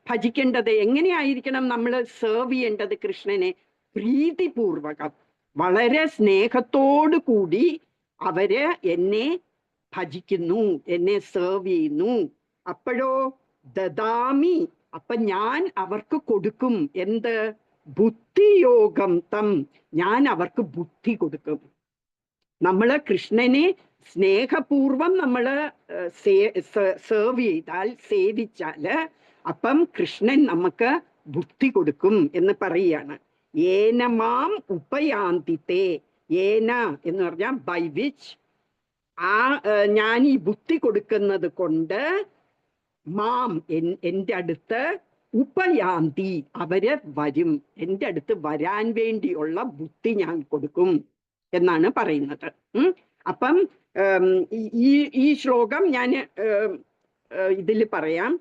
ഭജിക്കേണ്ടത്, എങ്ങനെയായിരിക്കണം നമ്മൾ സെർവ് ചെയ്യേണ്ടത് കൃഷ്ണനെ? പ്രീതിപൂർവകം, വളരെ സ്നേഹത്തോടു കൂടി അവര് എന്നെ ഭജിക്കുന്നു, എന്നെ സെർവ് ചെയ്യുന്നു. അപ്പോഴോ ദദാമി, അപ്പൊ ഞാൻ അവർക്ക് കൊടുക്കും. എന്ത്? ബുദ്ധിയോഗം തം, ഞാൻ അവർക്ക് ബുദ്ധി കൊടുക്കും. നമ്മള് കൃഷ്ണനെ സ്നേഹപൂർവം നമ്മള് സെർവ് ചെയ്താൽ, സേവിച്ചാല് അപ്പം കൃഷ്ണൻ നമുക്ക് ബുദ്ധി കൊടുക്കും എന്ന് പറയുകയാണ്. ഏന മാം ഉപയാന്തിതേ, ഏന എന്ന് പറഞ്ഞാൽ ബൈ വിച്ച്, ഞാൻ ഈ ബുദ്ധി കൊടുക്കുന്നത് കൊണ്ട് മാം എൻ്റെ അടുത്ത്, ഉപയാന്തി അവര് വരും, എൻ്റെ അടുത്ത് വരാൻ വേണ്ടിയുള്ള ബുദ്ധി ഞാൻ കൊടുക്കും എന്നാണ് പറയുന്നത്. അപ്പം ഈ ശ്ലോകം ഞാൻ ഇതിൽ പറയാം.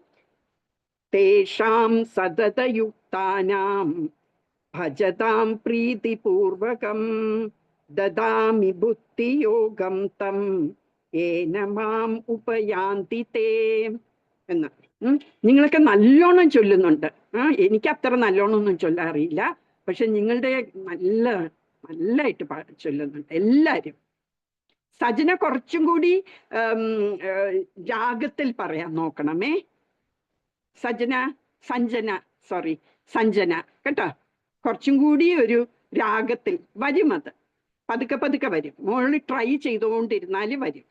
തേഷാം സതതയുക്താനാം ഭജതാം പ്രീതിപൂർവകം ദദാമി ബുദ്ധിയോഗം തം ഏന മാം ഉപയാന്തിതേ എന്ന്. നിങ്ങളൊക്കെ നല്ലോണം ചൊല്ലുന്നുണ്ട്. എനിക്ക് അത്ര നല്ലോണം ഒന്നും ചൊല്ലാറിയില്ല, പക്ഷെ നിങ്ങളുടെ നല്ലതായിട്ട് ചൊല്ലുന്നുണ്ട് എല്ലാരും. സജന കുറച്ചും കൂടി രാഗത്തിൽ പറയാൻ നോക്കണമേ. സഞ്ജന കേട്ടോ, കുറച്ചും കൂടി ഒരു രാഗത്തിൽ വരും. അത് പതുക്കെ പതുക്കെ വരും. മോളിൽ ട്രൈ ചെയ്തുകൊണ്ടിരുന്നാല് വരും.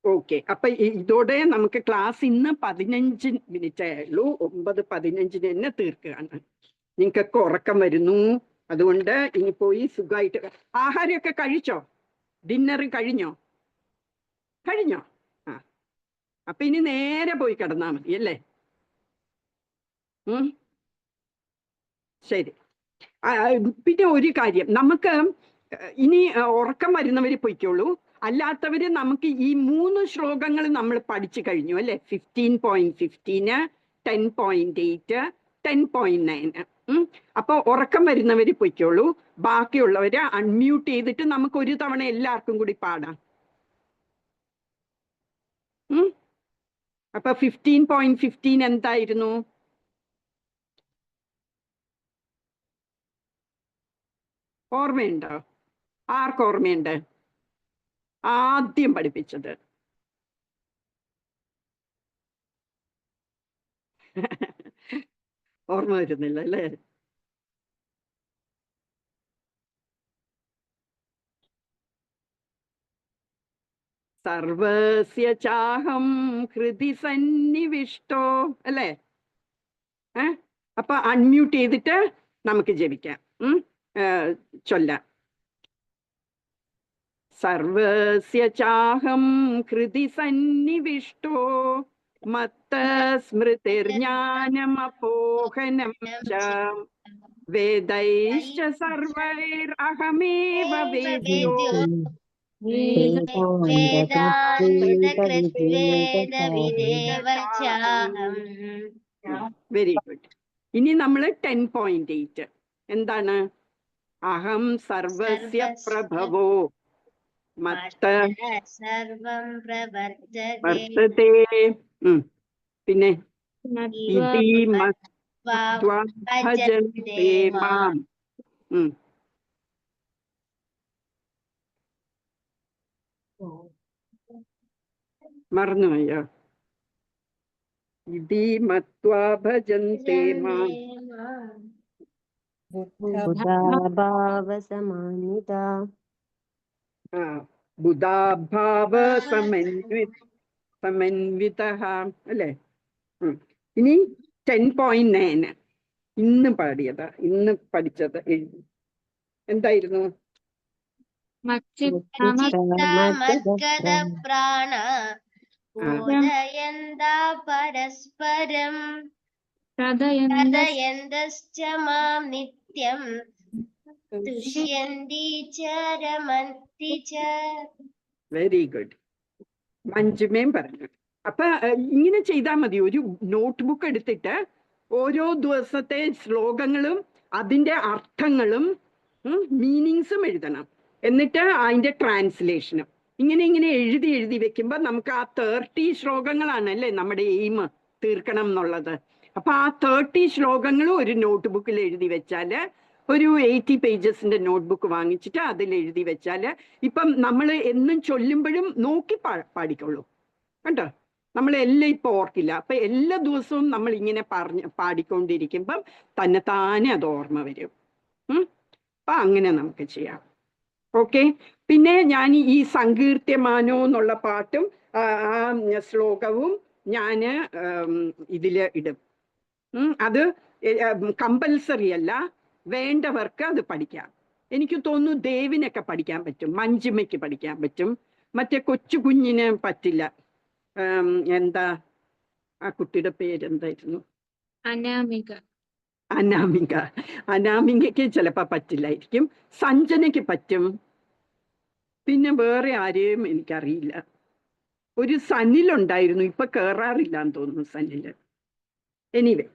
ഓക്കെ, അപ്പൊ ഇതോടെ നമുക്ക് ക്ലാസ് ഇന്ന് 15 മിനിറ്റേ ഉള്ളൂ. 9:15 തന്നെ തീർക്കുകയാണ്. നിങ്ങൾക്കൊക്കെ ഉറക്കം വരുന്നു, അതുകൊണ്ട് ഇനി പോയി സുഖമായിട്ട് ആഹാരമൊക്കെ കഴിച്ചോ? ഡിന്നർ കഴിഞ്ഞോ? അപ്പൊ ഇനി നേരെ പോയി കിടന്നാ മതി അല്ലേ? ശരി. പിന്നെ ഒരു കാര്യം, നമുക്ക് ഇനി ഉറക്കം വരുന്നവര് പൊയ്ക്കോളൂ, അല്ലാത്തവര് നമുക്ക് ഈ 3 ശ്ലോകങ്ങൾ നമ്മൾ പഠിച്ചു കഴിഞ്ഞു അല്ലെ? 15.15, 10.8, 10.9. അപ്പൊ ഉറക്കം വരുന്നവര് പൊയ്ക്കോളൂ, ബാക്കിയുള്ളവര് അൺമ്യൂട്ട് ചെയ്തിട്ട് നമുക്ക് ഒരു തവണ എല്ലാവർക്കും കൂടി പാടാം. അപ്പൊ 15.15 എന്തായിരുന്നു? ഓർമ്മയുണ്ടോ? ആർക്ക് ഓർമ്മയുണ്ട് ആദ്യം പഠിപ്പിച്ചത്? ഓർമ്മ വരുന്നില്ല അല്ലേ? സർവസ്യ ചാഹം ഹൃദി സന്നിവിഷ്ടോ അല്ലേ? അപ്പൊ അൺമ്യൂട്ട് ചെയ്തിട്ട് നമുക്ക് ജപിക്കാം, ചൊല്ലാം. സർവസ്യ ചാഹം ഹൃദി സന്നിവിഷ്ടോ മത്ത സ്മൃതിർജ്ഞാനമപോഹനം ച വേദൈശ്ച സർവൈരഹമേവ വേദ്യോ വേദാന്തകൃത്വേദവിദേവർച്ചാഹം. Very good. ഇനി നമ്മൾ 10.8 എന്താണ്? അഹം സർവസ്യ പ്രഭവോ മത്ത സർവം പ്രവർത്തതേ വർത്തതേ. പിന്നെ ഇതി മത്വാ ഭജന്തെ മാം. മറന്നുപോയോ? ഇതി മത്വാ ഭജന്തെ മാം. ബുധാഭാവ സമന്വിതഃ അല്ലേ? ഇനി 10.9 ഇന്ന് പാടിയത്, ഇന്ന് പഠിച്ചത് എന്തായിരുന്നു? പ്രാണ ബോധയന്താ പരസ്പരം തദയന്തശ്ച മാം നിത്യം തുഷ്യന്തി ച രമന്തി ച. Very good. മഞ്ജുമേം പറഞ്ഞു. അപ്പൊ ഇങ്ങനെ ചെയ്താൽ മതി. ഒരു നോട്ട്ബുക്ക് എടുത്തിട്ട് ഓരോ ദിവസത്തെ ശ്ലോകങ്ങളും അതിന്റെ അർത്ഥങ്ങളും മീനിങ്സും എഴുതണം. എന്നിട്ട് അതിന്റെ ട്രാൻസ്ലേഷനും ഇങ്ങനെ എഴുതി വെക്കുമ്പോൾ നമുക്ക് ആ 30 ശ്ലോകങ്ങളാണല്ലേ നമ്മുടെ എയിം തീർക്കണം എന്നുള്ളത്. അപ്പൊ ആ 30 ശ്ലോകങ്ങളും ഒരു നോട്ട്ബുക്കിൽ എഴുതി വെച്ചാല്, ഒരു 80 പേജസിന്റെ നോട്ട്ബുക്ക് വാങ്ങിച്ചിട്ട് അതിൽ എഴുതി വെച്ചാല് ഇപ്പം നമ്മൾ എന്നും ചൊല്ലുമ്പോഴും നോക്കി പാടിക്കൊള്ളൂ കേട്ടോ. നമ്മളെല്ലാം ഇപ്പൊ ഓർക്കില്ല. അപ്പൊ എല്ലാ ദിവസവും നമ്മൾ ഇങ്ങനെ പാടിക്കൊണ്ടിരിക്കുമ്പം താനെ അത് ഓർമ്മ വരും. അപ്പൊ അങ്ങനെ നമുക്ക് ചെയ്യാം. ഓക്കെ. പിന്നെ ഞാൻ ഈ സങ്കീർത്യമാനോ എന്നുള്ള പാട്ടും ആ ശ്ലോകവും ഞാന് ഇതില് ഇടും. അത് കമ്പൽസറി അല്ല, വേണ്ടവർക്ക് അത് പഠിക്കാം. എനിക്ക് തോന്നുന്നു ദേവിനൊക്കെ പഠിക്കാൻ പറ്റും, മഞ്ജിമയ്ക്ക് പഠിക്കാൻ പറ്റും, മറ്റേ കൊച്ചു കുഞ്ഞിന് പറ്റില്ല. എന്താ ആ കുട്ടിയുടെ പേരെന്തായിരുന്നു? അനാമികയ്ക്ക് ചിലപ്പോ പറ്റില്ലായിരിക്കും. സഞ്ജനയ്ക്ക് പറ്റും. പിന്നെ വേറെ ആരെയും എനിക്കറിയില്ല. ഒരു സനിലുണ്ടായിരുന്നു, ഇപ്പൊ കേറാറില്ലാന്ന് തോന്നുന്നു സനില്. എനിവേ,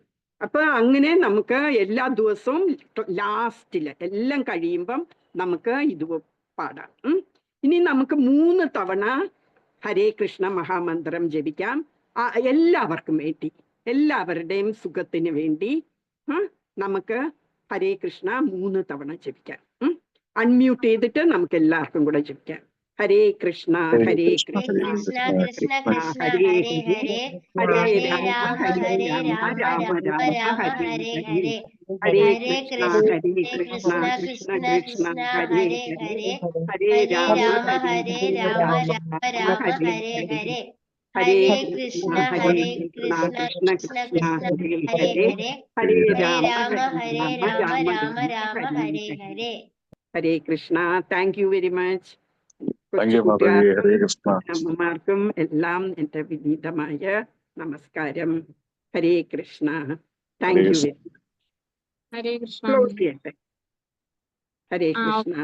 അപ്പൊ അങ്ങനെ നമുക്ക് എല്ലാ ദിവസവും ലാസ്റ്റില് എല്ലാം കഴിയുമ്പം നമുക്ക് ഇത് പാടാം. ഇനി നമുക്ക് 3 തവണ ഹരേ കൃഷ്ണ മഹാമന്ത്രം ജപിക്കാം. എല്ലാവർക്കും വേണ്ടി, എല്ലാവരുടെയും സുഖത്തിന് വേണ്ടി നമുക്ക് ഹരേ കൃഷ്ണ 3 തവണ ജപിക്കാം. അൺമ്യൂട്ട് ചെയ്തിട്ട് നമുക്ക് എല്ലാവർക്കും കൂടെ ജപിക്കാം. ഹരേ കൃഷ്ണ ഹരേ കൃഷ്ണ കൃഷ്ണ കൃഷ്ണ കൃഷ്ണ ഹരേ ഹരേ ഹരേ ഹരേ ഹരേ രാമ രാമ ഹരേ ഹരേ രാമ രാമ രാമ രാമ രാമ രാമ ഹരേ ഹരേ ഹരേ. ഹരേ ഹരേ ഹരേ കൃഷ്ണ കൃഷ്ണ കൃഷ്ണ കൃഷ്ണ കൃഷ്ണ കൃഷ്ണ ഹരേ ഹരേ ഹരേ. ഹരേ ഹരേ ഹരേ രാമ രാമ ഹരേ ഹരേ രാമ രാമ രാമ രാമ രാമ ഹരേ ഹരേ ഹരേ. ഹരേ ഹരേ ഹരേ കൃഷ്ണ കൃഷ്ണ ഹരേ ഹരേ കൃഷ്ണ കൃഷ്ണ കൃഷ്ണ കൃഷ്ണ കൃഷ്ണ കൃഷ്ണ ഹരേ Hare Hare. Hare Hare Hare Rama Rama Hare Hare Rama Rama Rama Rama Rama Rama Hare Hare Hare. Hare. Hare Krishna. Thank you very much. Thank you Mataji. കൊച്ചുകുട്ടികൾക്കും ഹരേ കൃഷ്ണ. അമ്മമാർക്കും എല്ലാം എൻ്റെ വിനീതമായ നമസ്കാരം. Hare Krishna. Thank you very much. Hare Krishna. Close ചെയ്യട്ടെ. ഹരേ കൃഷ്ണ.